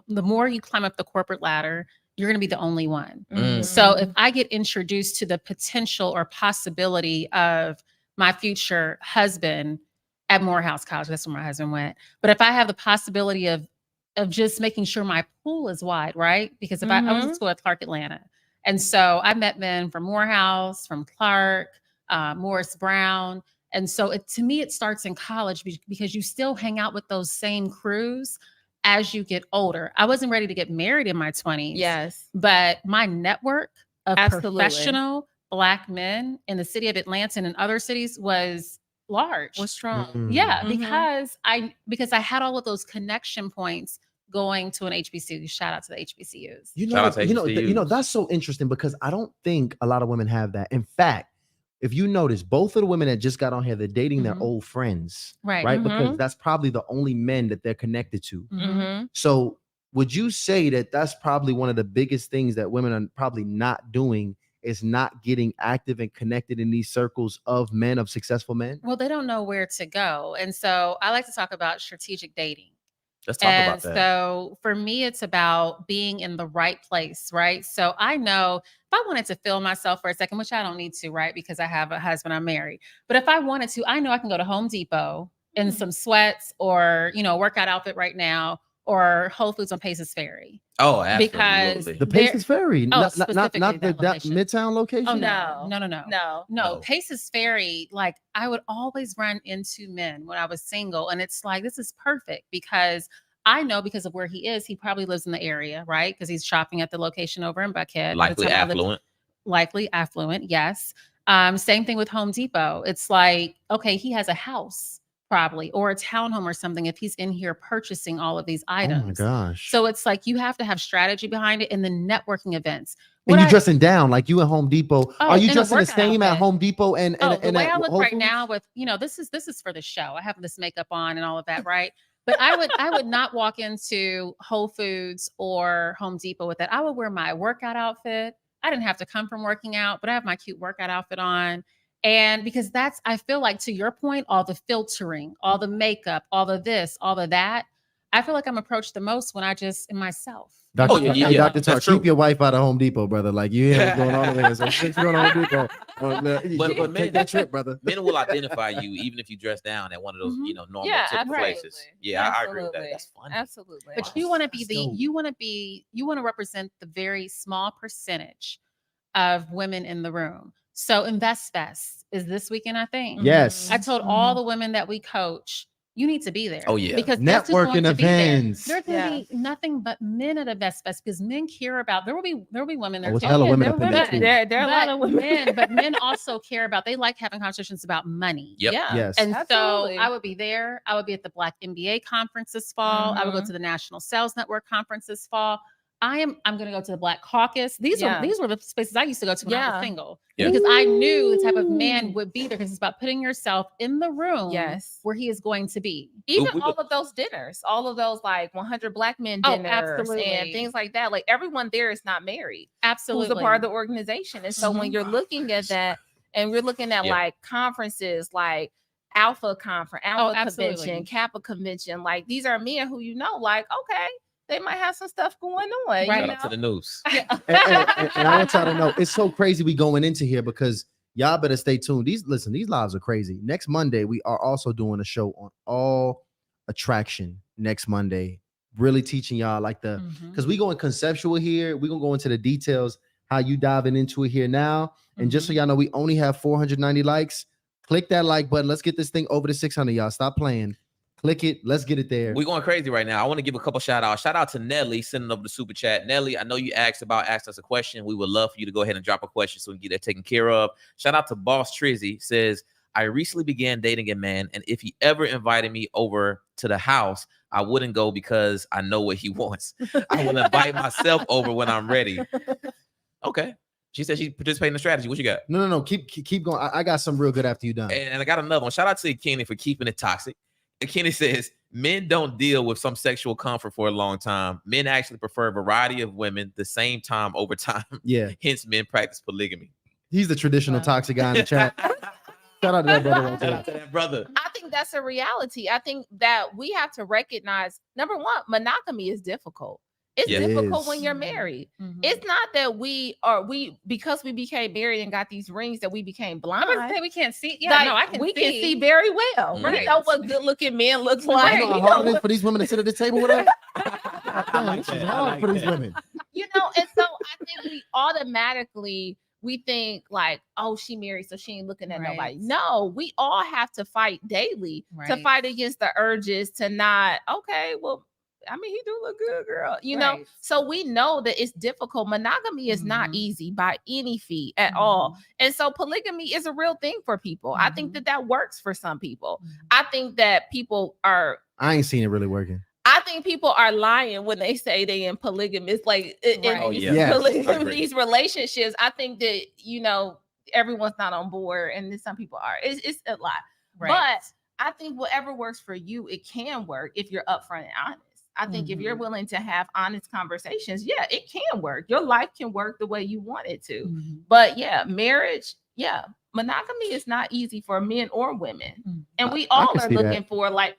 more you climb up the corporate ladder, you're going to be the only one. So if I get introduced to the potential or possibility of my future husband at Morehouse College, that's where my husband went. But if I have the possibility of just making sure my pool is wide, right? Because if I was in school at Clark Atlanta, and so I met men from Morehouse, from Clark, Morris Brown. And so to me, it starts in college because you still hang out with those same crews as you get older. I wasn't ready to get married in my 20s. Yes. But my network of Absolutely. professional Black men in the city of Atlanta and in other cities was large. Was strong. Yeah, Mhm. because I had all of those connection points going to an HBCU. Shout out to the HBCUs. Shout out to HBCUs. That's so interesting because I don't think a lot of women have that. In fact, if you notice, both of the women that just got on here, they're dating their old friends, right? Because that's probably the only men that they're connected to. So would you say that that's probably one of the biggest things that women are probably not doing is not getting active and connected in these circles of men, of successful men? Well, they don't know where to go. And so I like to talk about strategic dating. Let's talk about that. So for me, it's about being in the right place, right? So I know if I wanted to feel myself for a second, which I don't need to, right? Because I have a husband, I'm married. But if I wanted to, I know I can go to Home Depot in some sweats or, workout outfit right now, or Whole Foods on Paces Ferry. Oh, absolutely. Because The Paces Ferry, not specifically the that location. Midtown location. Oh, no. Oh. Paces Ferry, like I would always run into men when I was single, and it's like this is perfect because I know because of where he is, he probably lives in the area, right? Because he's shopping at the location over in Buckhead. Likely affluent, yes. Same thing with Home Depot. It's like, okay, he has a house probably or a townhome or something if he's in here purchasing all of these items. Oh my gosh. So it's like you have to have strategy behind it in the networking events. And you dressing down like you at Home Depot. Are you dressing the same at Home Depot and the way I look Whole right Foods? now with, this is for the show. I have this makeup on and all of that, right? But I would not walk into Whole Foods or Home Depot with that. I would wear my workout outfit. I didn't have to come from working out, but I have my cute workout outfit on. And because I feel like to your point, all the filtering, all the makeup, all the this, all of that, I feel like I'm approached the most when I just am myself. Dr. Tar, keep your wife out of Home Depot, brother. Like you hear what's going on over here. So since you're going to Home Depot, but men, take that trip, brother. Men will identify you even if you dress down at one of those, normal typical places. Yeah, I agree with that. That's funny. Absolutely. But you want to be you want to represent the very small percentage of women in the room. So Invest Fest is this weekend, I think. Yes. I told all the women that we coach, you need to be there. Oh, yeah. Because networking events. There's going to be nothing but men at Invest Fest because men care about, there will be women there. There's hella women up in there too. There are a lot of women. But men also care about, they like having conversations about money. Yep. Yeah. Yes. And Absolutely. so I would be there. I would be at the Black MBA conference this fall. I would go to the National Sales Network conference this fall. I'm going to go to the Black Caucus. These were the spaces I used to go to when I was single. Yeah. Because I knew the type of man would be there because it's about putting yourself in the room where he is going to be. Even all of those dinners, all of those like 100 Black men dinners and things like that. Like everyone there is not married. Absolutely. Who's a part of the organization. And so when you're looking at that and we're looking at like conferences like Alpha Conference, Alpha Convention, Kappa Convention, like these are men who like, okay, they might have some stuff going on. Right up to the news. and I want y'all to know it's so crazy we going into here because y'all better stay tuned. These lives are crazy. Next Monday, we are also doing a show on all attraction next Monday. Really teaching y'all like because we going conceptual here. We're gonna go into the details, how you diving into it here now. And just so y'all know, we only have 490 likes. Click that like button. Let's get this thing over to 600, y'all. Stop playing. Click it. Let's get it there. We're going crazy right now. I want to give a couple shout outs. Shout out to Nelly sending over the super chat. Nelly, I know you asked us a question. We would love for you to go ahead and drop a question so we can get that taken care of. Shout out to Boss Trizzy. Says, I recently began dating a man, and if he ever invited me over to the house, I wouldn't go because I know what he wants. I will invite myself over when I'm ready. Okay. She said she's participating in the strategy. What you got? No. Keep going. I got some real good after you done. And I got another one. Shout out to Kenny for keeping it toxic. Kenny says, men don't deal with some sexual comfort for a long time. Men actually prefer a variety of women the same time over time. Yeah. Hence, men practice polygamy. He's the traditional toxic guy in the chat. Shout out to that brother. Shout out to that brother. I think that's a reality. I think that we have to recognize, number one, monogamy is difficult. It's difficult when you're married. It's not that because we became married and got these rings that we became blind. I'm gonna say we can't see. We can see very well. Right. We know what good looking men look like. You know how hard it is for these women to sit at the table with us? This is hard for these women. And so I think we automatically think like, oh, she married, so she ain't looking at nobody. No, we all have to fight daily to fight against the urges to not, okay, well, I mean, he do look good, girl. Know, so we know that it's difficult. Monogamy is not easy by any feat at all. And so polygamy is a real thing for people. I think that works for some people. I think that people are. I ain't seen it really working. I think people are lying when they say they in polygamous, like in Right. Oh, these yeah. Yes. these relationships. I think that, you know, everyone's not on board, and then some people are. It's a lot. Right. But I think whatever works for you, it can work if you're upfront and honest. I think if you're Mhm. willing to have honest conversations, yeah, it can work. Your life can work the way you want it to. Mhm. But yeah, marriage, yeah, monogamy is not easy for men or women. Mhm. And we I all can are see that. looking for, like,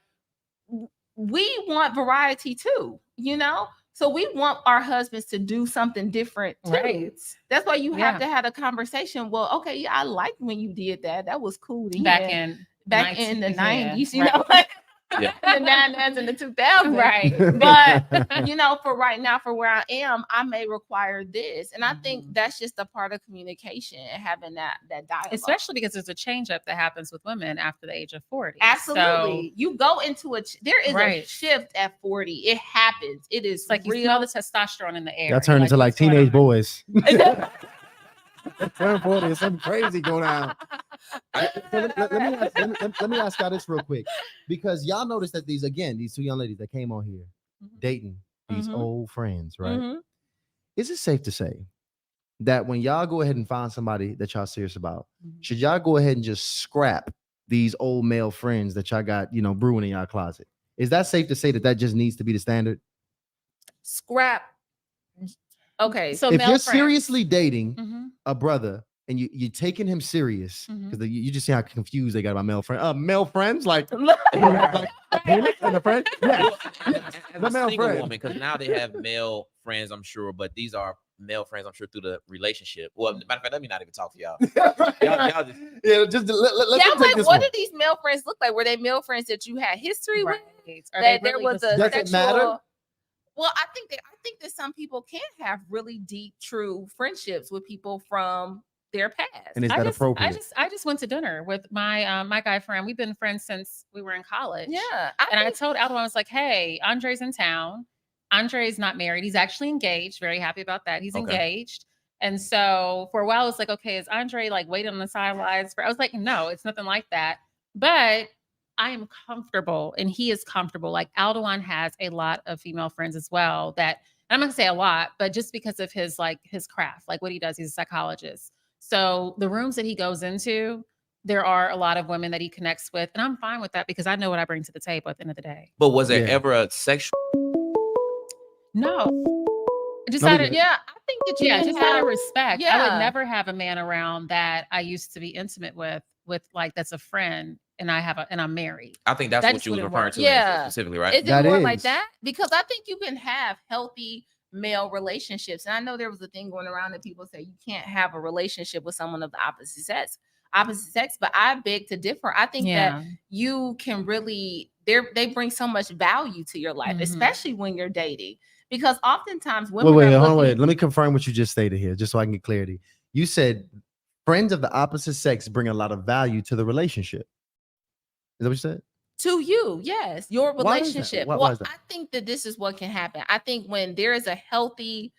we want variety too, you know? So we want our husbands to do something different too. Right. That's why you have Yeah. to have a conversation. Well, okay, yeah, I liked when you did that. That was cool to Back hear. in Back in the 19 90s, you right. know, like Yeah. the 90s and the 2000s. Right. But, you know, for right now, for where I am, I may require this. And I think Mhm. that's just a part of communication and having that dialogue. Especially because there's a change up that happens with women after the age of 40. Absolutely. So You go into there is a Right. shift at 40. It happens. It is it's like you real. smell the testosterone in the air. Y'all turn You're into like what's going teenage on? boys. Turn 40, there's something crazy going on. So let me ask y'all this real quick, because y'all notice that these two young ladies that came on here Mhm. dating these Mhm. old friends, right? Mhm. Is it safe to say that when y'all go ahead and find somebody that y'all serious about, Mhm. should y'all go ahead and just scrap these old male friends that y'all got, brewing in y'all closet? Is that safe to say that just needs to be the standard? Scrap. Okay. So If male you're friends. seriously dating Mhm. a brother and you're taking him serious, Mhm. because you just see how confused they got about male friends. Male friends, like, Look. like a penis and a friend. Yes. As The a male single friend. woman, because now they have male friends, I'm sure, but these are male friends, I'm sure, through the relationship. Well, matter of fact, let me not even talk to y'all. Y'all just, Yeah, just let Yeah, them I'm take like, this what one. do these male friends look like? Were they male friends that you had history with? Right. Are That they there really was just a Does it friends? matter? sexual. Well, I think that some people can have really deep, true friendships with people from their past. And is that appropriate? I just went to dinner with my my guy friend. We've been friends since we were in college. Yeah, And I told Aldo, I was like, hey, Andre's in town. Andre's not married. He's actually engaged. Very happy about that. He's Okay. engaged. And so for a while, it's like, okay, is Andre like waiting on the sidelines? I was like, no, it's nothing like that. But I am comfortable and he is comfortable. Like Aldoan has a lot of female friends as well that, and I'm not gonna say a lot, but just because of his craft, like what he does, he's a psychologist. So the rooms that he goes into, there are a lot of women that he connects with. And I'm fine with that because I know what I bring to the table at the end of the day. but was there Yeah. ever a sexual? No. Just No, we out of, get it. Yeah, I think that you yeah, can just out have. of respect. I Yeah. would never have a man around that I used to be intimate with like that's a friend and I'm married. I think that's That what just you was wouldn't referring work. to Yeah. specifically, right? Is it That more like is. that? Because I think you can have healthy male relationships. And I know there was a thing going around that people say you can't have a relationship with someone of the opposite sex, but I beg to differ. I think that you can really they bring so much value to your life, Mhm. especially when you're dating. Because oftentimes women Wait, are hold on, looking. wait. Let me confirm what you just stated here, just so I can get clarity. You said friends of the opposite sex bring a lot of value to the relationship. Is that what you said? To you, yes, your Why is that? relationship. Why Well, is that? I think that this is what can happen. I think when there is a healthy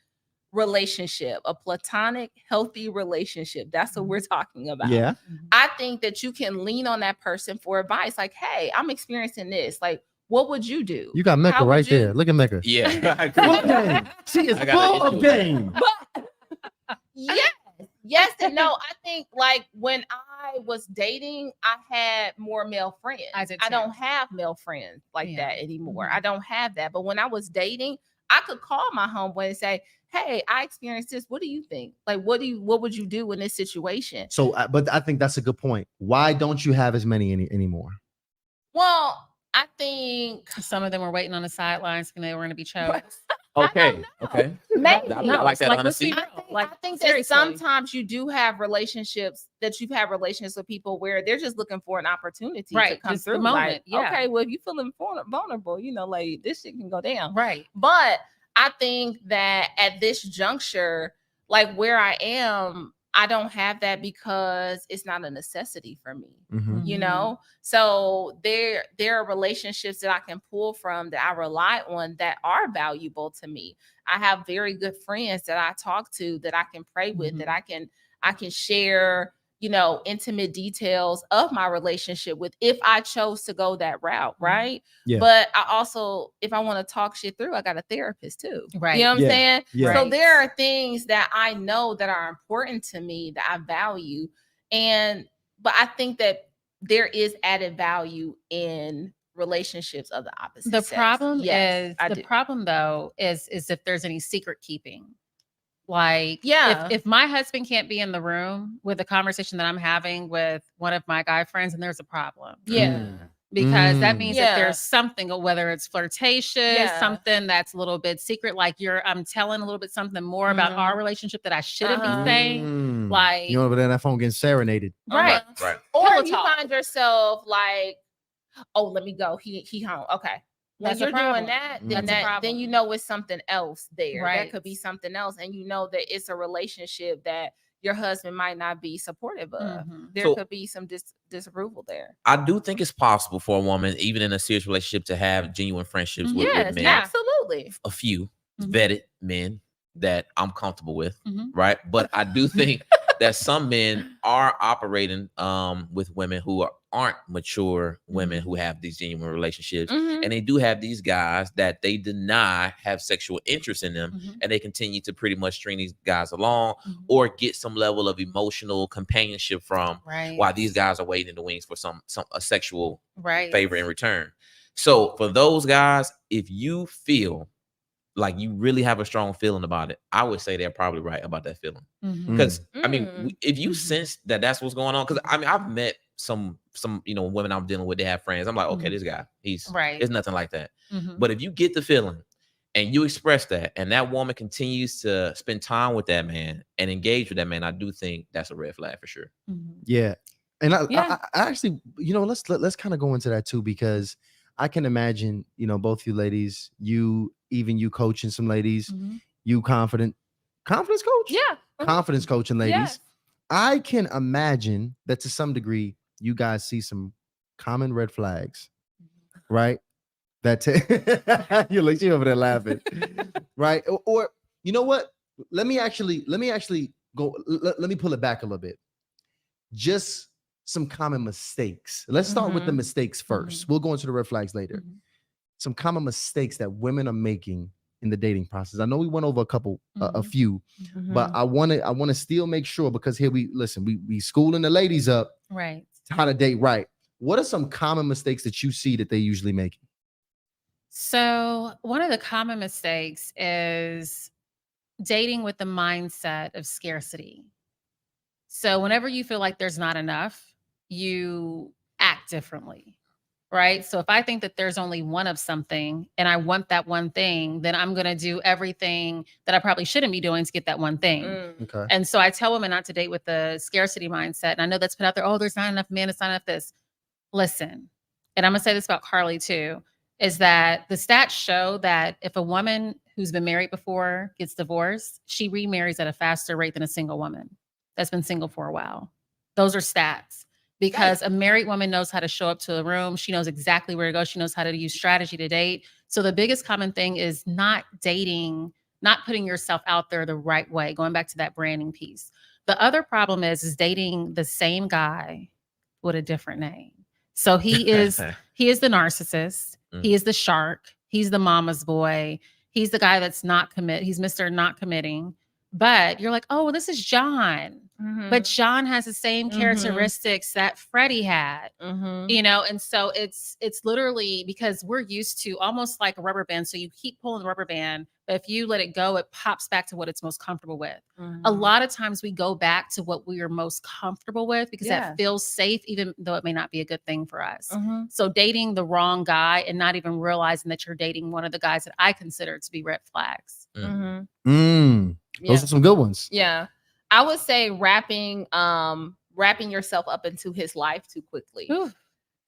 relationship, a platonic, healthy relationship, that's what we're talking about. Yeah. I think that you can lean on that person for advice. Like, hey, I'm experiencing this. Like, what would you do? You got Mecca How would right you- there. Look at Mecca. Yeah, I Full agree. of game. She is I got an full issue of with that. game. But yes and no. I think like when I was dating, I had more male friends. I did I too. don't have male friends like Yeah. that anymore. Mhm. I don't have that. But when I was dating, I could call my homeboy and say, "Hey, I experienced this. What do you think? Like, what would you do in this situation?" So, but I think that's a good point. Why don't you have as many anymore? Well, I think Some of them were waiting on the sidelines and they were going to be choked. Okay, okay. maybe. I like that let's be honesty. real. I think that seriously. sometimes you do have relationships with people where they're just looking for an opportunity to Right, come just the through. moment, Like, yeah. okay, well, if you feeling vulnerable, like this shit can go down. Right. But I think that at this juncture, like where I am, I don't have that because it's not a necessity for me. Mhm. So there are relationships that I can pull from that I rely on that are valuable to me. I have very good friends that I talk to, that I can pray with, that I can share intimate details of my relationship with if I chose to go that route, right? Yeah. But I also, if I want to talk shit through, I got a therapist too. Right. You know what I'm saying? Yeah. So Right. there are things that I know that are important to me that I value. But I think that there is added value in relationships of the opposite The sex. problem Yes, is I the do. problem though is if there's any secret keeping. Like, Yeah. if my husband can't be in the room with the conversation that I'm having with one of my guy friends, and there's a problem. Yeah. Because that Mm. means Yeah. that there's something, whether it's flirtatious, Yeah. something that's a little bit secret, like I'm telling a little bit something more about Mhm. our relationship that I shouldn't Uh-huh. be saying. Mm. Like, You know, over there, that phone getting serenaded. right. Right. Or Pillow you talk. find yourself like, oh, let me go. He home. Okay. When That's a you're doing problem. that, Mm. then That's a problem. then you know it's something else there. That Right. could be something else, and you know that it's a relationship that your husband might not be supportive of. Mhm. There So- could be some disapproval there. I do think it's possible for a woman, even in a serious relationship, to have genuine friendships with Yes, men. absolutely. A few Mhm. vetted men that I'm comfortable with, Mhm. right? But I do think that some men are operating with women who aren't mature women who have these genuine relationships, Mhm. and they do have these guys that they deny have sexual interest in them, Mhm. and they continue to pretty much string these guys along Mhm. or get some level of emotional companionship from, Right. while these guys are waiting in the wings for a sexual Right. favor in return. So for those guys, if you feel like you really have a strong feeling about it, I would say they're probably right about that feeling. Mhm. Because I mean, Mm. if you Mhm. sense that that's what's going on, because I mean, I've met some women I'm dealing with, they have friends. I'm like, okay, Mhm. this guy, Right. it's nothing like that. Mhm. But if you get the feeling and you express that, and that woman continues to spend time with that man and engage with that man, I do think that's a red flag for sure. Mhm. Yeah. And Yeah. I actually, let's kind of go into that too, because I can imagine, both you ladies, you coaching some ladies, Mhm. you confidence coach? Yeah. Confidence coaching ladies. Yes. I can imagine that to some degree, you guys see some common red flags, right? You're over there laughing, right? Or you know what? Let me actually go. Let me pull it back a little bit. Just some common mistakes. Let's start with the Mhm. mistakes 1st. We'll go into the red flags later. Mhm. Some common mistakes that women are making in the dating process. I know we went over a couple, a Mhm. few, but I want to still make sure, because here we schooling the ladies up Right. how to date right. What are some common mistakes that you see that they usually make? So, one of the common mistakes is dating with the mindset of scarcity. So, whenever you feel like there's not enough, you act differently, right? So, if I think that there's only one of something and I want that one thing, then I'm going to do everything that I probably shouldn't be doing to get that one thing. Mm. Okay. And so, I tell women not to date with the scarcity mindset. And I know that's put out there, oh, there's not enough men, it's not enough this. Listen, and I'm going to say this about Carly too, is that the stats show that if a woman who's been married before gets divorced, she remarries at a faster rate than a single woman that's been single for a while. Those are stats, because a married woman knows how to show up to a room. She knows exactly where to go. She knows how to use strategy to date. So the biggest common thing is not dating, not putting yourself out there the right way, going back to that branding piece. The other problem is dating the same guy with a different name. So he is the narcissist. He is the shark. He's the mama's boy. He's the guy that's not he's Mr. Not committing. But you're like, oh, well, this is John. Mhm. But John has the same Mhm. characteristics that Freddie had. Mhm. And so it's literally because we're used to almost like a rubber band. So you keep pulling the rubber band, but if you let it go, it pops back to what it's most comfortable with. A Mhm. lot of times we go back to what we are most comfortable with because Yeah. that feels safe, even though it may not be a good thing for us. Mhm. So dating the wrong guy and not even realizing that you're dating one of the guys that I consider to be red flags. Mhm. Those Yeah. are some good ones. Yeah. I would say wrapping yourself up into his life too quickly. Ooh.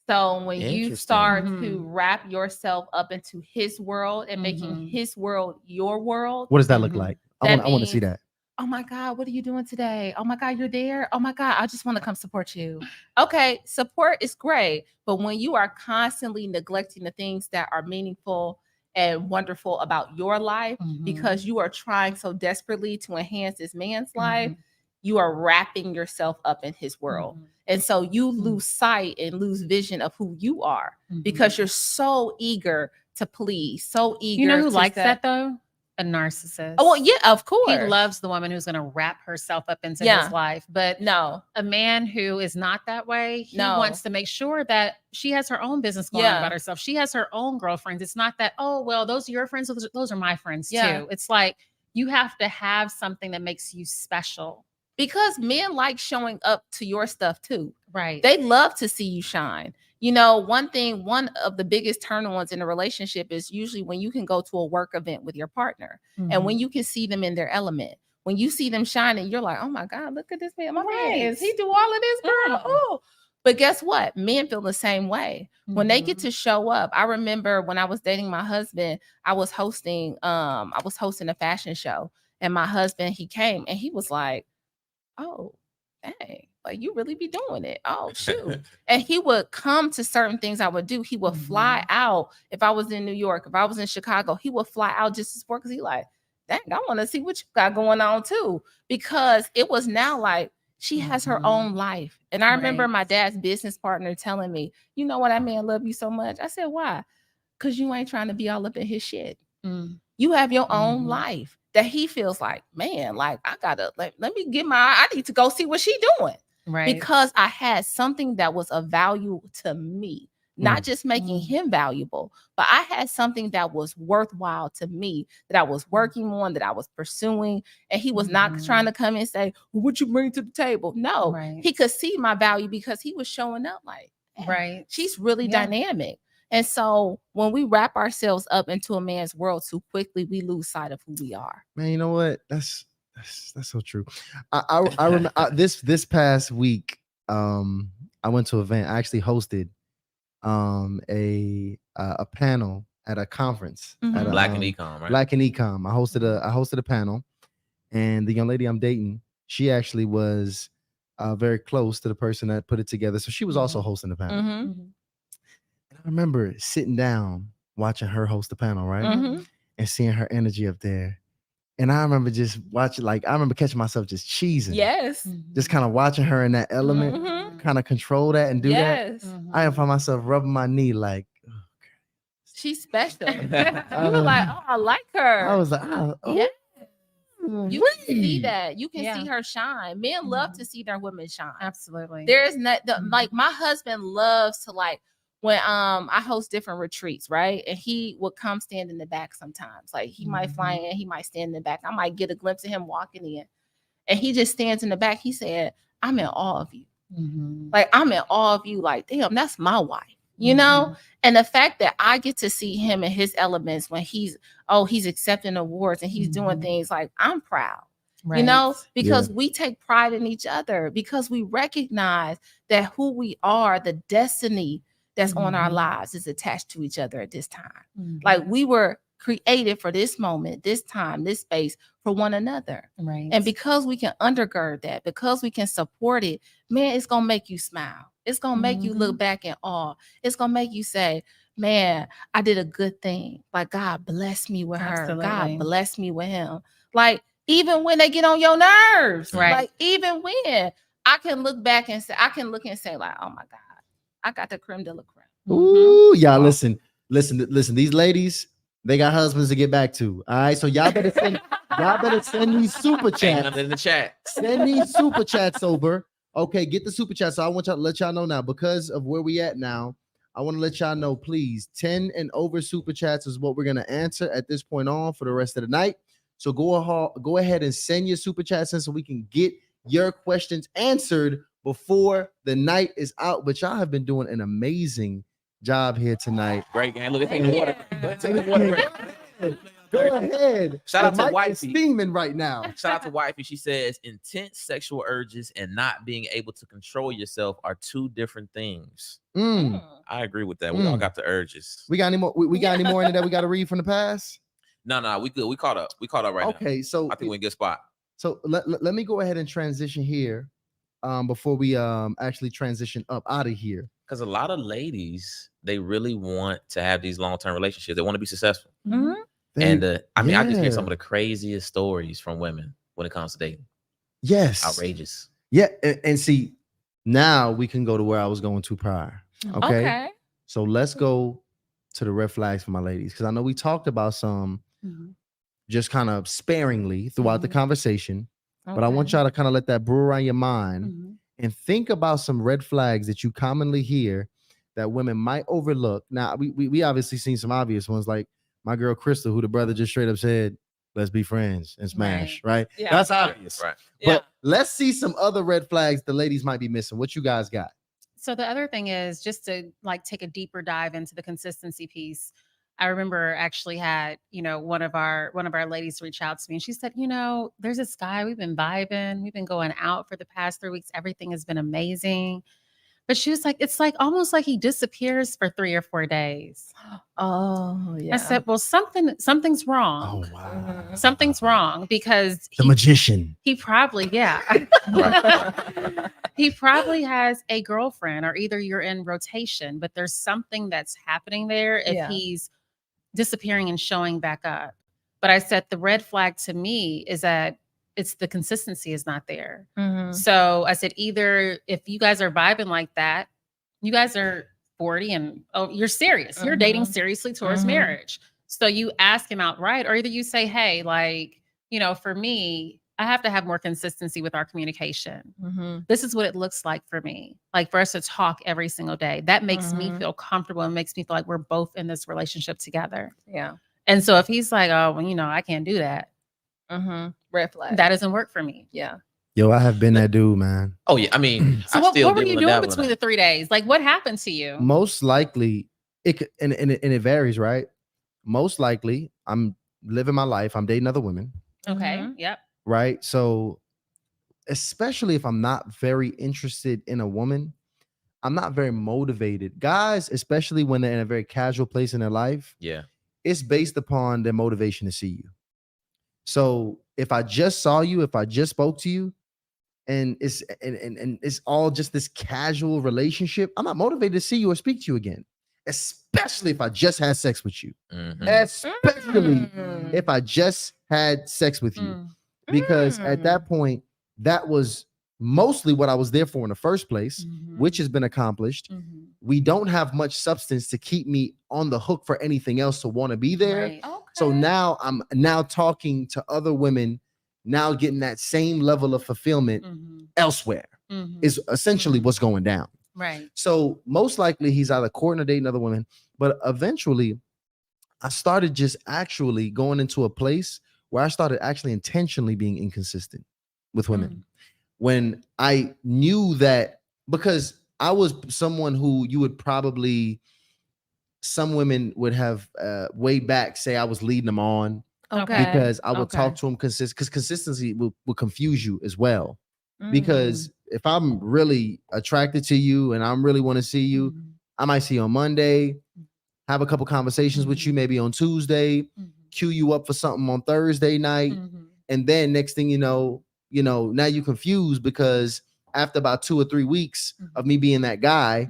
So when you Interesting. start Mhm. to wrap yourself up into his world and making Mhm. his world your world, What does that look Mhm. like? That I want to see means- that. oh my God, what are you doing today? Oh my God, you're there. Oh my God, I just want to come support you. Okay, support is great. But when you are constantly neglecting the things that are meaningful and wonderful about your life Mhm. because you are trying so desperately to enhance this man's life, Mhm. you are wrapping yourself up in his world. Mhm. And so you lose sight and lose vision of who you are because you're so eager to please, so eager. You know who to likes say- that though? A narcissist. Oh, well, yeah, of course. He loves the woman who's going to wrap herself up into Yeah. his life. But No, a man who is not that way, he No. wants to make sure that she has her own business going on Yeah. about herself. She has her own girlfriends. It's not that, oh, well, those are your friends. Those are my friends Yeah. too. It's like you have to have something that makes you special. because men like showing up to your stuff too. Right. They love to see you shine. You know, one of the biggest turn-ons in a relationship is usually when you can go to a work event with your partner and when you can see them in their element. When you see them shining, you're like, oh my God, look at this man. My man, is he do all of this, girl? Oh. But guess what? Men feel the same way. When they get to show up. I remember when I was dating my husband, I was hosting a fashion show, and my husband, he came and he was like, oh, dang, like you really be doing it. Oh, shoot. And he would come to certain things I would do. He would fly out. If I was in New York, if I was in Chicago, he would fly out just to support because he like, dang, I want to see what you got going on too. Because it was now like she has her own life. And I remember Right. my dad's business partner telling me, you know what, that man love you so much. I said, why? Because you ain't trying to be all up in his shit. Mm. You have your own life that he feels like, man, like I gotta let me get I need to go see what she doing. Right. Because I had something that was of value to me, not just making him valuable, but I had something that was worthwhile to me that I was working on, that I was pursuing. And he was not trying to come and say, well, what you bring to the table? No, Right. he could see my value because he was showing up like, Right. she's really Yeah. dynamic. And so when we wrap ourselves up into a man's world too quickly, we lose sight of who we are. Man, you know what? That's so true. I remember this past week. I went to an event. I actually hosted a panel at a conference at a, Black and Econ, right? Black and Ecom. I hosted a panel, and the young lady I'm dating, she actually was very close to the person that put it together. So she was also hosting the panel. And I remember sitting down watching her host the panel, right? And seeing her energy up there. And I remember just watching, like, I remember catching myself just cheesing. Yes. Just kind of watching her in that element, kind of control that and do that. Yes. I find myself rubbing my knee like, She's special. You were like, oh, I like her. I was like, oh, Yeah. You can see that. You can Yeah. see her shine. Men love to see their women shine. Absolutely. There's not like my husband loves to like when I host different retreats, right? And he would come stand in the back sometimes. Like he might fly in, he might stand in the back. I might get a glimpse of him walking in. And he just stands in the back. He said, I'm in awe of you. Like I'm in awe of you. Like, damn, that's my wife. You know? And the fact that I get to see him in his elements when he's accepting awards and he's doing things, like I'm proud. Right. You know, because we take pride in each other, because we recognize that who we are, the destiny that's on our lives is attached to each other at this time. Like we were created for this moment, this time, this space for one another. Right. And because we can undergird that, because we can support it, man, it's going to make you smile. It's going to make you look back in awe. It's going to make you say, man, I did a good thing. Like God bless me with her. God bless me with him. Like even when they get on your nerves, Right. Like even when I can look back and say, like, oh my God, I got the creme de la creme. ooh, y'all listen. These ladies, they got husbands to get back to. All right, so y'all better send these super chats. In the chat. Send these super chats over. Okay, get the super chat. So I want y'all to let y'all know now, because of where we at now, I want to let y'all know, please, 10 and over super chats is what we're going to answer at this point on for the rest of the night. So go ahead and send your super chats in so we can get your questions answered before the night is out. But y'all have been doing an amazing job here tonight. Great game. Look, take the water. Take the water. Go ahead. Shout out The to mic is Wifey. steaming right now. Shout out to Wifey. She says intense sexual urges and not being able to control yourself are two different things. I agree with that. We all got the urges. We got any more? We got any more in there that we got to read from the past? No, we good. We caught up. We caught up right now. Okay, so I think we're in a good spot. So let me go ahead and transition here before we actually transition up out of here. Because a lot of ladies, they really want to have these long-term relationships. They want to be successful. And I mean, I just hear some of the craziest stories from women when it comes to dating. Yes. Outrageous. Yeah. And see, now we can go to where I was going to prior. Okay. Okay. So let's go to the red flags for my ladies. Because I know we talked about some just kind of sparingly throughout the conversation. But I want y'all to kind of let that brew around your mind and think about some red flags that you commonly hear that women might overlook. Now, we obviously seen some obvious ones, like my girl Crystal, who the brother just straight up said, let's be friends and smash, right? Yeah. That's obvious. Right. But let's see some other red flags the ladies might be missing. What you guys got? So the other thing is just to like take a deeper dive into the consistency piece. I remember actually had, one of our ladies reach out to me and she said, there's this guy, we've been vibing, we've been going out for the past 3 weeks. Everything has been amazing. But she was like, it's like almost like he disappears for 3 or 4 days. Oh, yeah. I said, well, something's wrong. Oh, wow. Something's wrong because The magician. he probably, he probably has a girlfriend or either you're in rotation, but there's something that's happening there if he's disappearing and showing back up. But I said the red flag to me is that it's the consistency is not there. So I said, either if you guys are vibing like that, you guys are 40 and you're serious. You're dating seriously towards marriage. So you ask him outright, or either you say, hey, like, for me, I have to have more consistency with our communication. This is what it looks like for me. Like for us to talk every single day. That makes me feel comfortable and makes me feel like we're both in this relationship together. Yeah. And so if he's like, oh, well, I can't do that. Red flag. That doesn't work for me. Yeah. Yo, I have been that dude, man. Oh yeah, I mean, So what were you doing between the 3 days? Like what happened to you? Most likely, and it varies, right? Most likely, I'm living my life. I'm dating other women. Okay. Yep. Right. So, especially if I'm not very interested in a woman, I'm not very motivated. Guys, especially when they're in a very casual place in their life, it's based upon their motivation to see you. So if I just saw you, if I just spoke to you, and it's all just this casual relationship, I'm not motivated to see you or speak to you again. Especially if I just had sex with you. Especially if I just had sex with you. Because at that point, that was mostly what I was there for in the first place, which has been accomplished. We don't have much substance to keep me on the hook for anything else to want to be there. Right. So now I'm now talking to other women, now getting that same level of fulfillment elsewhere is essentially what's going down. Right. So most likely he's either courting or dating other women, but eventually I started just actually going into a place where I started actually intentionally being inconsistent with women. When I knew that, because I was someone who you would probably, some women would have way back say I was leading them on. Okay. Because I would talk to them because consistency will confuse you as well. Because if I'm really attracted to you and I really want to see you, I might see you on Monday, have a couple conversations with you maybe on Tuesday, cue you up for something on Thursday night, and then next thing you know, now you're confused because after about 2 or 3 weeks of me being that guy,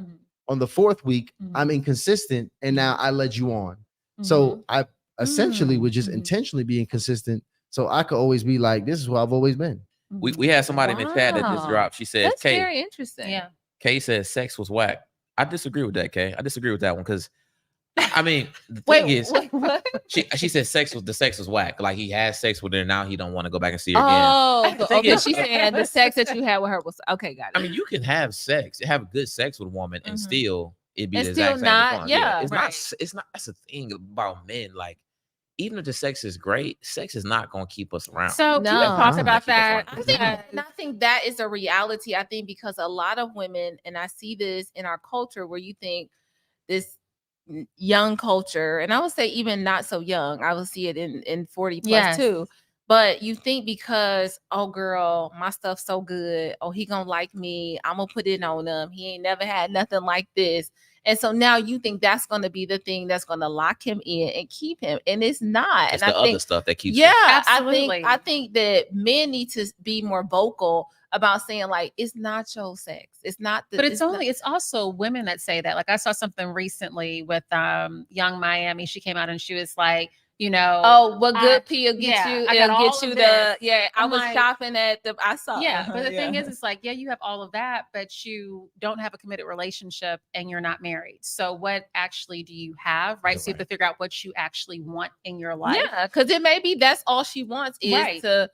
on the 4th week, I'm inconsistent and now I led you on. So I essentially would just intentionally be inconsistent so I could always be like, this is who I've always been. We had somebody in the chat that just dropped. She says, That's very interesting. Yeah. Kay says sex was whack. I disagree with that, Kay. I disagree with that one because I mean the thing is what? she said sex was whack. Like he had sex with her and now he don't want to go back and see her again. Oh, okay. She's saying the sex that you had with her was okay. Got it. I mean, you can have good sex with a woman and still it be And the still exact same not- response. yeah, it's right. it's not that's the thing about men. Like even if the sex is great, sex is not gonna keep us around. So No. can we talk No. about that? I think, and I think that is a reality. I think because a lot of women, and I see this in our culture, where you think this young culture, and I would say even not so young, I would see it in 40 plus Yes. too. But you think because, oh girl, my stuff's so good, oh he gonna like me, I'm gonna put it on him. He ain't never had nothing like this. And so now you think that's going to be the thing that's going to lock him in and keep him, and it's not. It's and the I think, other stuff that keeps yeah, Absolutely. I think that men need to be more vocal about saying like it's not your sex, it's not. But it's also women that say that. Like I saw something recently with Young Miami. She came out and she was like, you know. Oh, what good pee will get yeah, you? I got It'll all get you of the this. I I'm was like- shopping at the. I saw. Yeah, but the thing yeah. is, it's like, yeah, you have all of that, but you don't have a committed relationship and you're not married. So what actually do you have, right? So you have to figure out what you actually want in your life. Yeah, because it may be that's all she wants is Right. to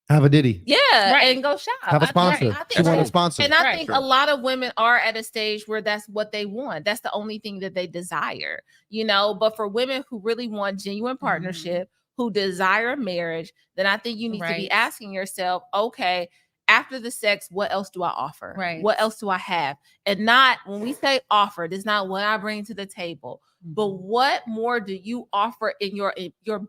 Have a Diddy. Right. and go shop. Have a I think- sponsor. I She think want a that- sponsor. And I Right. think True. a lot of women are at a stage where that's what they want. That's the only thing that they desire, you know. But for women who really want genuine partnership, who desire marriage, then I think you need to be Right. asking yourself, okay, after the sex, what else do I offer? Right. What else do I have? And not when we say offer, it's not what I bring to the table, but what more do you offer in your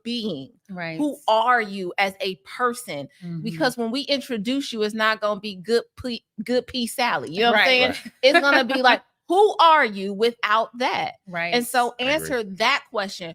being? right. Who are you as a person? Mhm. Because when we introduce you, it's not gonna be good pea Sally. You know what I'm Right. saying? Right. It's gonna be like, who are you without that? right. And so I agree. answer that question.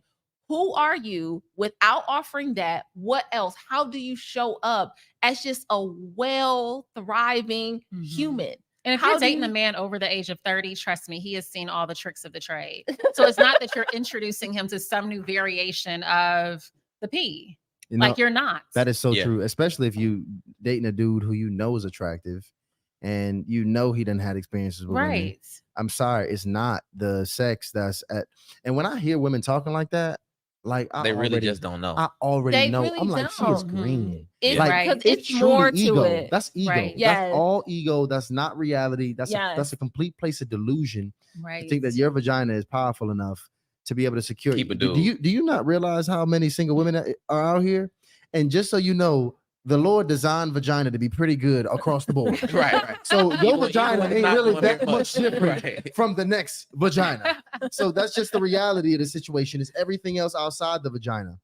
Who are you without offering that? What else? How do you show up as just a well thriving Mhm. human? And if How you're do dating you- a man over the age of 30, trust me, he has seen all the tricks of the trade. So it's not that you're introducing him to some new variation of the P. You know, Like you're not. that is so Yeah. true, especially if you dating a dude who you know is attractive and you know he done had experiences with women. right. I'm sorry, it's not the sex that's at. And when I hear women talking like that, like They really just don't know. I already They know. really I'm like, she is don't. greening. It's Yeah. Like, because it's it's more truly to ego. it. That's ego. Right. Yes. That's all ego. That's not reality. That's Yes. a complete place of delusion Right. to think that your vagina is powerful enough to be able to secure Keep a Do dude. you not realize how many single women are out here? And just so you know, the Lord designed vagina to be pretty good across the board. right. So your Even- vagina even ain't not really doing that very much different Right. from the next vagina. So that's just the reality of the situation. Is everything else outside the vagina.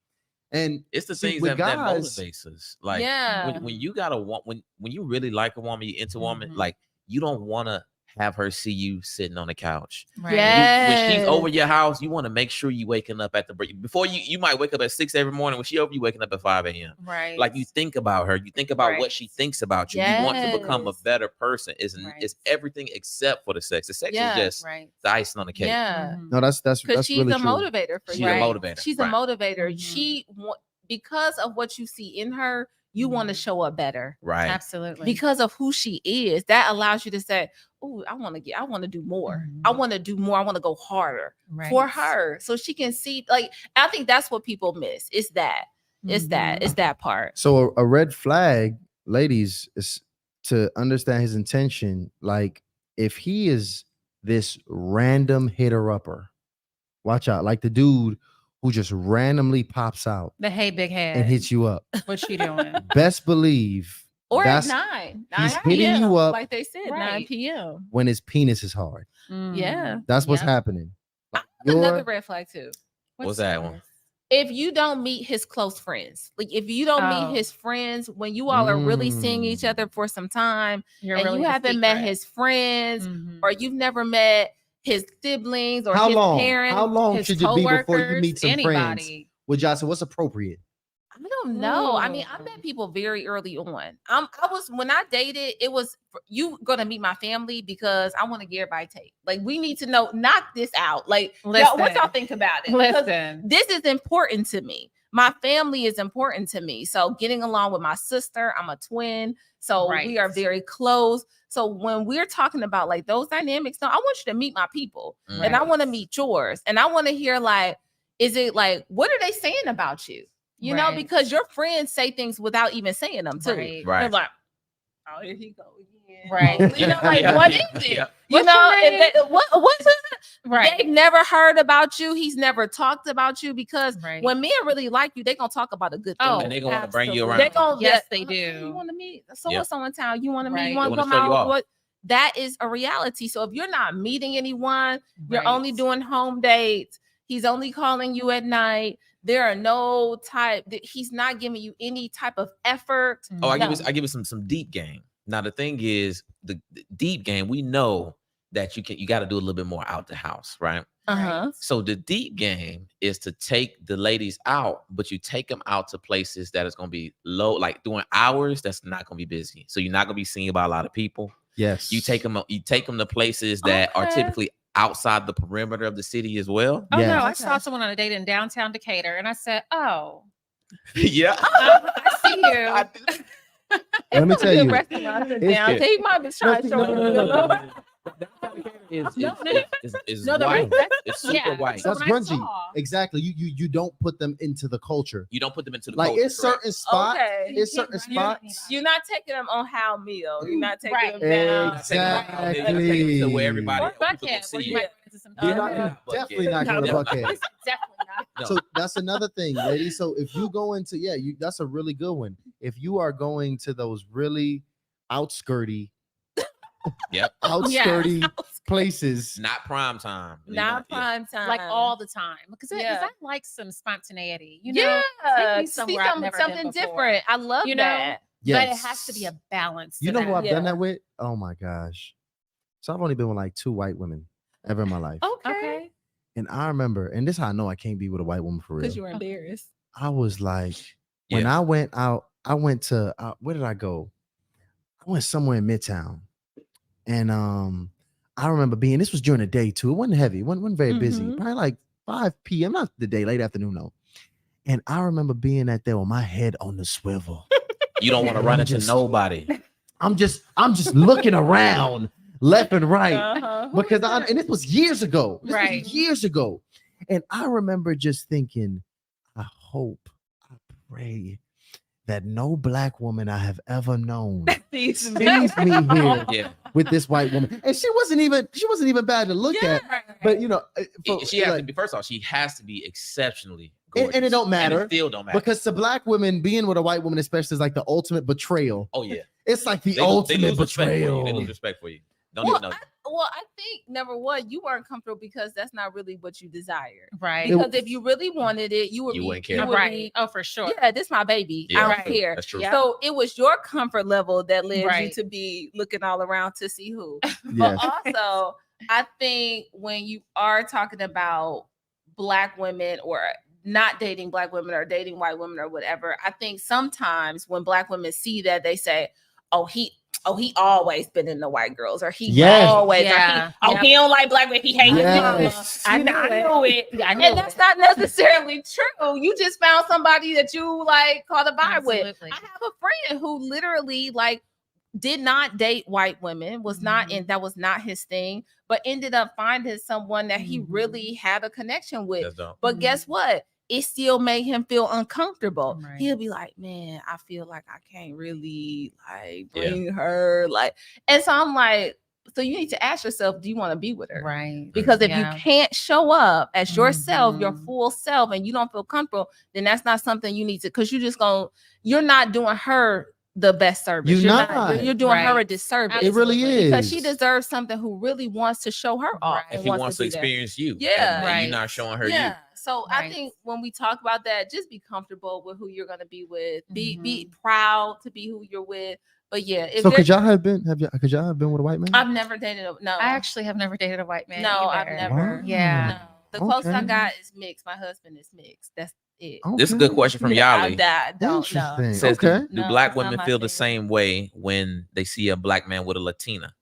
And It's the see, things with that guys- motivates us. Like yeah. when you gotta want when you really like a woman, you into a woman, Mhm. like you don't want to have her see you sitting on the couch. Right. Yeah. When she's Yes. over your house, you want to make sure you waking up at the break. Before you might wake up at 6 every morning. When she over, you waking up at 5 a.m. Right. Like you think about her, you think about what Right. she thinks about you. You want to become a Yes. better person. It's Right. everything except for the sex. The sex Yeah. is just right. the icing on the cake. Yeah. Mhm. no, that's Because she's really a true. motivator for She's you. a Right. motivator. She's right. a motivator. Mhm. Because of what you see in her, you want to Mhm. show up better. Right. Absolutely. Because of who she is, that allows you to say, "Oh, I want to do more. I Mhm. want to do more. I want to go harder right. for her, so she can see." Like, I think that's what people miss. It's that. It's that. Mhm. It's that part. So a red flag, ladies, is to understand his intention. Like if he is this random hitter upper, watch out. Like the dude who just randomly pops out The hey big head. and hits you up. What you doing? Best believe Or at that's 9 he's 9 hitting p.m., you up. like they said, 9 Right. p.m. when his penis is hard. Yeah. That's what's Yep. happening. Like, Another your- red flag too. What's that one? If you don't meet his close friends, like if you don't Oh. meet his friends when you all are really seeing each other for some time, You're and really you the haven't met secret. his friends, Mhm. or you've never met his siblings or how his long? parents. How long His should you be before you coworkers, meet some friends? anybody. With Johnson, what's appropriate? I don't know. I mean, I Ooh. met people very early on. When I dated, it was you gonna meet my family because I want to get everybody tape. Like we need to know, knock this out. Like y'all, what Listen. y'all think about it? 'Cause Listen. this is important to me. My family is important to me. So getting along with my sister, I'm a twin. So we are Right. very close. So when we're talking about like those dynamics, no, I want you to meet my people and I Right. want to meet yours. And I want to hear like, is it like, what are they saying about you? You know, Right. because your friends say things without even saying them too. Right. Right. They're like, oh, here he go again. Right. You know, like, Yeah, what yeah, is it? yeah. You What's know, your if they, what's it? Right. They've never heard about you. He's never talked about you because Right. when men really like you, they're gonna talk about a good thing. Oh, And they gonna wanna bring you absolutely. around. They're gonna Yes, yeah, they "Hey, do. You want to meet so Yep. and so in town? You want to meet? Right. You want They to wanna come show you out? off. What? That is a reality. So if you're not meeting anyone, you're Right. only doing home dates. He's only calling you at night. There are no type. He's not giving you any type of effort. Oh, I No. give it some deep game. Now the thing is, the deep game, we know that you got to do a little bit more out the house, right? Uh-huh. So the deep game is to take the ladies out, but you take them out to places that is going to be low, like during hours that's not going to be busy. So you're not going to be seen by a lot of people. Yes. You take them to places that are Okay. typically outside the perimeter of the city as well. Oh Yes. no, I saw someone on a date in downtown Decatur, and I said, "Oh, Yeah. I see you." Let me tell you. Restaurants in it's- down. He might be trying to show you. Is No, the white. that's- It's super yeah. white. So That's when I grungy. saw- Exactly. You don't put them into the culture. You don't put them into the Like culture, it's correct? certain spots. Okay. It's certain You- spots. You're not taking them on how meal. You're not taking Right. them down. Exactly. To where everybody Or people can Buckhead, where see you it. might run into some You're Uh, not yeah. definitely not going to No. Buckhead. Definitely not. No. So that's another thing, ladies. So if you go into that's a really good one. If you are going to those really outskirty, Yep. outskirty places, Not prime time. Not Yeah. prime time. Like all the time, because Yeah. I like some spontaneity. You know, yeah, take me see somewhere I've never been something before. different. I love You know? that. but it has to be a balance. You to know who that. I've done Yeah. that with? Oh my gosh. So I've only been with like 2 white women ever in my life. Okay, And I remember, and this is how I know I can't be with a white woman for real. because you were embarrassed. I was like, when Yeah. I went out, I went to where did I go? I went somewhere in Midtown. And I remember this was during the day too. It wasn't heavy, it wasn't very busy, Mhm. probably like 5 p.m. Not the day, late afternoon, though. And I remember being at there with my head on the swivel. You don't want to And run I'm into just- nobody. I'm just looking around left and right. Uh-huh. Because and this was years ago. This was Right. years ago. And I remember just thinking, I pray that no black woman I have ever known sees me here Yeah. with this white woman. And she wasn't even bad to look at. But She has to be, first off, she has to be exceptionally gorgeous. and it don't matter. And it still don't matter. because to black women, being with a white woman, especially, is like the ultimate betrayal. Oh yeah. It's like the They ultimate lose respect for you. betrayal. They lose respect for you. Don't Well, even know. I think number one, you weren't comfortable because that's not really what you desired. Right. Because if you really wanted it, you would You be wouldn't care. would Right. be, Oh, for sure. yeah, this my baby. Yeah, I don't right. care. That's true. Yeah. So it was your comfort level that led you Right. to be looking all around to see who. Yes. But also, I think when you are talking about black women or not dating black women or dating white women or whatever, I think sometimes when black women see that, they say, "Oh, he always been in the white girls," or he Yes. always, Yeah. or he don't like black women, he hates Yes. I know it. I And that's not necessarily true. You just found somebody that you like caught a vibe with. Absolutely. I have a friend who literally like did not date white women, was not in that was not his thing, but ended up finding someone that he really had a connection with. That's dope. But guess what? It still made him feel uncomfortable. Right. He'll be like, "Man, I feel like I can't really like Yeah. bring her." Like, and so I'm like, so you need to ask yourself, do you want to be with her? Right. Because if Yeah. you can't show up as yourself, your Mhm. full self, and you don't feel comfortable, then that's not something you need to, because you're not doing her the best service. You're You're not. you're doing her a Right. disservice. It really Absolutely. is. Because she deserves something who really wants to show her off. Right. If and he wants to be there. experience you, Yeah. and Right. you're not showing her Yeah. you. So I Right. think when we talk about that, just be comfortable with who you're gonna be with. Be Mhm. proud to be who you're with. But yeah, if So there's- could y'all have been with a white man? I've never dated no. I actually have never dated a white man. no, I've either. never. Wow. Yeah. No. The closest I Okay. got is mixed. My husband is mixed. That's it. This is a good question from Yali. I don't know. Interesting. Says, Okay. do No, black it's not women my feel the thing. same way when they see a black man with a Latina?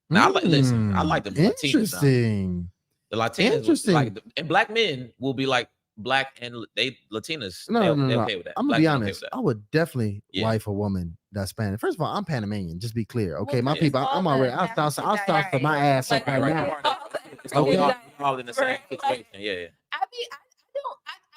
Now, listen, I like the Latinas. Now. Interesting. The Latinas, Interesting. and black men will be like black and they Latinas. No, they're no. okay with that. I'm gonna Black be men okay honest. with that. I would definitely Yeah. wife a woman that's Spanish. First of all, I'm Panamanian. Just be clear, okay? Well, My it's people, all I'm the already. I'll start for my ass up right now. So we Okay. all in the same Right. situation. Yeah.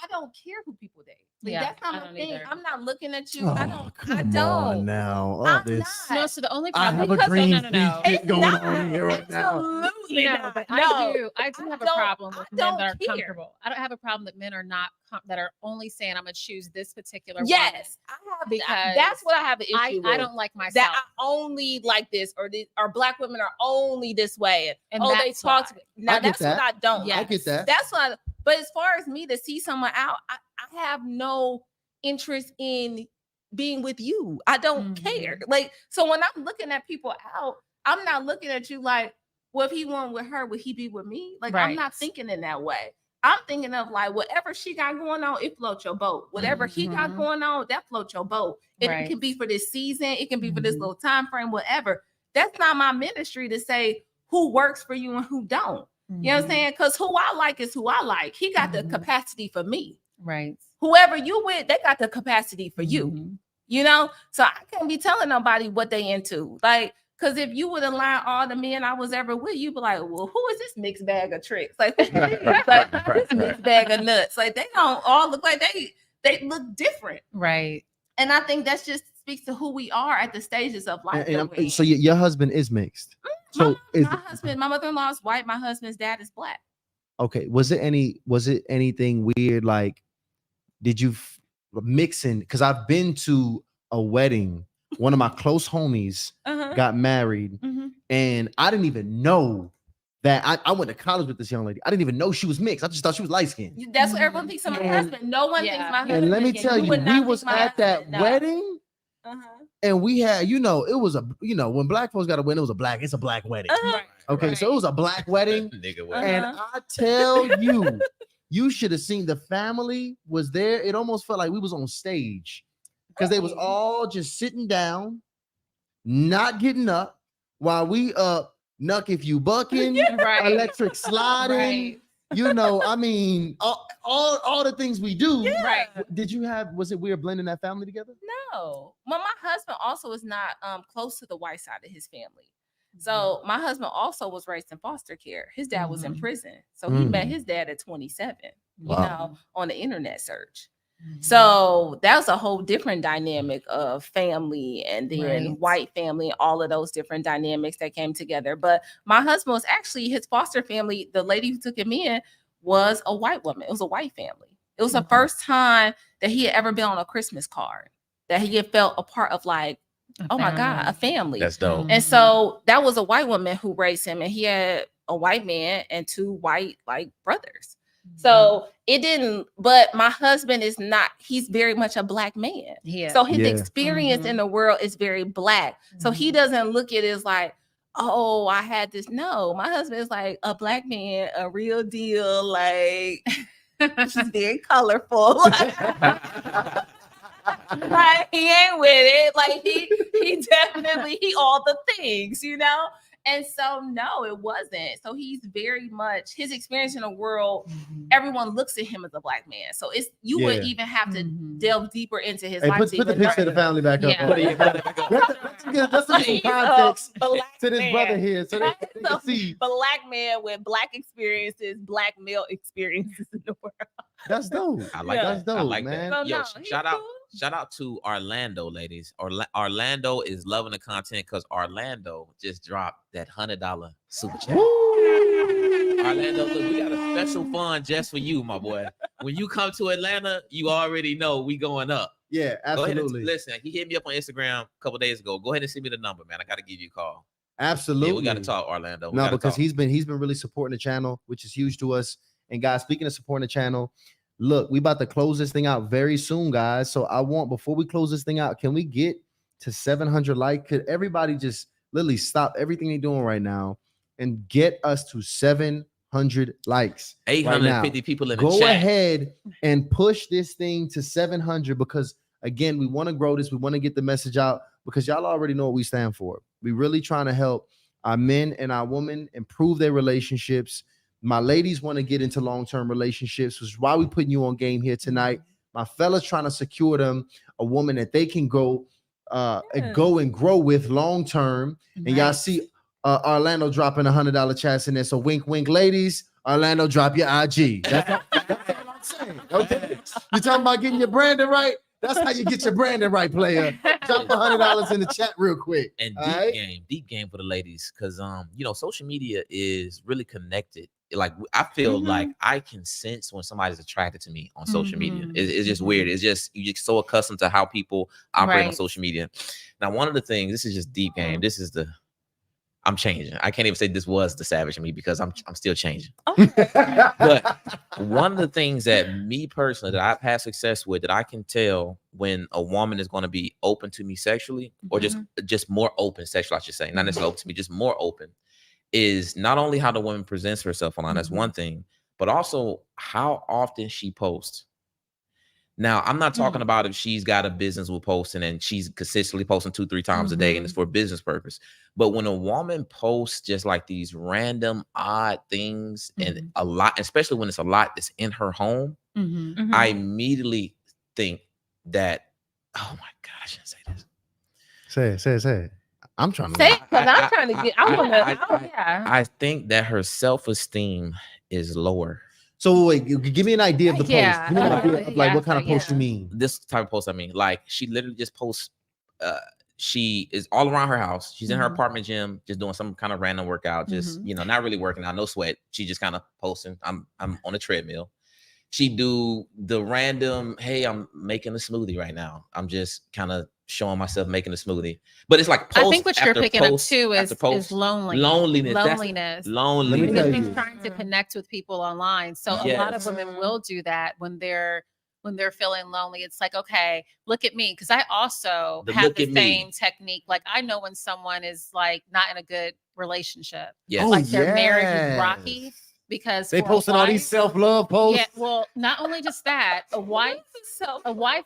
I don't care who people date. Like, Yeah, that's not I my don't thing. either. I'm not looking at you. Oh, I come don't. on now. All I'm this. not. No, so the only I problem have a because green no. shit It's going not. on here right now. Absolutely No, not. but No. I do I have a don't- problem I with men that are don't care. comfortable. I don't have a problem that men are not that are only saying I'm gonna choose this particular Yes, I have Because that's what I have an issue woman. with. I don't like myself. that I only like this, or black women are only this way, And they that's talk to why. me. Now I get that's that. what I don't. Yeah. I get that. That's what. But as far as me to see someone out, I have no interest in being with you. I don't care. Like, so when I'm looking at people out, I'm not looking at you like, well, if he went with her, would he be with me? Like, I'm not Right. thinking in that way. I'm thinking of like whatever she got going on, it floats your boat. Whatever he got Mhm. going on, that floats your boat. It Right. can be for this season, it can be for this Mhm. little time frame, whatever. That's not my ministry to say who works for you and who don't. You know what I'm saying? Because who I like is who I like. He got the capacity for me. Right. Whoever you with, they got the capacity for you. You know? So I can't be telling nobody what they into. Like, because if you would align all the men I was ever with, you'd be like, well, who is this mixed bag of tricks? Like, who is this? Like this mixed bag of nuts. Like, they don't all look like they look different. Right. And I think that's just speaks to who we are at the stages of life. So your husband is mixed. So my mother-in-law is white. My husband's dad is black. Okay. Was it anything weird? Like, did you mixing? Because I've been to a wedding. One of my close homies got married, and I didn't even know that. I went to college with this young lady. I didn't even know she was mixed. I just thought she was light skinned. That's what everyone thinks of my husband. No one thinks my husband. And let me tell you, we was at that wedding. And we had, it was when black folks got a wedding, it's a black wedding. Okay, so it was a black wedding. And I tell you, you should have seen the family was there. It almost felt like we was on stage because they was all just sitting down, not getting up, while we nuck if you bucking, electric sliding. I mean, all the things we do. Right. Was it weird blending that family together? No. Well, my husband also is not close to the white side of his family. So my husband also was raised in foster care. His dad was in prison. So he met his dad at 27, on the internet search. So that was a whole different dynamic of family and then white family, all of those different dynamics that came together. But my husband was actually, his foster family, the lady who took him in was a white woman. It was a white family. It was the first time that he had ever been on a Christmas card, that he had felt a part of like, oh my God, a family. That's dope. And so that was a white woman who raised him, and he had a white man and two white brothers. So it didn't, but my husband is not, he's very much a black man. So his experience in the world is very black. So he doesn't look at it as like, oh, I had this. No, my husband is like a black man, a real deal. Like, she's very colorful. Like, he ain't with it. Like, he definitely, all the things, And so, no, it wasn't. So he's very much, his experience in the world, everyone looks at him as a black man. So you would even have to delve deeper into his life. Put the picture of the family back up. Let's give some context to this brother here so they can see. Black man with black experiences, black male experiences in the world. That's dope. That's dope, man. That. Yo, shout out to Orlando, ladies. Orlando is loving the content because Orlando just dropped that $100 super chat. Orlando, look, we got a special fund just for you, my boy. When you come to Atlanta, you already know we going up. Yeah, absolutely. Listen, he hit me up on Instagram a couple days ago. Go ahead and send me the number, man. I got to give you a call. Absolutely. Yeah, we got to talk, Orlando. Because he's been really supporting the channel, which is huge to us. And guys, speaking of supporting the channel, look, we about to close this thing out very soon, guys. So before we close this thing out, can we get to 700 likes? Could everybody just literally stop everything they're doing right now and get us to 700 likes? 850 people in the chat. Go ahead and push this thing to 700 because, again, we want to grow this. We want to get the message out because y'all already know what we stand for. We really trying to help our men and our women improve their relationships. My ladies want to get into long-term relationships, which is why we putting you on game here tonight. My fellas trying to secure them a woman that they can go and grow with long-term. And y'all see Orlando dropping $100 chats in there. So wink, wink, ladies. Orlando, drop your IG. That's all I'm saying. Okay. You talking about getting your branding right? That's how you get your branding right, player. Drop $100 in the chat real quick. And deep game for the ladies, because social media is really connected. Like I feel like I can sense when somebody's attracted to me on social media. It's just weird. It's just you're just so accustomed to how people operate on social media. Now, one of the things, this is just deep game. This is I'm changing. I can't even say this was the savage in me because I'm still changing. But one of the things that me personally that I've had success with, that I can tell when a woman is going to be open to me sexually, or just more open sexually, I should say, not necessarily open to me, just more open, is not only how the woman presents herself online, that's one thing, but also how often she posts. Now, I'm not talking about if she's got a business with posting and she's consistently posting 2-3 times a day and it's for business purpose. But when a woman posts just like these random odd things and a lot, especially when it's a lot that's in her home, I immediately think that, oh my God, I shouldn't say this. Say it. I'm trying to say it because I'm trying to get. I think that her self-esteem is lower. So wait, give me an idea of the post. Give me an idea of like what kind of post you mean. This type of post, I mean, like she literally just posts. She is all around her house. She's in her apartment gym, just doing some kind of random workout. Just not really working out, no sweat. She just kind of posting. I'm on a treadmill. She do the random. Hey, I'm making a smoothie right now. I'm just kind of showing myself making a smoothie. But it's like I think what you're picking up too is loneliness. Loneliness. Because she's trying to connect with people online. So a lot of women will do that when they're feeling lonely. It's like, okay, look at me. Because I also have the same technique. Like I know when someone is like not in a good relationship. Yeah. Like their marriage is rocky. Because they posting all these self-love posts. Yeah, well, not only just that, a wife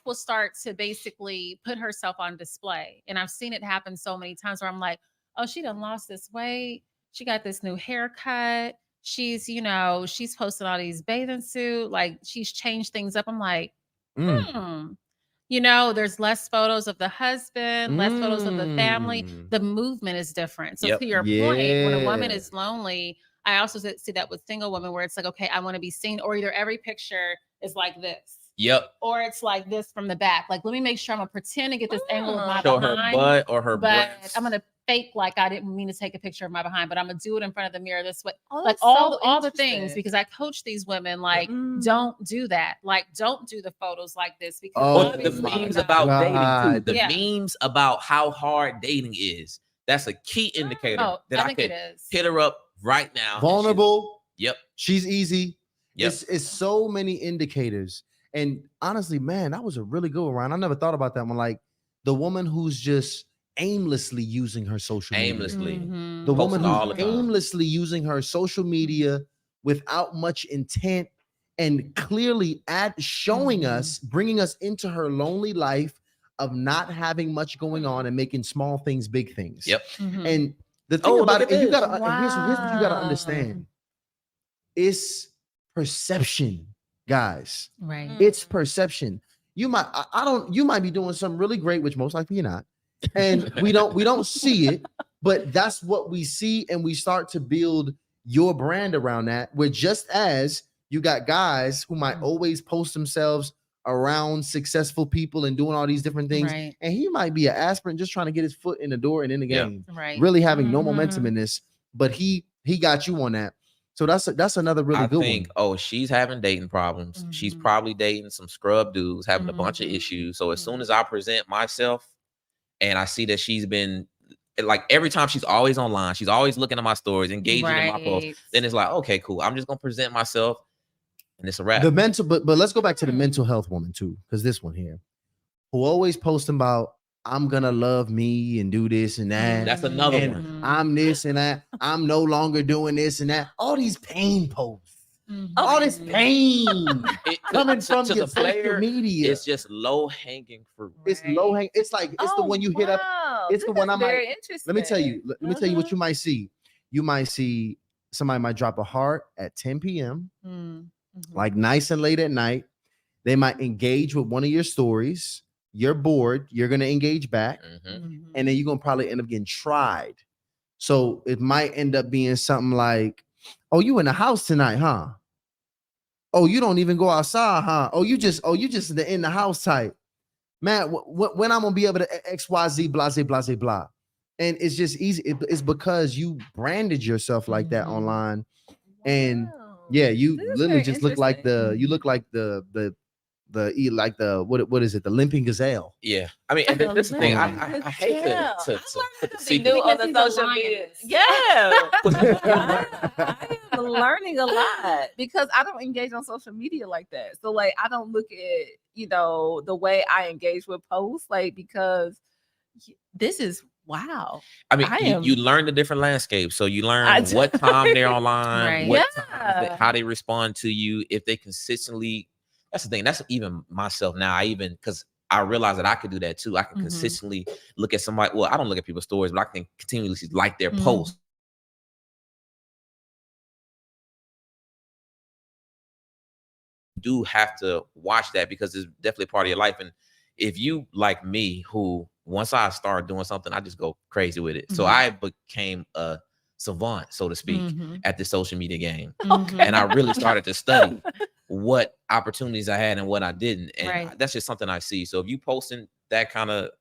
will start to basically put herself on display. And I've seen it happen so many times where I'm like, oh, she done lost this weight. She got this new haircut. She's posting all these bathing suits. Like she's changed things up. I'm like, there's less photos of the husband, less photos of the family. The movement is different. So to your point, when a woman is lonely, I also see that with single women where it's like, okay, I want to be seen, or either every picture is like this. Yep. Or it's like this from the back. Like, let me make sure I'm going to pretend to get this angle of my show behind. Her butt or her breast. I'm going to fake like I didn't mean to take a picture of my behind, but I'm going to do it in front of the mirror this way. Like all the things, because I coach these women, like, don't do that. Like, don't do the photos like this. Because the memes about dating too. The memes about how hard dating is. That's a key indicator that I could hit her up right now. Vulnerable. Yep. She's easy. Yep. It's so many indicators. And honestly, man, that was a really good one, Ryan. I never thought about that one. Like the woman who's just aimlessly using her social media. The woman who's aimlessly using her social media without much intent and clearly showing us, bringing us into her lonely life of not having much going on and making small things big things. Yep. And the thing about it, and you gotta here's what you gotta understand. It's perception, guys. Right. It's perception. You might you might be doing something really great, which most likely you're not. And we don't see it, but that's what we see, and we start to build your brand around that. Where just as you got guys who might always post themselves around successful people and doing all these different things. Right. And he might be an aspirant just trying to get his foot in the door and in the game. Right. Really having no momentum in this, but he got you on that. So that's another really good one. Oh, she's having dating problems. She's probably dating some scrub dudes, having a bunch of issues. So as soon as I present myself and I see that she's been like every time she's always online, she's always looking at my stories, engaging in my posts, then it's like, okay, cool. I'm just gonna present myself. And it's a wrap. The mental, but let's go back to the mental health woman too, because this one here, who always posting about I'm gonna love me and do this and that. That's another one. I'm this and that. I'm no longer doing this and that. All these pain posts, all this pain coming from your social media. It's just low hanging fruit. It's low hang. It's like it's the one you hit up. It's the one I might. Let me tell you. Let me tell you what you might see. You might see somebody might drop a heart at 10 p.m. Like nice and late at night. They might engage with one of your stories. You're bored. You're going to engage back. And then you're going to probably end up getting tried. So it might end up being something like, oh, you in the house tonight, huh? Oh, you don't even go outside, huh? Oh, you just in the house type. Man, when I'm going to be able to XYZ, blah, blah. And it's just easy. It's because you branded yourself like that online. And yeah, you literally just look like the what is it? The limping gazelle. Yeah, I mean, and that's the thing. I hate to see new on the social media. Yeah, I am learning a lot because I don't engage on social media like that. So like, I don't look at the way I engage with posts because this is. Wow. I mean, you learn the different landscapes. So you learn what time they're online, how they respond to you, if they consistently. That's the thing. That's even myself now. Because I realize that I could do that too. I can consistently look at somebody. Well, I don't look at people's stories, but I can continuously like their posts. Do have to watch that because it's definitely part of your life. And if you like me, who once I start doing something, I just go crazy with it. So I became a savant, so to speak, at the social media game. And I really started to study what opportunities I had and what I didn't. And that's just something I see. So if you posting that kind of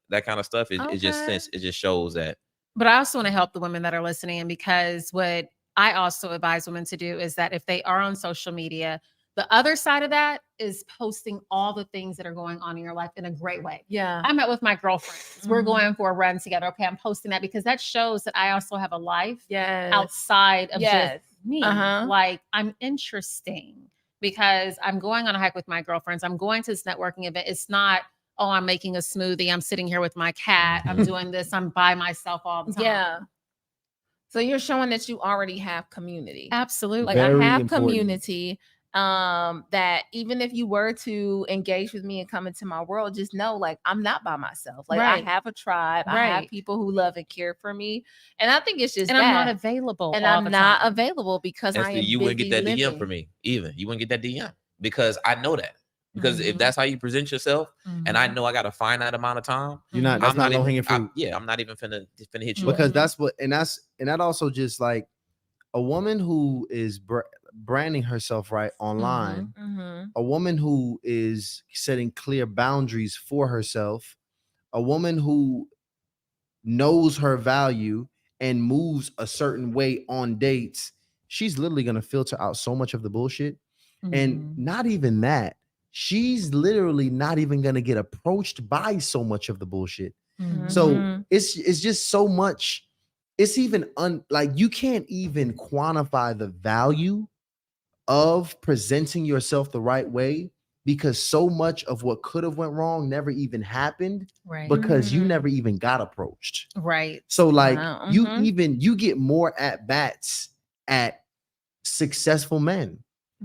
stuff, it just shows that. But I also want to help the women that are listening, because what I also advise women to do is that if they are on social media, the other side of that is posting all the things that are going on in your life in a great way. Yeah. I met with my girlfriends. We're going for a run together. Okay, I'm posting that because that shows that I also have a life outside of just me. Like, I'm interesting because I'm going on a hike with my girlfriends. I'm going to this networking event. It's not, oh, I'm making a smoothie. I'm sitting here with my cat. I'm doing this. I'm by myself all the time. Yeah. So you're showing that you already have community. Absolutely. Like, I have community. That even if you were to engage with me and come into my world, just know, like, I'm not by myself. Like, I have a tribe. I have people who love and care for me. And I think it's just I'm not available. And I'm not available because I am you wouldn't get that living. DM from me either. You wouldn't get that DM because I know that. Because if that's how you present yourself, and I know I got a finite amount of time, you're not. That's not low hanging fruit. I'm not even finna hit you because up. that's what, and that also just like a woman who is branding herself right online, a woman who is setting clear boundaries for herself, a woman who knows her value and moves a certain way on dates. She's literally going to filter out so much of the bullshit. And not even that. She's literally not even going to get approached by so much of the bullshit. So it's just so much. It's even like you can't even quantify the value of presenting yourself the right way, because so much of what could have went wrong never even happened, because you never even got approached. So like you get more at bats at successful men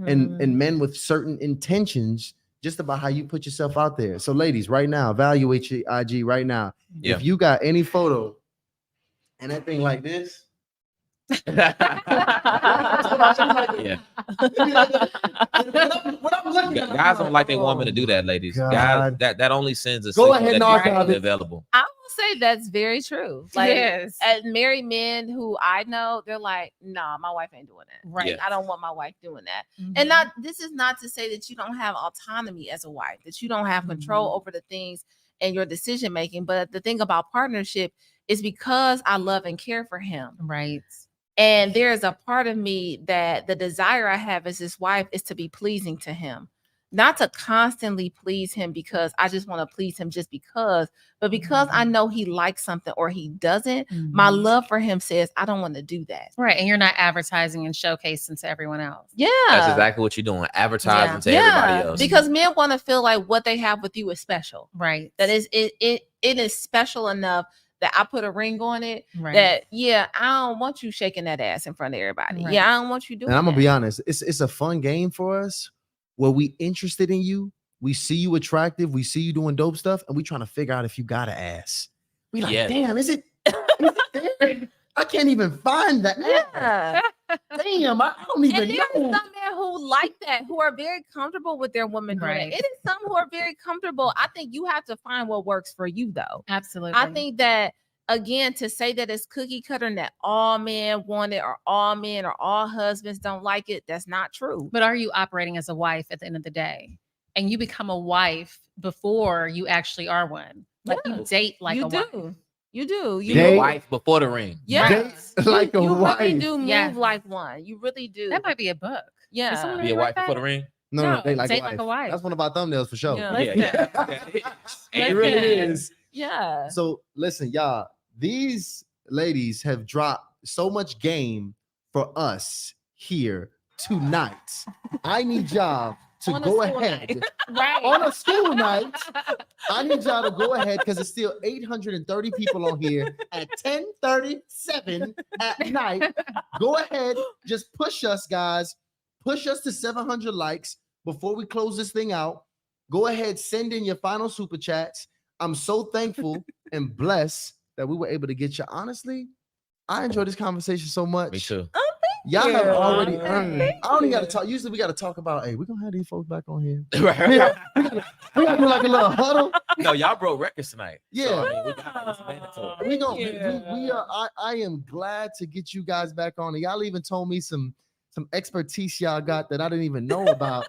and men with certain intentions just about how you put yourself out there. So ladies, right now, evaluate your IG right now. If you got any photo and that thing like this, yeah. Guys don't like their woman to do that, ladies. Guys, that only sends a go ahead and archive it. Available. I will say that's very true. Like, married men who I know, they're like, nah, my wife ain't doing that. I don't want my wife doing that. And this is not to say that you don't have autonomy as a wife, that you don't have control over the things and your decision making. But the thing about partnership is because I love and care for him. And there's a part of me that the desire I have as his wife is to be pleasing to him, not to constantly please him because I just want to please him just because, but because I know he likes something or he doesn't. My love for him says, I don't want to do that. And you're not advertising and showcasing to everyone else. That's exactly what you're doing. Advertising to everybody else. Because men want to feel like what they have with you is special. That is, it is special enough that I put a ring on it, that, I don't want you shaking that ass in front of everybody. I don't want you doing that. And I'm going to be honest, it's a fun game for us where we interested in you. We see you attractive. We see you doing dope stuff. And we trying to figure out if you got an ass. We like, damn, is it there? I can't even find that ass. Damn, I don't even know. Some men who like that, who are very comfortable with their woman doing it. It is some who are very comfortable. I think you have to find what works for you, though. Absolutely. I think that, again, to say that it's cookie cutter and that all men want it or all men or all husbands don't like it, that's not true. But are you operating as a wife at the end of the day? And you become a wife before you actually are one. Like you date like a wife. You do. You're a wife before the ring. Yes. Like a you wife. really do move like one. You really do. That might be a book. Yeah. Be a wife before the ring? No, date like a wife. That's one of our thumbnails for sure. It really is. Yeah. So listen, y'all, these ladies have dropped so much game for us here tonight. I need y'all to go ahead on a school night. I need y'all to go ahead because it's still 830 people on here at 10:37 at night. Go ahead, just push us, guys. Push us to 700 likes. before we close this thing out, go ahead, send in your final super chats. I'm so thankful and blessed that we were able to get you. Honestly, I enjoyed this conversation so much. Me too. Y'all have you. already Thank earned. I only got to you. talk. Usually we got to talk about, hey, we're going to have these folks back on here. Right. We got to do like a little huddle. No, y'all broke records tonight. Yeah. So, I mean, we got this mandatory. We are. I am glad to get you guys back on. And y'all even told me some expertise y'all got that I didn't even know about.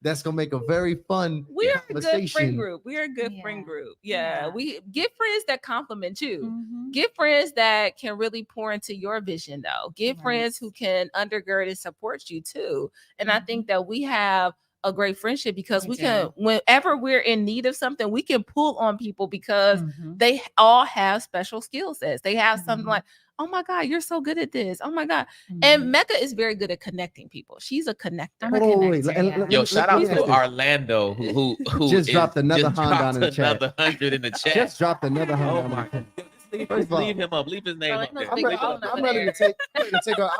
That's gonna make a very fun We are a good friend conversation. group. We are a good friend Yeah. group. Yeah. Yeah. We get friends that compliment you. Mhm. Get friends that can really pour into your vision, though. Get Right. friends who can undergird and support you too. And I think that we have a great friendship because we can, whenever we're in need of something, we can pull on people because Mhm. they all have special skill sets. They have something Mhm. like, oh my God, you're so good at this. Oh my God. Mhm. And Mecca is very good at connecting people. She's a connector. I'm a Hold on, wait, connector, and yeah. let- Yo, let- shout let out me to ask this. Orlando who Just dropped another just Honda dropped in the chat. another 100 in the chat. Just dropped another Oh Honda. my God. Leave, First of all, leave him up. Leave his name up Orlando's there. big Leave it bone up over I'm ready there. to take.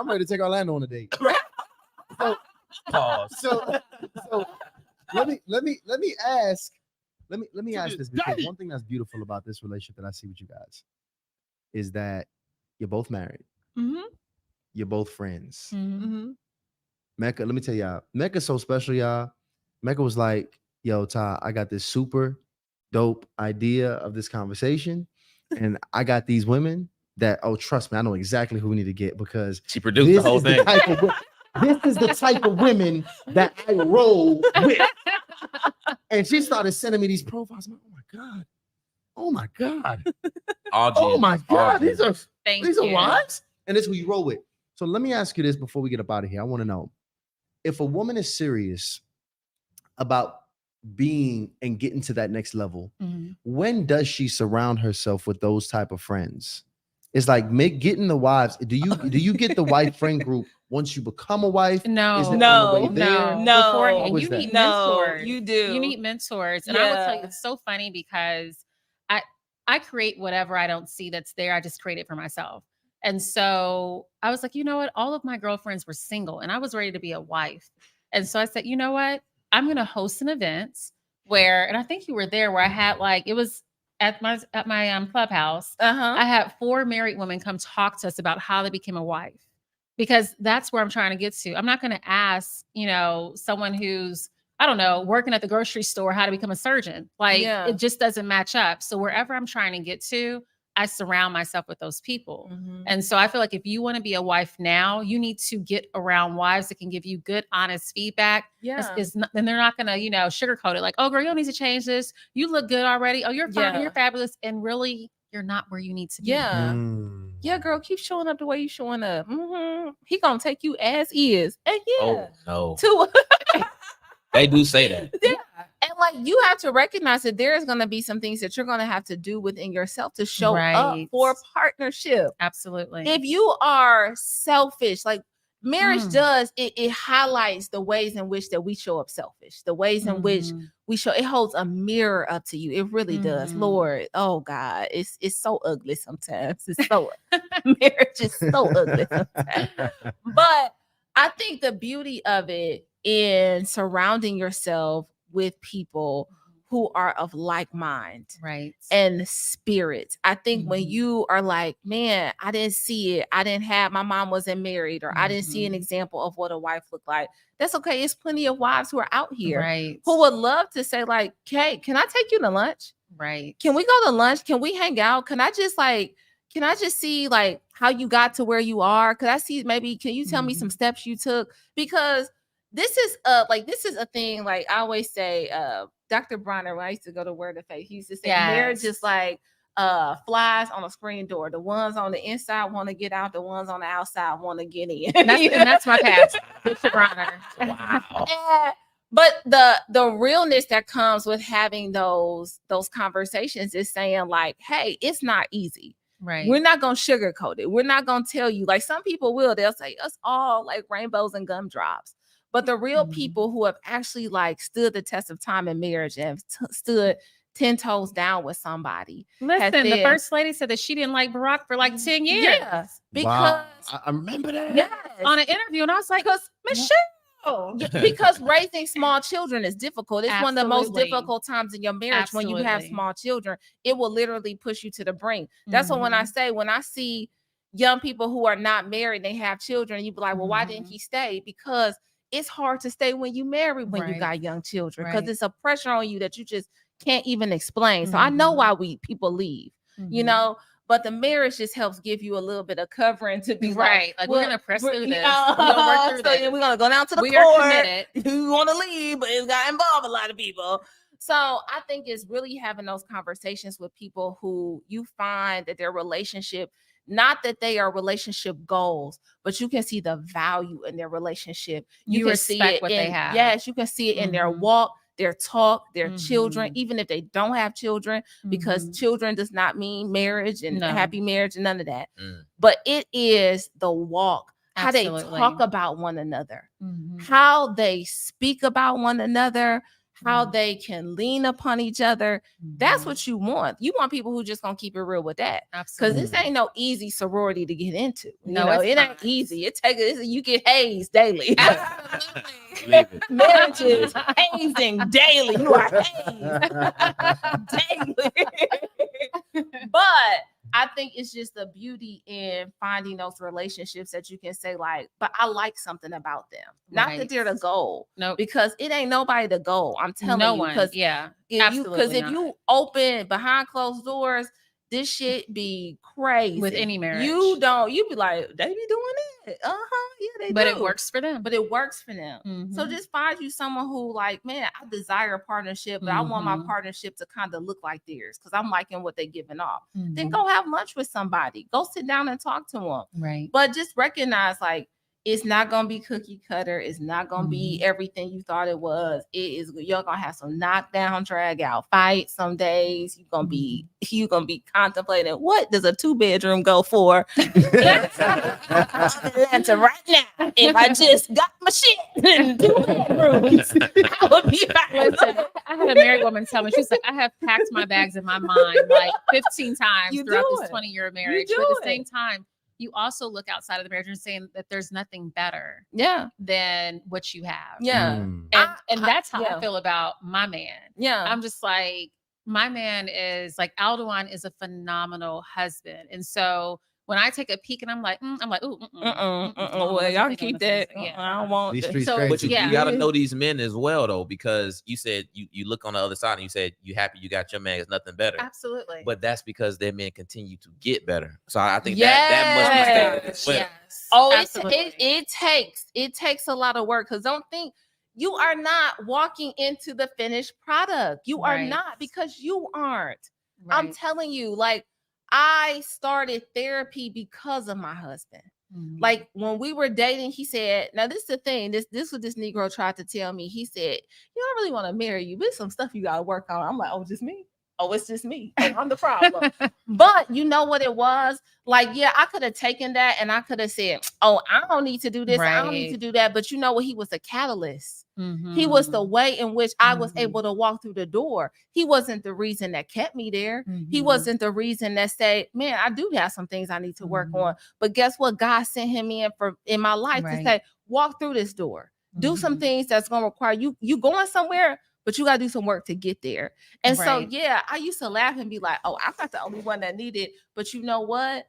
I'm ready to take Orlando on a date. Pause. So let me ask this, because one thing that's beautiful about this relationship that I see with you guys is that you're both married, Mm-hmm. you're both friends. Mhm. Mm-hmm. Mecca, let me tell y'all, Mecca's so special, y'all. Mecca was like, yo, Ty, I got this super dope idea of this conversation, and I got these women that, oh, trust me, I know exactly who we need to get, because She produced the whole is the thing. type of this is the type of women that I roll with. And she started sending me these profiles. I'm like, oh my God. All Oh gems. my All God. gems. Thank These are you. wives. And this is who you roll with. So let me ask you this before we get up out of here. I want to know, if a woman is serious about being and getting to that next level, Mhm. when does she surround herself with those type of friends? It's like getting the wives. Do you get the wife friend group once you become a wife? No, Is it No, on the way there? no. Beforehand, How is you that? need No, mentors. you do. You need mentors, and I will tell you, Yeah. it's so funny because I create whatever I don't see that's there. I just create it for myself. And so I was like, you know what? All of my girlfriends were single, and I was ready to be a wife. And so I said, you know what? I'm going to host an event where, and I think you were there, where I had like, it was at my clubhouse. Uh-huh. I had 4 married women come talk to us about how they became a wife, because that's where I'm trying to get to. I'm not going to ask, someone who's, I don't know, working at the grocery store how to become a surgeon. Like, Yeah. it just doesn't match up. So wherever I'm trying to get to, I surround myself with those people. Mhm. And so I feel like if you want to be a wife now, you need to get around wives that can give you good, honest feedback. Yeah. And they're not going to, sugarcoat it. Like, oh, girl, you don't need to change this. You look good already. Oh, you're fine. Yeah. You're fabulous. And really, you're not where you need to be. Yeah. Yeah, girl, keep showing up the way you showing up. He gonna take you as is. And yeah. Oh no. To They do say that. yeah. And like, you have to recognize that there is gonna be some things that you're gonna have to do within yourself to show up Right. for partnership. Absolutely. If you are selfish, like marriage Mm. does, it highlights the ways in which that we show up selfish, the ways in which Mhm. we show, it holds a mirror up to you. It really does. Mhm. Lord, oh God, it's so ugly sometimes. It's so marriage is so ugly sometimes. But I think the beauty of it in surrounding yourself with people who are of like mind Right. and spirit. I think when Mhm. you are like, man, I didn't see it. I didn't have, my mom wasn't married, or I didn't see an Mhm. example of what a wife looked like. That's okay. It's plenty of wives who are out here Right. who would love to say, like, "Kay, can I take you to lunch? Right. Can we go to lunch? Can we hang out? Can I just see like how you got to where you are? Could I see, maybe can you tell me some steps you took?" Because this is a thing, like I always say, Dr. Bronner, when I used to go to Word of Faith, he used to say marriage Yes. is like flies on a screen door. The ones on the inside want to get out, the ones on the outside want to get in. And that's my pastor, Bishop Bronner. Wow. Yeah. But the realness that comes with having those conversations is saying like, hey, it's not easy. Right. We're not gonna sugarcoat it. We're not gonna tell you, like some people will. They'll say us all like rainbows and gumdrops. But the real people who have actually like stood the test of time in marriage and stood 10 toes down with somebody. Listen, the first lady said that she didn't like Barack for like 10 years. Yeah, because Wow. I remember that. yes, On an interview, and I was like, because Michelle. Oh, because raising small children is difficult. It's one of the most Absolutely. difficult times in your marriage when you have Absolutely. small children. It will literally push you to the brink. That's what when I say, when I see young people who are not married, they have children, you be like, well, why didn't he stay? Because it's hard to stay when you married when you Right. got young children, because Right. it's a pressure on you that you just can't even explain. So I know why people leave, you know. But the marriage just helps give you a little bit of covering to be right. Like, we're well, gonna press through this. We're gonna work through so this. we're gonna go down to the We are court. committed. You want to leave, but it's got to involve a lot of people. So I think it's really having those conversations with people who you find that their relationship, not that they are relationship goals, but you can see the value in their relationship. You can see respect it what in, they have. Yes, you can see it in their walk, their talk, their children, even if they don't have children, because children does not mean marriage and happy marriage and none of that. But it is the walk, how they talk about one another, how they speak about one another, how they can lean upon each other. That's what you want. You want people who just gonna keep it real with that. Because this ain't no easy sorority to get into. No, it ain't easy. It takes you get hazed daily. Leave Marriage is hazing daily. You are hazed daily. But I think it's just the beauty in finding those relationships that you can say, like, but I like something about them. Not that they're the goal. No, because it ain't nobody the goal. I'm telling no you. one. Because if you open behind closed doors, this shit be crazy. With any marriage. You be like, they be doing it. Yeah, they do. But it works for them. But it works for them. So just find you someone who, like, man, I desire a partnership, but I want my partnership to kind of look like theirs because I'm liking what they're giving off. Then go have lunch with somebody. Go sit down and talk to them. Right. But just recognize, like, it's not gonna be cookie cutter. It's not gonna be everything you thought it was. You're gonna have some knockdown, drag out fights some days. You're gonna be contemplating, what does a 2-bedroom go for? Atlanta right now. If I just got my shit in 2 bedrooms, I would be fine. Listen, I had a married woman tell me, she's like, I have packed my bags in my mind like 15 times throughout this 20-year marriage. But at the same time, you also look outside of the marriage and saying that there's nothing better than what you have. And that's how I feel about my man. I'm just like, my man is like, Alduan is a phenomenal husband. And so when I take a peek and I'm like, ooh, well, y'all can keep that. I don't want these that. streets But crazy. you gotta know these men as well, though, because you said you look on the other side and you said you happy you got your man. There's nothing better. Absolutely. But that's because their men continue to get better. So I think that must be stated as well. Oh, it takes a lot of work, because don't think you are not walking into the finished product. You are not, because you aren't. I'm telling you, like, I started therapy because of my husband. Like, when we were dating, he said, now this is the thing, this what this Negro tried to tell me. He said, you don't really want to marry you, but there's some stuff you got to work on. I'm like, oh, just me? Oh, it's just me. Oh, I'm the problem. But you know what it was? Like, yeah, I could have taken that and I could have said, oh, I don't need to do this. I don't need to do that. But you know what? He was a catalyst. He was the way in which I was able to walk through the door. He wasn't the reason that kept me there. He wasn't the reason that said, man, I do have some things I need to work on. But guess what? God sent him in my life to say, walk through this door. Do some things that's going to require you going somewhere, but you got to do some work to get there. And so, yeah, I used to laugh and be like, oh, I'm not the only one that needed. But you know what?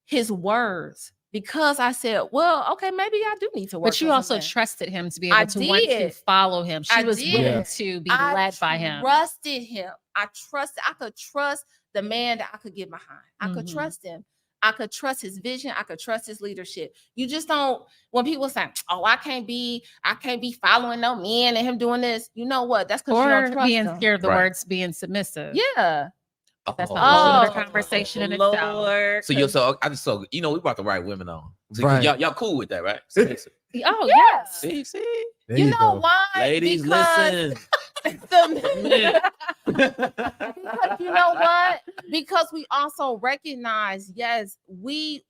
His words. Because I said, well, okay, maybe I do need to work. But you also trusted him to be able to want to follow him. She was willing to be led by him. I trusted him. I could trust the man that I could get behind. I could trust him. I could trust his vision. I could trust his leadership. You just don't, when people say, oh, I can't be following no man and him doing this. You know what? That's because you don't trust being him. scared of the words being submissive. Yeah. That's a whole other conversation in itself. So we brought the right women on. So Right. y'all cool with that, right? Oh, yes. See. There You know go. why? Ladies, Because listen. because you know what? Because we also recognize, yes, we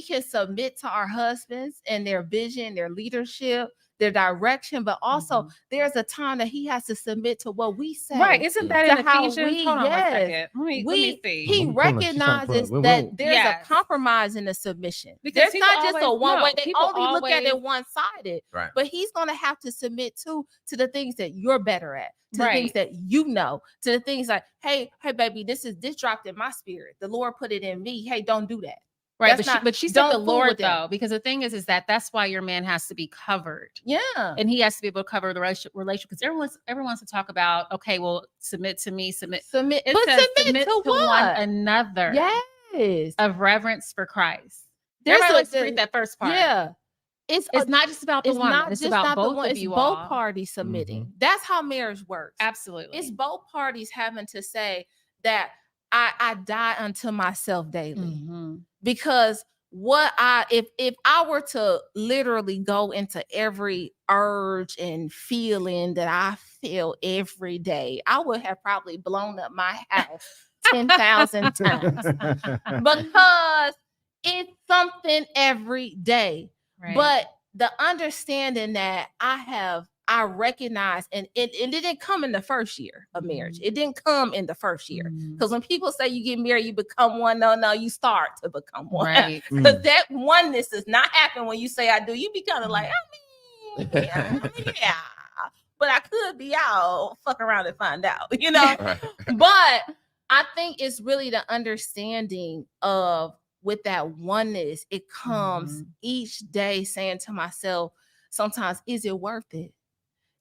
can submit to our husbands and their vision, their leadership, their direction, but also Mhm. there's a time that he has to submit to what we say. Right. Isn't that in To how Ephesians? we- Hold on one yes. second. Let me see. He I'm pulling up. She's trying to pull up. recognizes Wait, that there's Yes. a compromise in the submission. Because There's people not just a always- one way. no, They people only look at it always- one-sided. Right. But he's gonna have to submit to the things that you're better at, to the things Right. that you know, to the things like, hey, baby, this dropped in my spirit. The Lord put it in me. Hey, don't do that. Right, That's but she said don't the fool Lord with them. though, because the thing is that that's why your man has to be covered, Yeah. and he has to be able to cover the relationship. Because everyone wants to talk about, okay, well, submit to me, submit. Submit. It But says submit to one what? another. Yes. Of reverence for Christ. There's Everybody a- likes to read that first part. Yeah. It's not just about the it's one. not It's just about not the both one. of It's you both all. parties submitting. That's how marriage works. Absolutely. It's both parties having to say that I die unto myself daily. Mhm. Because if I were to literally go into every urge and feeling that I feel every day, I would have probably blown up my house 10,000 times because it's something every day. Right. But the understanding that I recognize, and it didn't come in the first year of marriage. It didn't come in the first year. Mhm. Because when people say you get married, you become one. No, you start to become one. Right. Because that oneness does not happen when you say I do. You be kind of like, yeah. But I could be out, fuck around and find out, you know? Right. But I think it's really the understanding of with that oneness, it comes each day saying to myself, sometimes, is it worth it?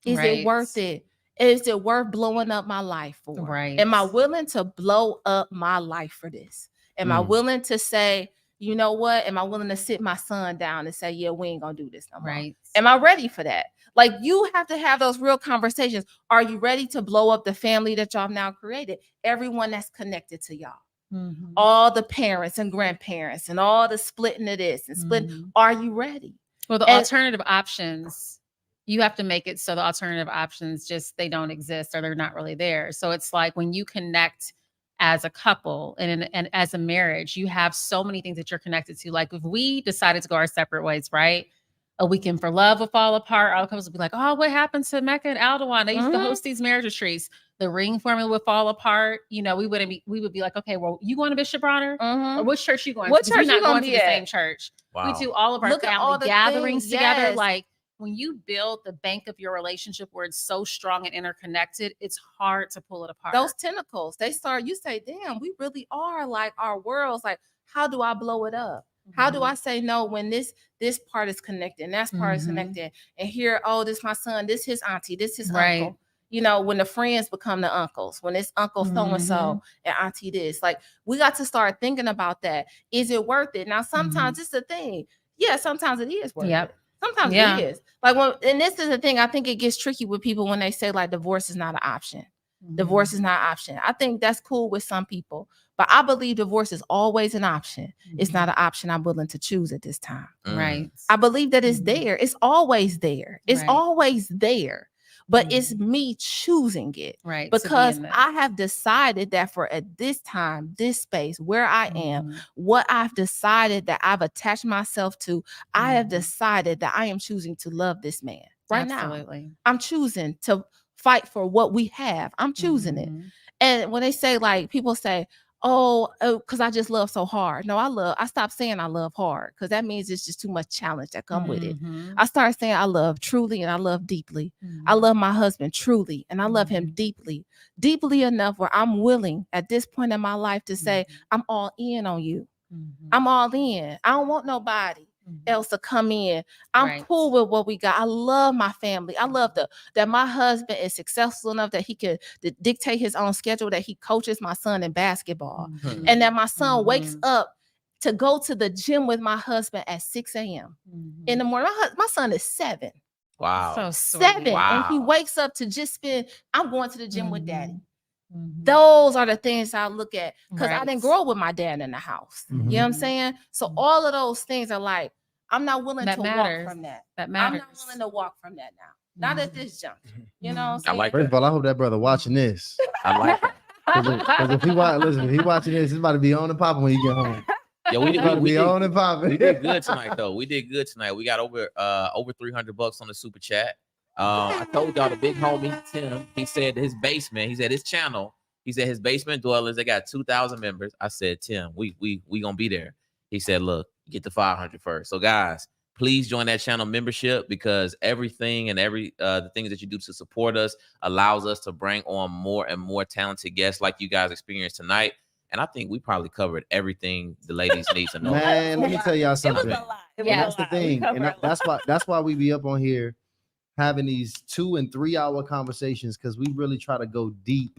Is it worth it? Is it worth blowing up my life for? Right. Am I willing to blow up my life for this? Am I willing to say, you know what? Am I willing to sit my son down and say, yeah, we ain't gonna do this no more? Right. Am I ready for that? Like, you have to have those real conversations. Are you ready to blow up the family that y'all now created? Everyone that's connected to y'all. Mhm. All the parents and grandparents and all the splitting of this and split. Are you ready? Well, the And- alternative options, you have to make it so the alternative options they don't exist or they're not really there. So it's like when you connect as a couple and as a marriage, you have so many things that you're connected to. Like if we decided to go our separate ways, right? A Weekend for Love will fall apart. All couples would be like, oh, what happened to Mecca and Aldewan? They used to host these marriage retreats. The ring formula would fall apart. You know, we would be like, okay, well, you going to Bishop Bronner? Or which church you going What to? church We're you not gonna going to be the at? same church. Wow. We do all of our Look at all family the gatherings things, together. yes. Like when you build the bank of your relationship where it's so strong and interconnected, it's hard to pull it apart. Those tentacles, you say, damn, we really are like our worlds. Like, how do I blow it up? How do I say no when this part is connected and that part is connected? And here, oh, this my son, this his auntie, this his uncle. You know, when the friends become the uncles, when it's uncle so-and-so and auntie this. Like, we got to start thinking about that. Is it worth it? Now, sometimes it's the thing. Yeah, sometimes it is worth it. Sometimes it is. Like, and this is the thing, I think it gets tricky with people when they say like divorce is not an option. Divorce is not an option. I think that's cool with some people, but I believe divorce is always an option. It's not an option I'm willing to choose at this time. Right. I believe that it's there. It's always there. It's always there. But it's me choosing it. Right. Because I have decided that for at this time, this space where I am, what I've decided that I've attached myself to, I have decided that I am choosing to love this man right now. I'm choosing to fight for what we have. I'm choosing it. And when they say, like, people say, oh, because I just love so hard. No, I stopped saying I love hard because that means it's just too much challenge that come with it. I started saying I love truly and I love deeply. I love my husband truly and I love him deeply enough where I'm willing at this point in my life to say, I'm all in on you. I'm all in. I don't want nobody else to come in. I'm cool with what we got. I love my family. I love that my husband is successful enough that he could dictate his own schedule, that he coaches my son in basketball, and that my son wakes up to go to the gym with my husband at 6 a.m. in the morning. My son is 7. Wow. So 7. Wow. And he wakes up to just I'm going to the gym with daddy. Those are the things I look at because I didn't grow up with my dad in the house. You know what I'm saying? So all of those things are like, I'm not willing to walk from that. That matters. I'm not willing to walk from that now. Not at this juncture. You know what I'm I saying? like First of all, I hope that brother watching this. I like it. Because if he watching this, it's about to be on and popping when you get home. Yeah, we About to did. be on and popping. We did good tonight, though. We did good tonight. We got over $300 on the super chat. I told y'all the big homie Tim. He said his basement. He said his channel. He said his basement dwellers. They got 2,000 members. I said, Tim, we gonna be there. He said, look, get the 500 first. So guys, please join that channel membership because everything and the things that you do to support us allows us to bring on more and more talented guests like you guys experienced tonight. And I think we probably covered everything the ladies need to know. Man, let me tell y'all It something. was a lot. Yeah, That's the thing, and that's why we be up on here having these 2 and 3 hour conversations because we really try to go deep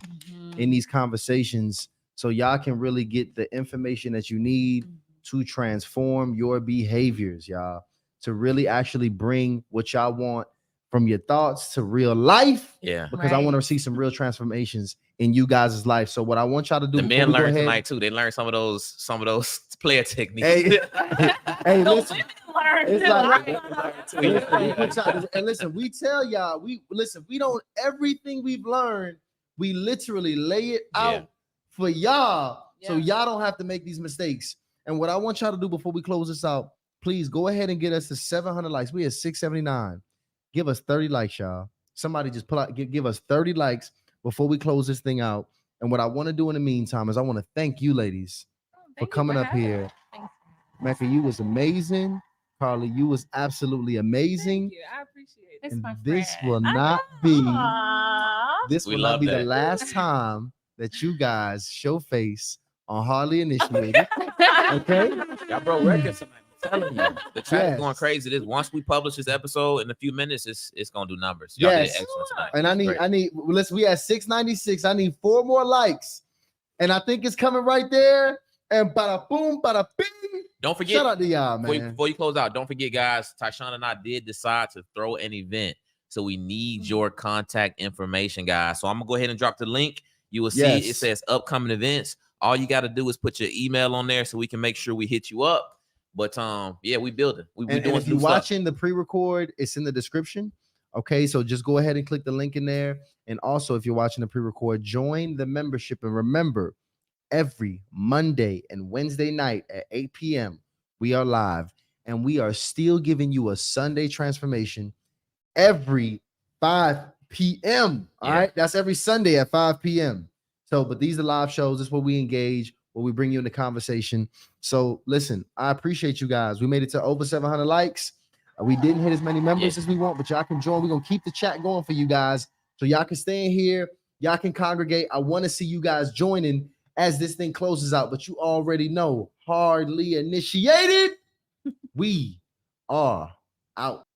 in these conversations so y'all can really get the information that you need to transform your behaviors, y'all, to really actually bring what y'all want from your thoughts to real life. Yeah, because I want to see some real transformations in you guys' life. So what I want y'all to do, the men learned tonight too. They learned some of those player techniques. Hey, hey, The listen. women learned It's too, like, right? and listen, we tell y'all, we don't everything we've learned, we literally lay it out for y'all so y'all don't have to make these mistakes. And what I want y'all to do before we close this out, please go ahead and get us to 700 likes. We at 679. Give us 30 likes, y'all. Somebody just pull out, give us 30 likes before we close this thing out. And what I want to do in the meantime is I want to thank you ladies for coming up here. Mecca, you was amazing. Carly, you was absolutely amazing. Thank you. I appreciate it. And this will not be the last time that you guys show face on Hardly Initiated. Okay? Y'all broke records tonight. I'm telling you, the chat is going crazy. Once we publish this episode in a few minutes, it's gonna do numbers. Y'all did excellent tonight. And I need listen, we at 696. I need 4 more likes. And I think it's coming right there. And bada boom, bada bing. Don't forget, shout out to y'all, man. Before you close out, don't forget, guys, Tyshawn and I did decide to throw an event. So we need your contact information, guys. So I'm gonna go ahead and drop the link. You will see it says upcoming events. All you got to do is put your email on there so we can make sure we hit you up. But yeah, we building. We doing. And if you're watching the pre-record, it's in the description. Okay, so just go ahead and click the link in there. And also, if you're watching the pre-record, join the membership. And remember, every Monday and Wednesday night at 8 p.m., we are live. And we are still giving you a Sunday transformation every 5 p.m. All right, that's every Sunday at 5 p.m. So, but these are live shows. This is where we engage, where we bring you into conversation. So listen, I appreciate you guys. We made it to over 700 likes. We didn't hit as many members as we want, but y'all can join. We're going to keep the chat going for you guys. So y'all can stay in here. Y'all can congregate. I want to see you guys joining as this thing closes out, but you already know, Hardly Initiated. We are out.